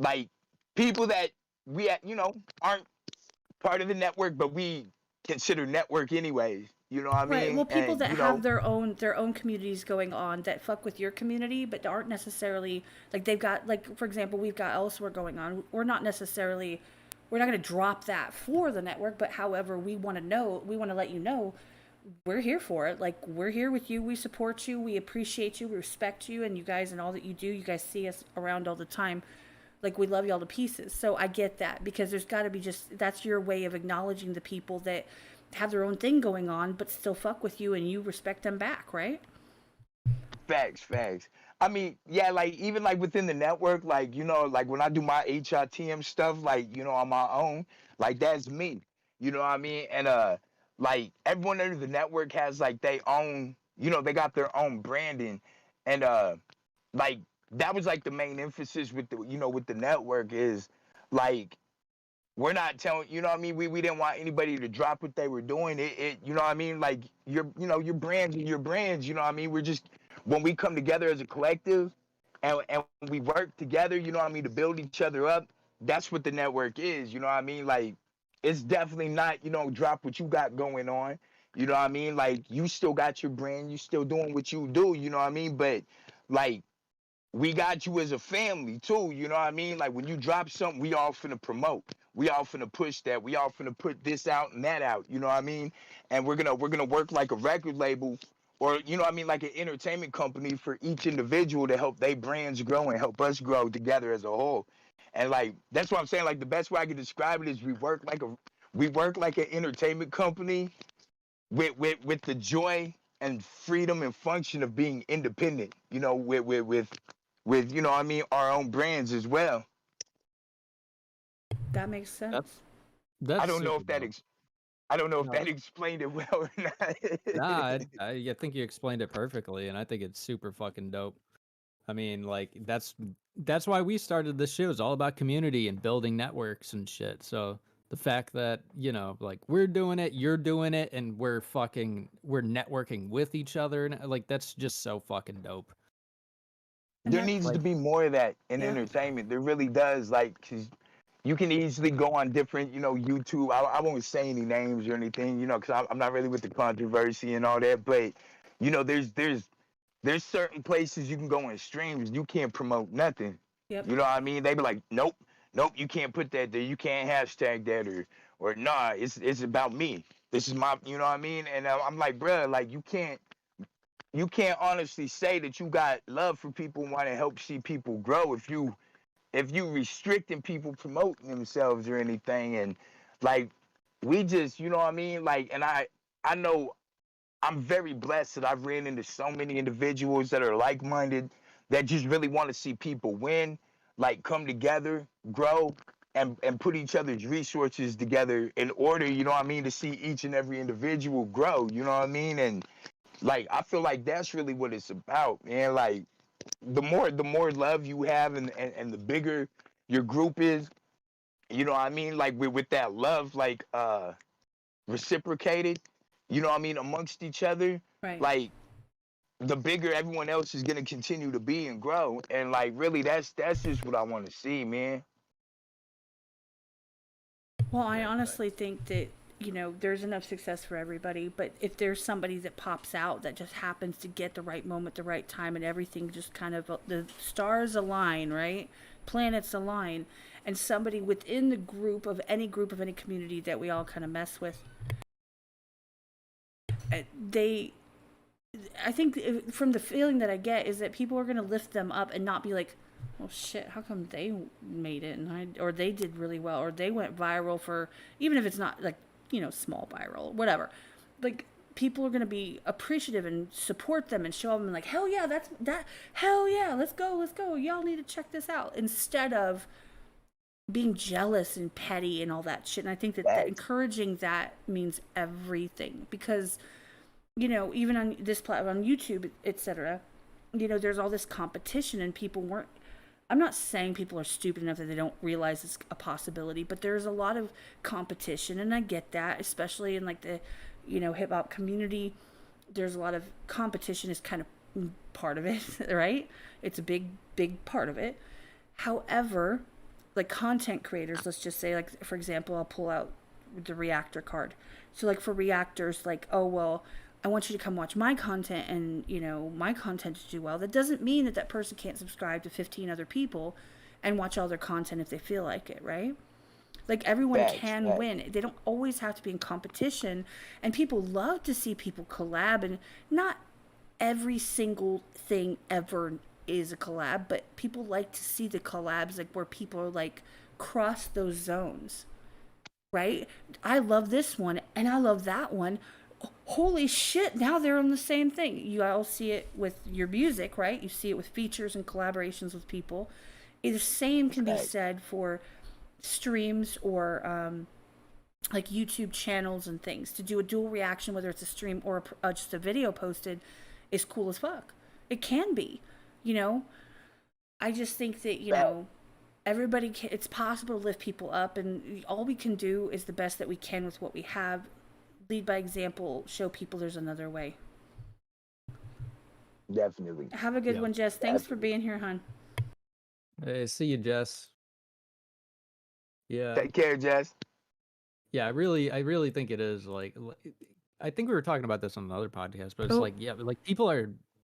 like people that we aren't part of the network, but we consider network anyways, Right. Well, people and that have their own communities going on that fuck with your community, but aren't necessarily like they've got, like, for example, we've got elsewhere going on. We're not going to drop that for the network, but however, we want to let you know we're here for it. Like, we're here with you. We support you. We appreciate you. We respect you and you guys and all that you do. You guys see us around all the time. Like, we love you all to pieces. So I get that, because there's got to be that's your way of acknowledging the people that have their own thing going on, but still fuck with you and you respect them back, right? facts. I mean, yeah, like even like within the network, like like when I do my hitm stuff, like on my own, like that's me. You know what I mean? And like everyone under the network has like their own, they got their own branding, and like that was like the main emphasis with the with the network is like we're not telling, we didn't want anybody to drop what they were doing. It you know what I mean? Like your brands and your brands, we're just, when we come together as a collective and we work together, to build each other up, that's what the network is, Like it's definitely not, drop what you got going on. Like you still got your brand, you still doing what you do, But like we got you as a family too, Like when you drop something, we all finna promote. We all finna push that. We all finna put this out and that out, And we're gonna work like a record label, or like an entertainment company for each individual to help their brands grow and help us grow together as a whole. And like that's what I'm saying. Like the best way I can describe it is we work like an entertainment company with the joy and freedom and function of being independent, with our own brands as well. That makes sense. That's I don't know super if that dope. I don't know if No. that explained it well or not. Nah, I think you explained it perfectly, and I think it's super fucking dope. I mean, like that's why we started this show. It's all about community and building networks and shit. So the fact that like we're doing it, you're doing it, and we're networking with each other, and like that's just so fucking dope. There needs to be more of that in entertainment. There really does. Like, 'cause you can easily go on different, YouTube. I won't say any names or anything, because I'm not really with the controversy and all that. But, there's certain places you can go in streams. You can't promote nothing. Yep. You know what I mean? They be like, nope, you can't put that there. You can't hashtag that, or nah, it's about me. This is my, you know what I mean? And I'm like, bruh, like you can't honestly say that you got love for people and want to help see people grow if you restricting people promoting themselves or anything. And like we just, you know what I mean? Like, and I know I'm very blessed that I've ran into so many individuals that are like-minded, that just really want to see people win, like come together, grow, and put each other's resources together in order, to see each and every individual grow, you know what I mean? And like I feel like that's really what it's about, man. Like the more love you have, and the bigger your group is, you know what I mean? Like with that love, like reciprocated, amongst each other. Right. Like the bigger everyone else is gonna continue to be and grow. And like really that's just what I want to see, man. Well, I honestly think that, you know, there's enough success for everybody, but if there's somebody that pops out that just happens to get the right moment, the right time, and everything just kind of, the stars align, right? Planets align, and somebody within the group of any community that we all kind of mess with, they, I think from the feeling that I get is that people are going to lift them up and not be like, well, shit, how come they made it and or they did really well, or they went viral for, even if it's not like, you know, small viral, whatever. Like, people are going to be appreciative and support them and show them like, hell yeah, hell yeah, let's go. Y'all need to check this out, instead of being jealous and petty and all that shit. And I think that encouraging that means everything, because, you know, even on this platform, on YouTube, etc., you know, there's all this competition and people weren't, I'm not saying people are stupid enough that they don't realize it's a possibility, but there's a lot of competition, and I get that, especially in like the, you know, hip hop community. There's a lot of competition is kind of part of it, right? It's a big part of it. However, like content creators, let's just say, like, for example, I'll pull out the reactor card. So like for reactors, like, oh, well, I want you to come watch my content and, you know, my content to do well. That doesn't mean that that person can't subscribe to 15 other people and watch all their content if they feel like it, right? Like, everyone can win. They don't always have to be in competition. And people love to see people collab. And not every single thing ever is a collab, but people like to see the collabs, like, where people are like cross those zones, right? I love this one and I love that one. Holy shit, now they're on the same thing. You all see it with your music, right? You see it with features and collaborations with people. The same can be said for streams or like YouTube channels and things. To do a dual reaction, whether it's a stream or just a video posted, is cool as fuck. It can be, you know. I just think that, you know, everybody can, it's possible to lift people up, and all we can do is the best that we can with what we have. Lead by example, show people there's another way. Definitely. Have a good one, Jess. Thanks for being here, hon. Hey, see you, Jess. Yeah. Take care, Jess. Yeah, I really think it is like, I think we were talking about this on another podcast, but it's like, yeah, like people are.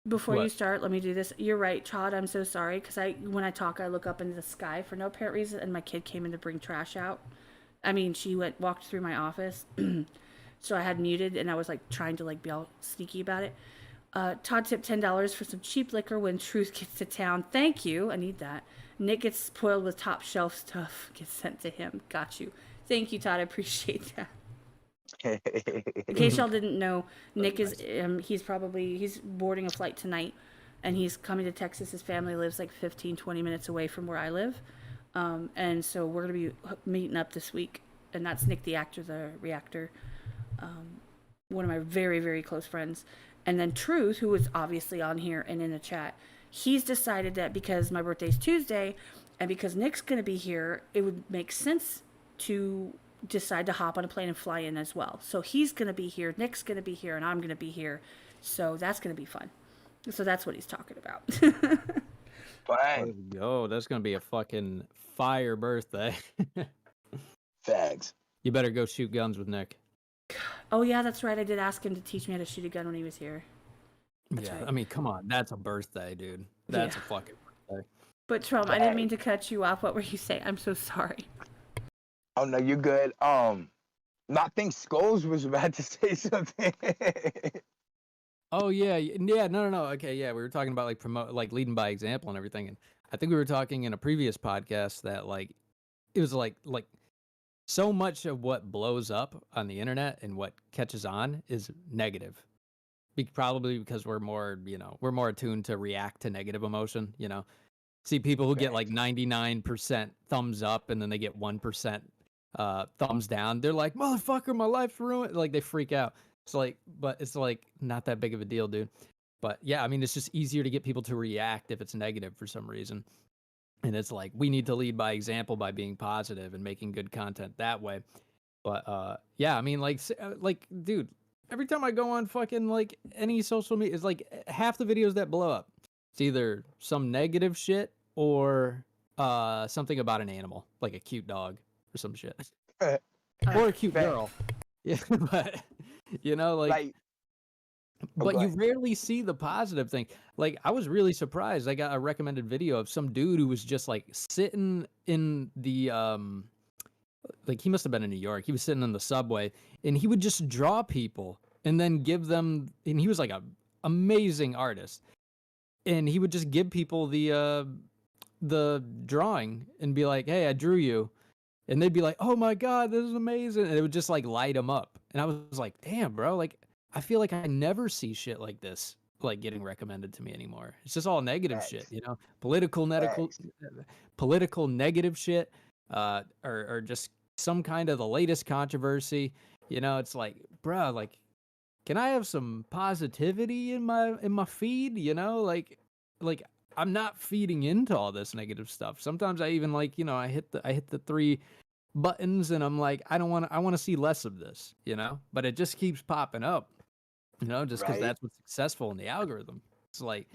Before you start, let me do this. You're right, Chad. I'm so sorry, because when I talk, I look up into the sky for no apparent reason, and my kid came in to bring trash out. I mean, she walked through my office. So I had muted, and I was like trying to like be all sneaky about it. Todd tipped $10 for some cheap liquor when Truth gets to town. Thank you. I need that. Nick gets spoiled with top shelf stuff. Gets sent to him. Got you. Thank you, Todd. I appreciate that. In case y'all didn't know, Nick is he's boarding a flight tonight, and he's coming to Texas. His family lives like 15-20 minutes away from where I live, and so we're gonna be meeting up this week. And that's Nick, the actor, the reactor. One of my very, very close friends. And then Truth, who was obviously on here and in the chat, he's decided that because my birthday's Tuesday and because Nick's going to be here, it would make sense to decide to hop on a plane and fly in as well. So he's going to be here, Nick's going to be here, and I'm going to be here. So that's going to be fun. So that's what he's talking about. Fine. Yo, that's going to be a fucking fire birthday. Facts. You better go shoot guns with Nick. Oh, yeah, that's right. I did ask him to teach me how to shoot a gun when he was here. That's right. I mean, come on. That's a birthday, dude. That's a fucking birthday. But, Trump, I didn't mean to cut you off. What were you saying? I'm so sorry. Oh, no, you're good. I think Skullz was about to say something. Oh, yeah. No. Okay, yeah, we were talking about, like, leading by example and everything. And I think we were talking in a previous podcast that, like, it was like so much of what blows up on the internet and what catches on is negative. Probably because we're more attuned to react to negative emotion, you know. See people who get like 99% thumbs up and then they get 1% thumbs down. They're like, motherfucker, my life's ruined. Like, they freak out. It's like, but it's like not that big of a deal, dude. But yeah, I mean, it's just easier to get people to react if it's negative for some reason. And it's like, we need to lead by example by being positive and making good content that way. But yeah, I mean, like, dude, every time I go on fucking like any social media, it's like half the videos that blow up. It's either some negative shit or something about an animal, like a cute dog or some shit, or a cute Fact. girl. Yeah, but you know, like but go you ahead. rarely see the positive thing. Like, I was really surprised. I got a recommended video of some dude who was just like sitting in the like he must have been in New York. He was sitting in the subway and he would just draw people and then give them, and he was like a amazing artist. And he would just give people the drawing and be like, "Hey, I drew you." And they'd be like, "Oh my God, this is amazing." And it would just like light them up. And I was like, "Damn, bro, like I feel like I never see shit like this like getting recommended to me anymore. It's just all negative shit, Facts. you know? Political negative shit, or just some kind of the latest controversy. You know, it's like, bro, like, can I have some positivity in my feed? You know, like I'm not feeding into all this negative stuff. Sometimes I even like, you know, I hit the three buttons and I'm like, I want to see less of this, you know? But it just keeps popping up, you know, just because Right. that's what's successful in the algorithm. It's like,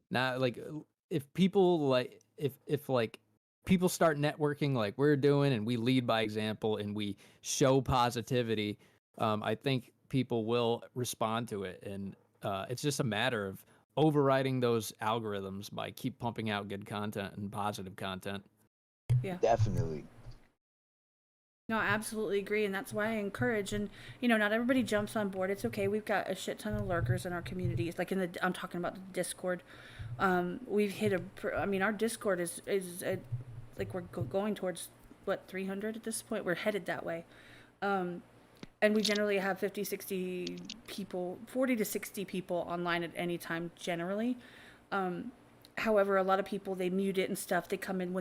now, like, if people like, if like people start networking like we're doing and we lead by example and we show positivity, I think people will respond to it. And it's just a matter of overriding those algorithms by keep pumping out good content and positive content. Yeah. Definitely. No, I absolutely agree, and that's why I encourage. And not everybody jumps on board. It's okay. We've got a shit ton of lurkers in our communities. Like I'm talking about the Discord. We've hit I mean, our Discord is like we're going towards what 300 at this point. We're headed that way. And we generally have 50, 60 people, 40 to 60 people online at any time generally. However, a lot of people, they mute it and stuff. They come in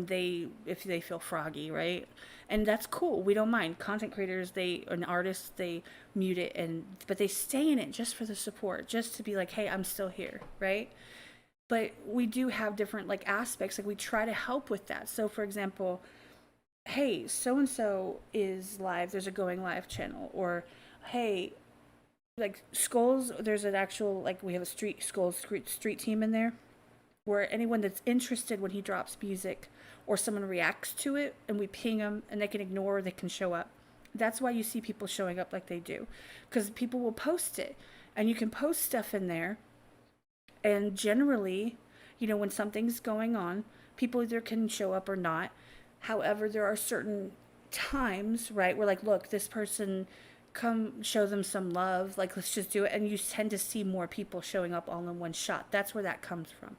if they feel froggy, right? And that's cool. We don't mind. Content creators, and artists, they mute it, but they stay in it just for the support, just to be like, hey, I'm still here, right? But we do have different like aspects. Like we try to help with that. So, for example, hey, so and so is live. There's a going live channel, or hey, like Skullz. There's an actual like we have a Skullz street team in there where anyone that's interested when he drops music or someone reacts to it and we ping them and they can ignore or they can show up. That's why you see people showing up like they do, because people will post it and you can post stuff in there. And generally, when something's going on, people either can show up or not. However, there are certain times, right, where like, look, this person, come show them some love, like let's just do it. And you tend to see more people showing up all in one shot. That's where that comes from,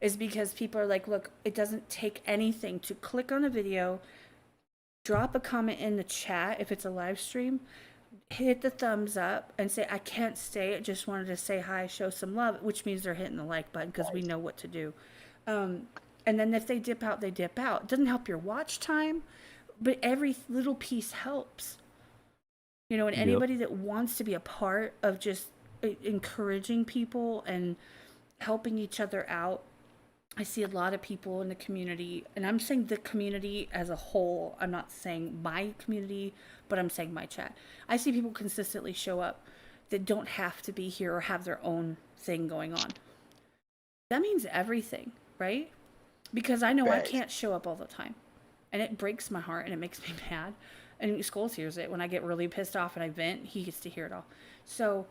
is because people are like, look, it doesn't take anything to click on a video, drop a comment in the chat if it's a live stream, hit the thumbs up and say, I can't stay, I just wanted to say hi, show some love, which means they're hitting the like button because we know what to do. And then if they dip out, they dip out. It doesn't help your watch time, but every little piece helps. And anybody that wants to be a part of just encouraging people and helping each other out. I see a lot of people in the community, and I'm saying the community as a whole. I'm not saying my community, but I'm saying my chat. I see people consistently show up that don't have to be here or have their own thing going on. That means everything, right? Because I know I can't show up all the time. And it breaks my heart and it makes me mad. And Skullz hears it. When I get really pissed off and I vent, he gets to hear it all. So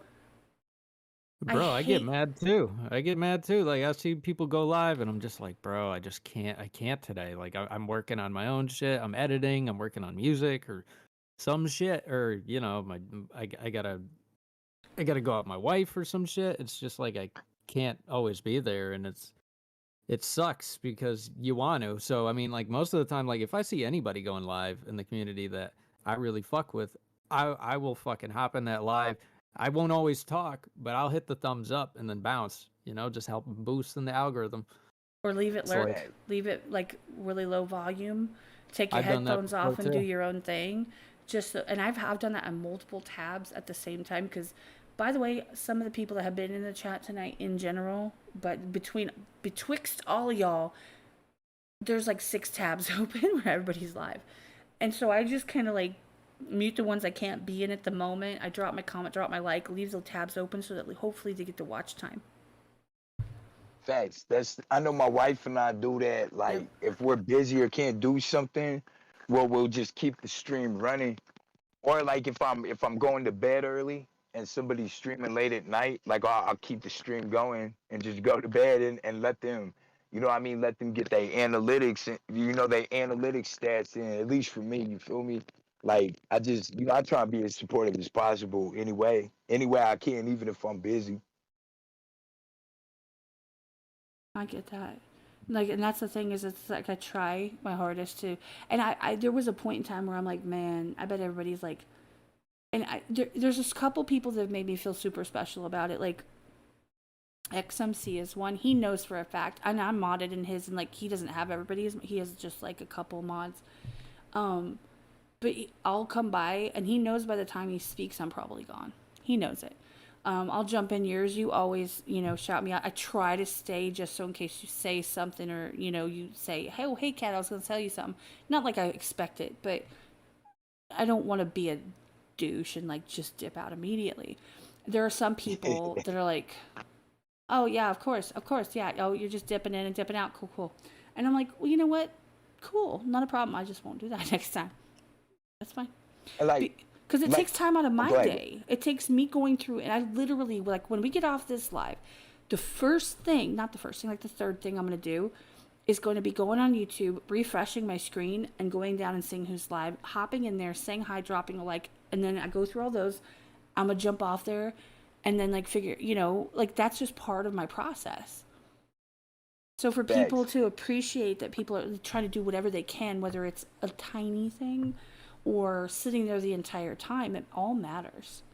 bro, I get mad too. Like I see people go live and I'm just like, bro, I can't today. Like I'm working on my own shit. I'm editing, I'm working on music or some shit, or I gotta go out with my wife or some shit. It's just like I can't always be there, and it sucks because you want to. So I mean, like most of the time, like if I see anybody going live in the community that I really fuck with, I will fucking hop in that live. I won't always talk, but I'll hit the thumbs up and then bounce, just help boost in the algorithm. Or leave it leave it like really low volume. Take your headphones off and do your own thing. And I've done that on multiple tabs at the same time, because by the way, some of the people that have been in the chat tonight in general, but betwixt all y'all, there's like 6 tabs open where everybody's live. And so I just kind of like mute the ones I can't be in at the moment. I drop my comment, drop my like, leave the tabs open so that hopefully they get the watch time. Facts. I know my wife and I do that. Like, if we're busy or can't do something, well, we'll just keep the stream running. Or like if I'm going to bed early and somebody's streaming late at night, like I'll keep the stream going and just go to bed and let them, you know what I mean, let them get their analytics and their analytics stats in, at least for me, you feel me? Like I just I try and be as supportive as possible anyway I can, even if I'm busy. I get that. Like, and that's the thing is, it's like I try my hardest to, and I there was a point in time where I'm like, man, I bet everybody's like, and there's this couple people that have made me feel super special about it. Like, XMC is one. He knows for a fact, and I'm modded in his, and like he doesn't have everybody's. He has just like a couple mods. But I'll come by, and he knows by the time he speaks, I'm probably gone. He knows it. I'll jump in yours. You always, shout me out. I try to stay just so in case you say something or, you say, hey, Kat, I was going to tell you something. Not like I expect it, but I don't want to be a douche and like just dip out immediately. There are some people that are like, oh, yeah, of course, yeah. Oh, you're just dipping in and dipping out. Cool. And I'm like, well, you know what? Cool. Not a problem. I just won't do that next time. That's fine. Because it takes time out of my day. It takes me going through, and I literally, like, when we get off this live, the third thing I'm going to do is going to be going on YouTube, refreshing my screen, and going down and seeing who's live, hopping in there, saying hi, dropping a like, and then I go through all those. I'm going to jump off there, and then, like, figure, like, that's just part of my process. So for people to appreciate that people are trying to do whatever they can, whether it's a tiny thing or sitting there the entire time, it all matters.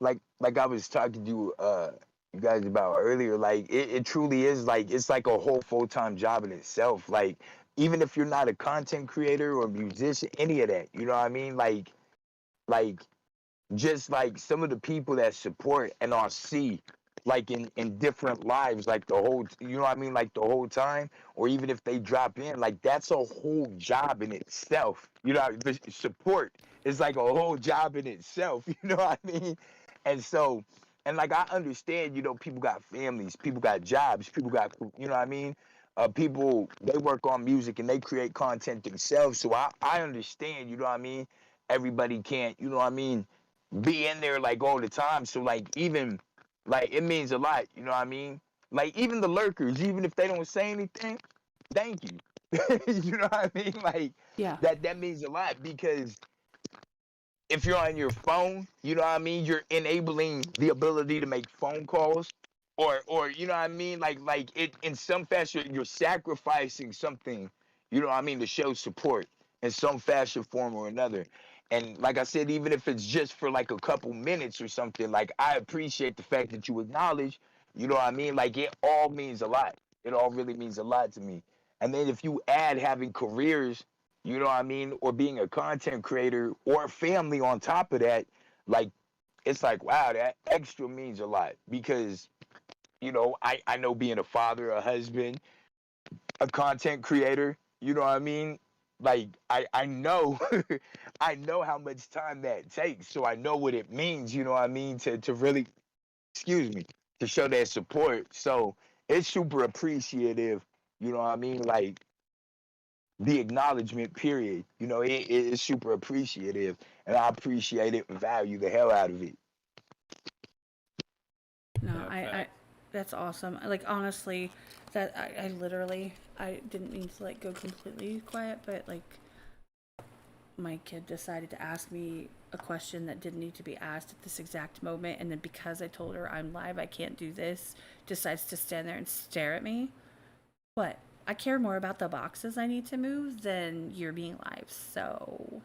Like I was talking to you guys about earlier, like it truly is, like it's like a whole full-time job in itself. Like even if you're not a content creator or musician, any of that, you know what I mean? Like just like some of the people that support and I'll see like in different lives, like the whole, you know what I mean, like the whole time, or even if they drop in, like that's a whole job in itself. You know, the support is like a whole job in itself. You know what I mean? And so, and like I understand, people got families, people got jobs, people got, you know what I mean? People, they work on music and they create content themselves. So I understand, you know what I mean? Everybody can't, you know what I mean, be in there like all the time. So like even like it means a lot, you know what I mean? Like even the lurkers, even if they don't say anything, thank you. You know what I mean? Like that means a lot, because if you're on your phone, you know what I mean, you're enabling the ability to make phone calls, or you know what I mean, like it in some fashion you're sacrificing something, you know what I mean, to show support in some fashion, form or another. And like I said, even if it's just for like a couple minutes or something, like I appreciate the fact that you acknowledge, you know what I mean? Like it all means a lot. It all really means a lot to me. And then if you add having careers, you know what I mean, or being a content creator or family on top of that, like it's like, wow, that extra means a lot, because, I know being a father, a husband, a content creator, you know what I mean? Like I know I know how much time that takes, so I know what it means, you know what I mean, to really, to show that support. So it's super appreciative, you know what I mean, like the acknowledgement, period, it is super appreciative, and I appreciate it and value the hell out of it. No, I that's awesome. Like honestly, that I literally, I didn't mean to like go completely quiet, but like my kid decided to ask me a question that didn't need to be asked at this exact moment, and then because I told her I'm live, I can't do this, decides to stand there and stare at me. What? I care more about the boxes I need to move than you're being live. So,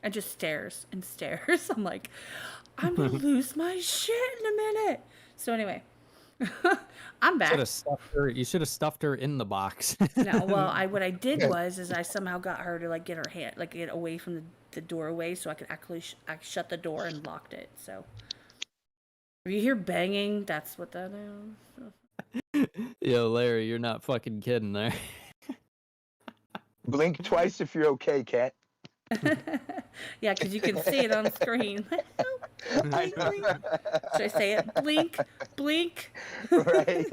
and just stares and stares. I'm like, I'm gonna lose my shit in a minute. So anyway, I'm back. You should have stuffed her in the box. No, well, what I did was I somehow got her to like get her hand, like get away from the doorway, so I could actually I shut the door and locked it. So if you hear banging, that's what that is. Yo, Larry, you're not fucking kidding there. Blink twice if you're okay, Kat. Yeah, because you can see it on screen. I Blink, know. blink. Should I say it? Blink, blink. Right.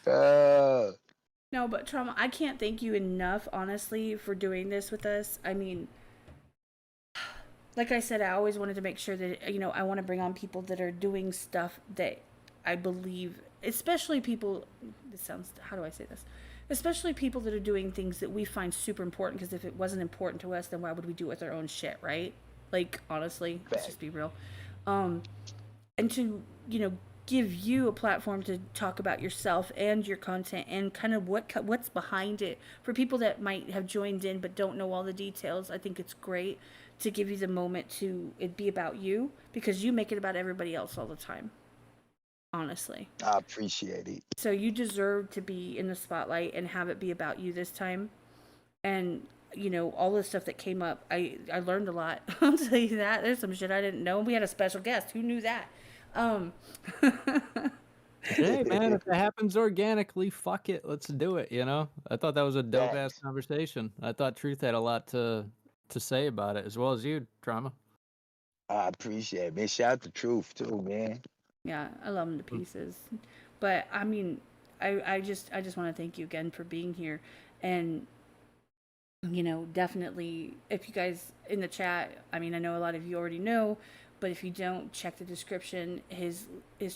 uh, No, but Trauma, I can't thank you enough, honestly, for doing this with us. I mean, like I said, I always wanted to make sure that, I want to bring on people that are doing stuff that I believe, especially people, how do I say this? Especially people that are doing things that we find super important, because if it wasn't important to us, then why would we do it with our own shit, right? Like, honestly, let's just be real. And to, give you a platform to talk about yourself and your content and kind of what's behind it for people that might have joined in but don't know all the details. I think it's great to give you the moment to it be about you, because you make it about everybody else all the time, honestly. I appreciate it. So you deserve to be in the spotlight and have it be about you this time. And all the stuff that came up, I learned a lot. I'll tell you that. There's some shit I didn't know. We had a special guest. Who knew that? Hey man, if it happens organically, fuck it, let's do it. I thought that was a dope ass Thanks. conversation. I thought Truth had a lot to say about it, as well as you, Trauma. I appreciate it, man. Shout out the Truth too, man. Yeah, I love them to pieces. But I mean, I just want to thank you again for being here. And definitely, if you guys in the chat, I mean, I know a lot of you already know, but if you don't, check the description. His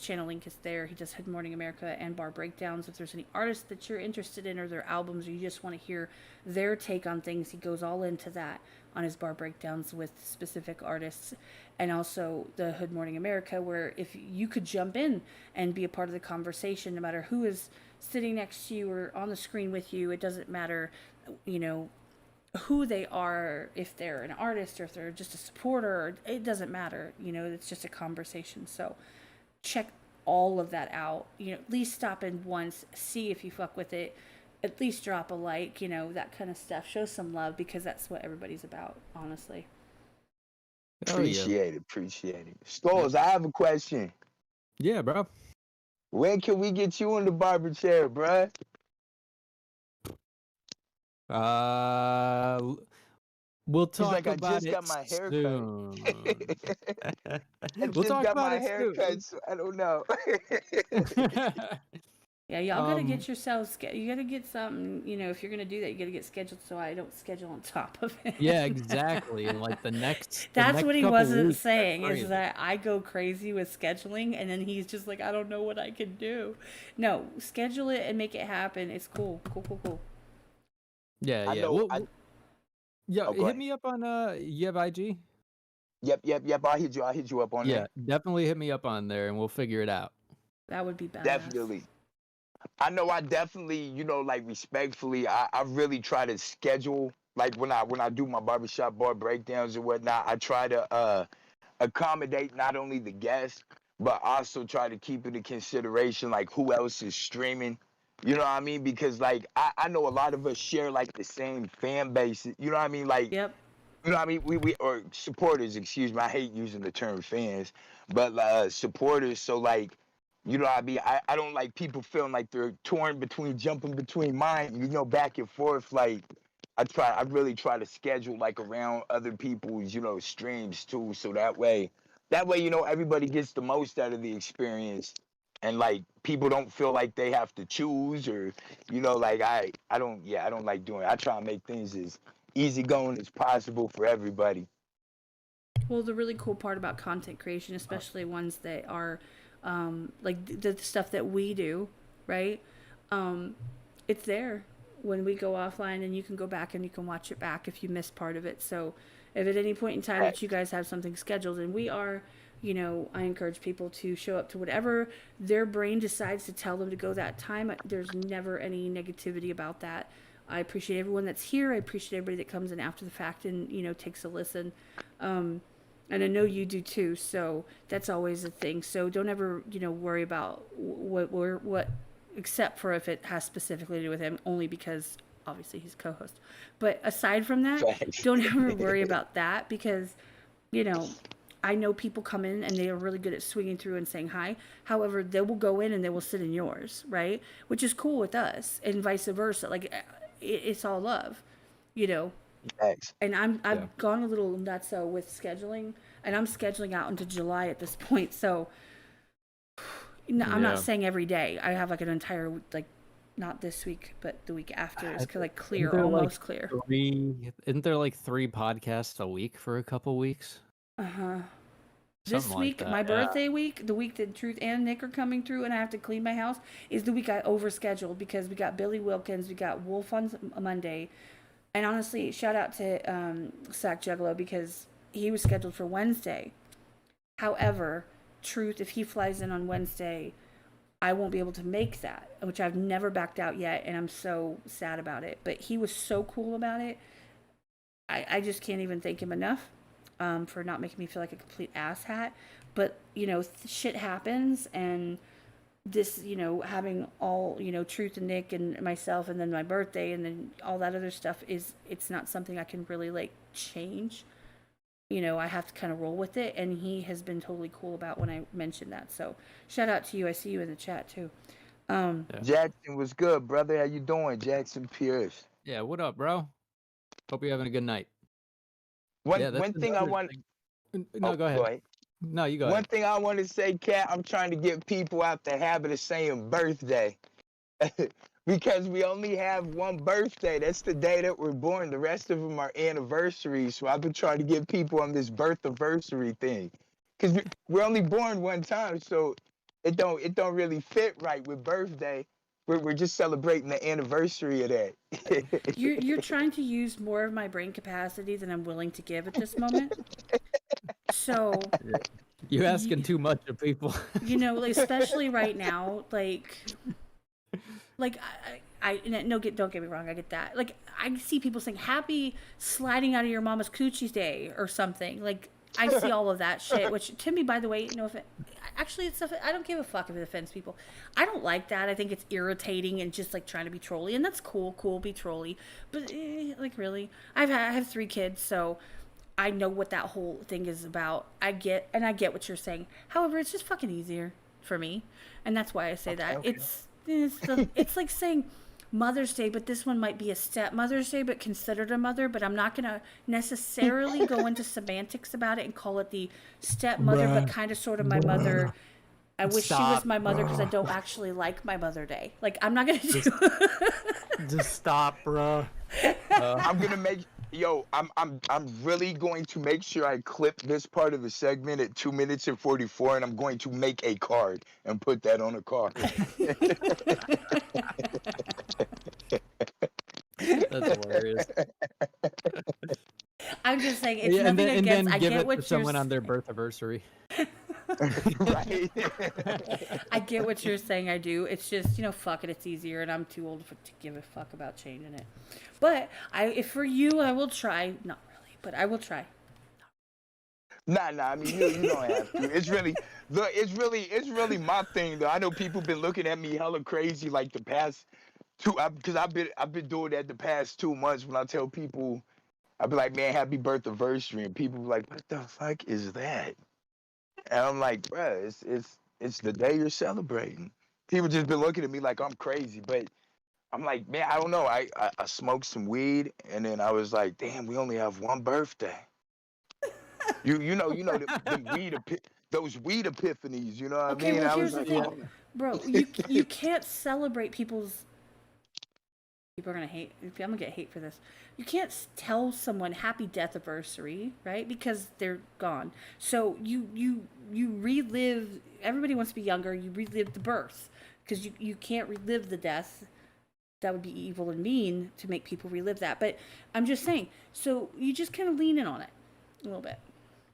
channel link is there. He does Good Morning America and bar breakdowns. If there's any artists that you're interested in, or their albums, or you just want to hear their take on things, he goes all into that on his bar breakdowns with specific artists. And also the Good Morning America, where if you could jump in and be a part of the conversation, no matter who is sitting next to you or on the screen with you, it doesn't matter, who they are, if they're an artist or if they're just a supporter, it doesn't matter. It's just a conversation. So check all of that out. At least stop in once, see if you fuck with it. At least drop a like, that kind of stuff. Show some love, because that's what everybody's about, honestly. Appreciate it. Skullz, I have a question. Yeah, bro. When can we get you in the barber chair, bruh? We'll talk like, about I just it got my hair soon. We'll talk about my soon. haircut, so I don't know. Yeah, y'all gotta get yourselves. You gotta get something. If you're gonna do that, you gotta get scheduled, so I don't schedule on top of it. Yeah, exactly. And like the next. That's what he wasn't weeks, saying. Is that I go crazy with scheduling, and then he's just like, I don't know what I can do. No, schedule it and make it happen. It's cool. Yeah. Hit me up on you have IG? Yep. I'll hit you up on there. Yeah, definitely hit me up on there and we'll figure it out. That would be badass. Definitely. I know I definitely, like respectfully, I really try to schedule, like when I do my barbershop bar breakdowns or whatnot, I try to accommodate not only the guests, but also try to keep into consideration like who else is streaming. You know what I mean? Because like I know a lot of us share like the same fan base. You know what I mean? Like, yep. You know what I mean? We or supporters, excuse me. I hate using the term fans, but supporters. So like, you know what I mean? I don't like people feeling like they're jumping between mine, back and forth. Like I really try to schedule like around other people's, streams too. So that way, everybody gets the most out of the experience. And like people don't feel like they have to choose, or like I don't like doing it. I try to make things as easygoing as possible for everybody. Well, the really cool part about content creation, especially ones that are like the stuff that we do, right? It's there when we go offline, and you can go back and you can watch it back if you missed part of it. So if at any point in time that you guys have something scheduled, and we are, I encourage people to show up to whatever their brain decides to tell them to go that time. There's never any negativity about that. I appreciate everyone that's here. I appreciate everybody that comes in after the fact and, takes a listen. And I know you do too. So that's always a thing. So don't ever, worry about what, except for if it has specifically to do with him, only because obviously he's co-host. But aside from that, don't ever worry about that, because, I know people come in and they are really good at swinging through and saying hi. However, they will go in and they will sit in yours, right? Which is cool with us, and vice versa. Like, it's all love. you know. Thanks. And Yeah. I've gone a little nutso with scheduling, and I'm scheduling out into July at this point. So I'm not Yeah. saying every day. I have like an entire like, not this week, but the week after is like clear, Isn't there, almost like, clear. Isn't there like 3 podcasts a week for a couple weeks? This Something like week, that. my Yeah. birthday week, the week that Truth and Nick are coming through, and I have to clean my house, is the week I overscheduled because we got Billy Wilkins, we got Wolf on Monday, and honestly, shout out to Sack Juggalo because he was scheduled for Wednesday. However, Truth, if he flies in on Wednesday, I won't be able to make that, which I've never backed out yet, and I'm so sad about it. But he was so cool about it. I just can't even thank him enough for not making me feel like a complete asshat. But, you know, shit happens, and this, you know, having all, you know, Truth and Nick and myself, and then my birthday, and then all that other stuff it's not something I can really, like, change. You know, I have to kind of roll with it, and he has been totally cool about when I mentioned that. So, shout out to you. I see you in the chat too. Jackson was good, brother. How you doing, Jackson Pierce? Yeah, what up, bro? Hope you're having a good night. One Yeah, that's thing I another want. thing. No, go ahead. No, you go One ahead. thing I want to say, Kat, I'm trying to get people out the habit of saying birthday. Because we only have one birthday. That's the day that we're born. The rest of them are anniversaries. So I've been trying to get people on this birth anniversary thing. Because we're only born one time, so it don't really fit right with birthday. We're just celebrating the anniversary of that. You're trying to use more of my brain capacity than I'm willing to give at this moment. So You're asking too much of people. you know, like, especially right now, don't get me wrong, I get that. Like, I see people saying happy sliding out of your mama's coochie's day or something. Like, I see all of that shit, which to me, by the way, actually, it's stuff I don't give a fuck if it offends people. I don't like that. I think it's irritating and just like trying to be trolly, and that's cool, be trolly. But like, really, I have 3 kids, so I know what that whole thing is about. I get what you're saying. However, it's just fucking easier for me, and that's why I say that. Okay. It's like saying Mother's Day, but this one might be a stepmother's day, but considered a mother. But I'm not gonna necessarily go into semantics about it and call it the stepmother, but kind of sort of my mother. I wish she was my mother because I don't actually like my Mother Day. Like, I'm not gonna do. Just stop, bro. I'm gonna make I'm really going to make sure I clip this part of the segment at 2 minutes and 44, and I'm going to make a card and put that on a card. That's hilarious. I'm just saying it's Yeah, nothing and against. then I give get it what to you're someone on their birth anniversary. Right? I get what you're saying. I do. It's just, you know, fuck it. It's easier, and I'm too old to give a fuck about changing it. But if for you, I will try. Not really, but I will try. Nah. I mean, you don't have to. It's really my thing though. I know people been looking at me hella crazy like the past because I've been doing that the past 2 months. When I tell people, I be like, man, happy birth anniversary, and people be like, what the fuck is that? And I'm like, bruh, it's the day you're celebrating. People just been looking at me like I'm crazy, but I'm like, man, I don't know. I smoked some weed, and then I was like, damn, we only have one birthday. You know those weed epiphanies. You know what I mean? Well, I here's was the like, thing, bro. You can't celebrate people's. People are gonna hate. I'm gonna get hate for this. You can't tell someone happy death anniversary, right? Because they're gone. So you relive. Everybody wants to be younger. You relive the birth because you can't relive the death. That would be evil and mean to make people relive that. But I'm just saying. So you just kind of lean in on it a little bit.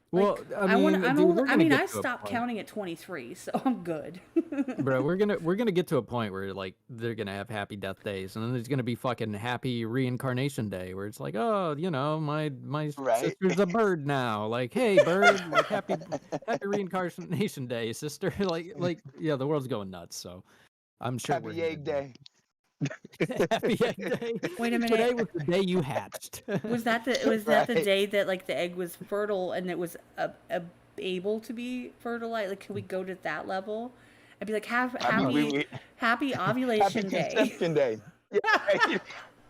Well, I stopped counting at 23, so I'm good. Bro, we're gonna get to a point where like they're gonna have happy death days, and then there's gonna be fucking happy reincarnation day, where it's like, oh, you know, my right? sister's a bird now. Like, hey, bird, like happy reincarnation day, sister. like, yeah, the world's going nuts. So, I'm sure Happy egg day. Happy egg day. Wait a minute. Today was the day you hatched. Was that the day that like the egg was fertile and it was able to be fertilized? Like, can we go to that level? I'd be like, happy ovulation happy day. conception day. Yeah, right.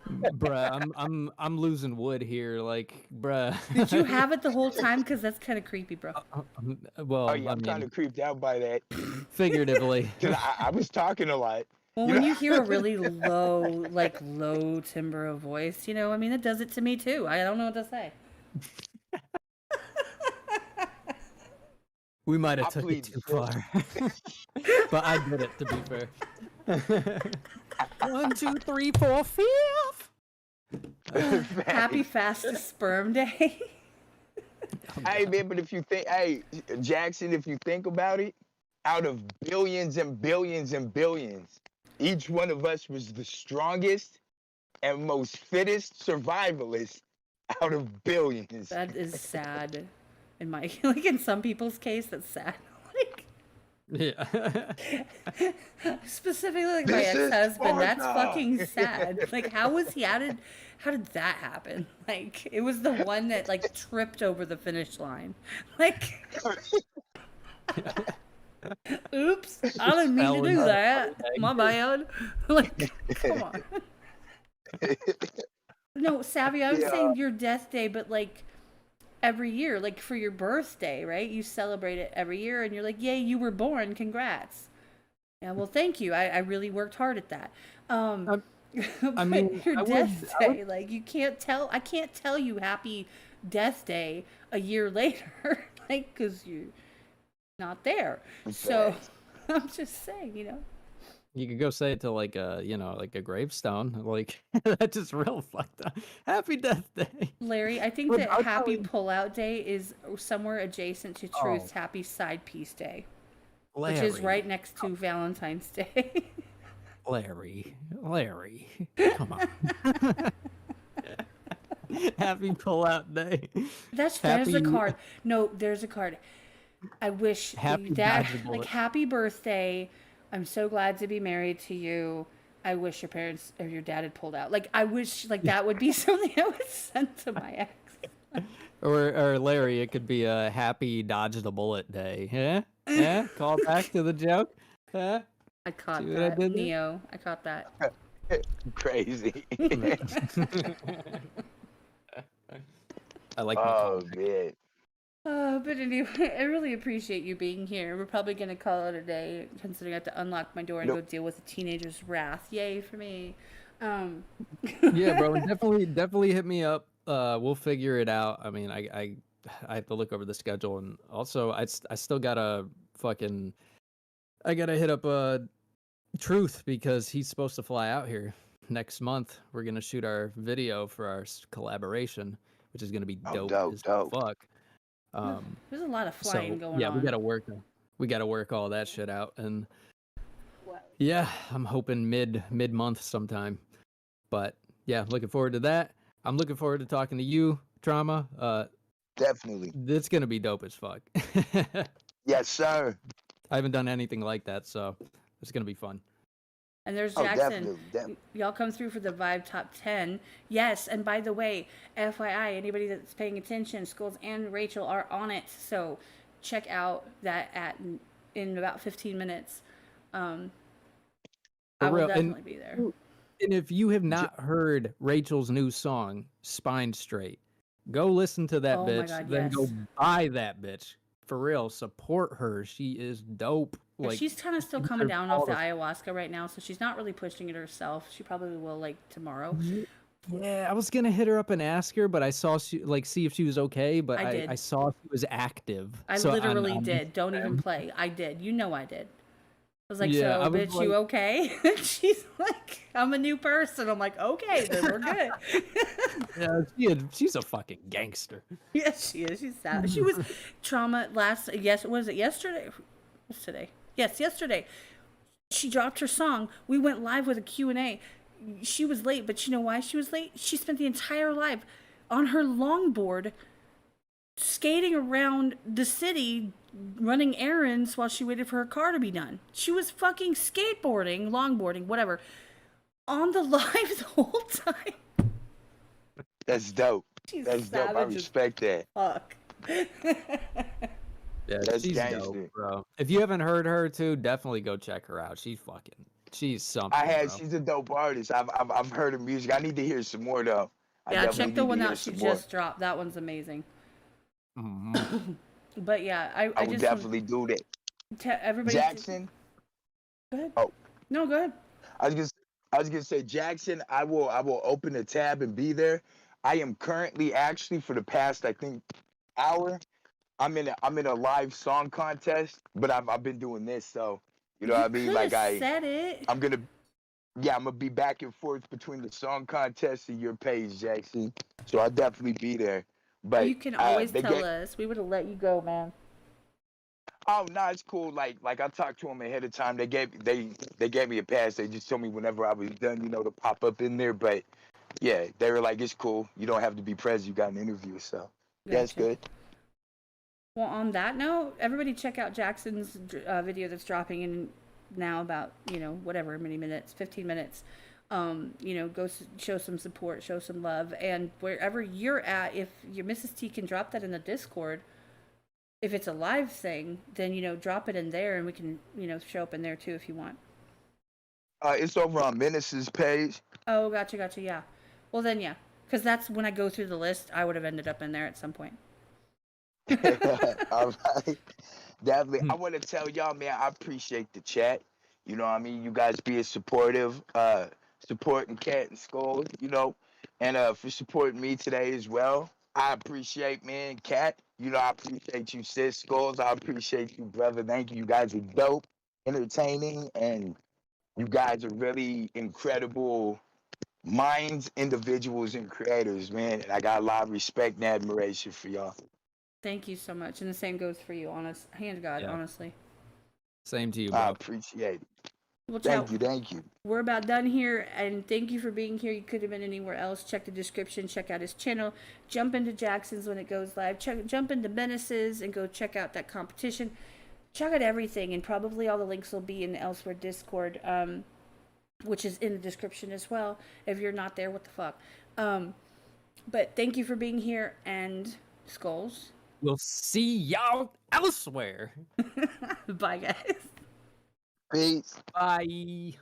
Bruh, I'm losing wood here. Like, bruh. Did you have it the whole time? Because that's kind of creepy, bro. Well, Oh yeah, I I'm kind mean, of creeped out by that. figuratively. Cause I was talking a lot. Well, You when know? you hear a really low timbre of voice, I mean, it does it to me too. I don't know what to say. We might I have took it plead too the far. But I did it, to be fair. 1, 2, 3, 4, 5. Happy fastest sperm day. Hey man, but if you think, hey Jackson, if you think about it, out of billions and billions and billions, each one of us was the strongest and most fittest survivalist out of billions. That is sad. In my in some people's case, that's sad. Yeah. Specifically, my This is ex-husband. That's Sparta! fucking sad. How was he? How did that happen? It was the one that tripped over the finish line. Oops, I didn't mean to do that. My bad. Come on. No, Savvy, I was saying your death day, but every year, for your birthday, right? You celebrate it every year, and you're like, "Yay, you were born! Congrats!" Yeah, well, thank you. I really worked hard at that. I mean, your death day, you can't tell. I can't tell you Happy Death Day a year later, because you're not there. So I'm just saying, You could go say it to a gravestone. That's just real fucked up. Happy Death Day. Larry, I think Well, that I'll Happy tell you- Pullout Day is somewhere adjacent to Truth's Happy Side Piece Day, Larry, which is right next to Valentine's Day. Larry, come on. Happy Pullout Day. There's a card. No, there's a card. I wish Happy that dodgeable. happy birthday. I'm so glad to be married to you. I wish your parents or your dad had pulled out. I wish that would be something I would send to my ex. Or Larry, it could be a happy dodged a bullet day. Yeah? Call back to the joke. Huh? I caught See what I that. did there? Neo. I caught that. Crazy. I like. Oh man. But anyway, I really appreciate you being here. We're probably going to call it a day, considering I have to unlock my door and go deal with a teenager's wrath. Yay for me. Yeah, bro, definitely hit me up. We'll figure it out. I mean, I have to look over the schedule, and also I still gotta I gotta hit up Truth, because he's supposed to fly out here next month. We're gonna shoot our video for our collaboration, which is gonna be dope as fuck. There's a lot of flying going on. Yeah, we gotta work all that shit out, and yeah, I'm hoping mid-month sometime. But yeah, looking forward to that. I'm looking forward to talking to you, Trauma. Definitely. It's gonna be dope as fuck. Yes, sir. I haven't done anything like that, so it's gonna be fun. And there's Oh, Jackson. definitely. Y'all come through for the Vibe Top 10. Yes, and by the way, FYI, anybody that's paying attention, Skullz and Rachel are on it. So check out that in about 15 minutes. I will definitely be there. And if you have not heard Rachel's new song, Spine Straight, go listen to that Oh my bitch. God, Then yes. go buy that bitch. For real, support her. She is dope. Yeah, she's kind of still coming down all off the the- ayahuasca right now, so she's not really pushing it herself. She probably will tomorrow. Yeah, I was gonna hit her up and ask her, but I saw see if she was okay. But I did. I saw she was active. I So literally did. Don't even play. I did. You know I did. I was like, Yeah, so, I was bitch, like- you okay? And she's like, I'm a new person. I'm like, okay, then we're good. Yeah, she's a fucking gangster. Yes, she is. She's sad. She was trauma was it yesterday? What's today? Yes, yesterday. She dropped her song. We went live with a Q&A. She was late, but you know why she was late? She spent the entire live on her longboard skating around the city running errands while she waited for her car to be done. She was fucking skateboarding, longboarding, whatever, on the live the whole time. That's dope. She's That's dope. I savage as respect that. fuck. Yeah, That's she's gangster. dope, bro. If you haven't heard her too, definitely go check her out. She's fucking She's something. Bro. She's a dope artist. I've heard her music. I need to hear some more though. Yeah, check the one out she just dropped. That one's amazing. Mm-hmm. But yeah, I will definitely do that. Everybody, Jackson. Go ahead. Oh no, go ahead. I was gonna say Jackson. I will open a tab and be there. I am currently actually for the past I think hour. I'm in a live song contest, but I've been doing this, so you know what I mean. Like said it. I'm gonna be back and forth between the song contest and your page, Jackson. So I'll definitely be there. But you can always tell us. We would have let you go, man. Oh no, it's cool. Like I talked to them ahead of time. They gave me a pass. They just told me whenever I was done, to pop up in there. But yeah, they were like, it's cool. You don't have to be present. You got an interview, so yeah, it's good. Well, on that note, everybody check out Jackson's video that's dropping in now about whatever many minutes, 15 minutes. Go show some support, show some love, and wherever you're at, if your Mrs. T can drop that in the Discord. If it's a live thing, then, drop it in there and we can, show up in there too if you want. It's over on Menace's page. Oh, gotcha, yeah. Well, then, yeah. Because that's when I go through the list, I would have ended up in there at some point. All right. Definitely. I want to tell y'all, man, I appreciate the chat. You know what I mean? You guys being supportive, supporting Cat and Skullz, and for supporting me today as well. I appreciate, man, Cat. I appreciate you, sis. Skullz, I appreciate you, brother. Thank you. You guys are dope, entertaining, and you guys are really incredible minds, individuals, and creators, man. And I got a lot of respect and admiration for y'all. Thank you so much. And the same goes for you, hand God, honestly. Same to you, bro. I appreciate it. Well, thank you. We're about done here, and thank you for being here. You could have been anywhere else. Check the description. Check out his channel. Jump into Jackson's when it goes live. Jump into Menace's and go check out that competition. Check out everything, and probably all the links will be in the Elsewhere Discord, which is in the description as well. If you're not there, what the fuck? But thank you for being here, and Skullz. We'll see y'all elsewhere. Bye, guys. Peace. Bye.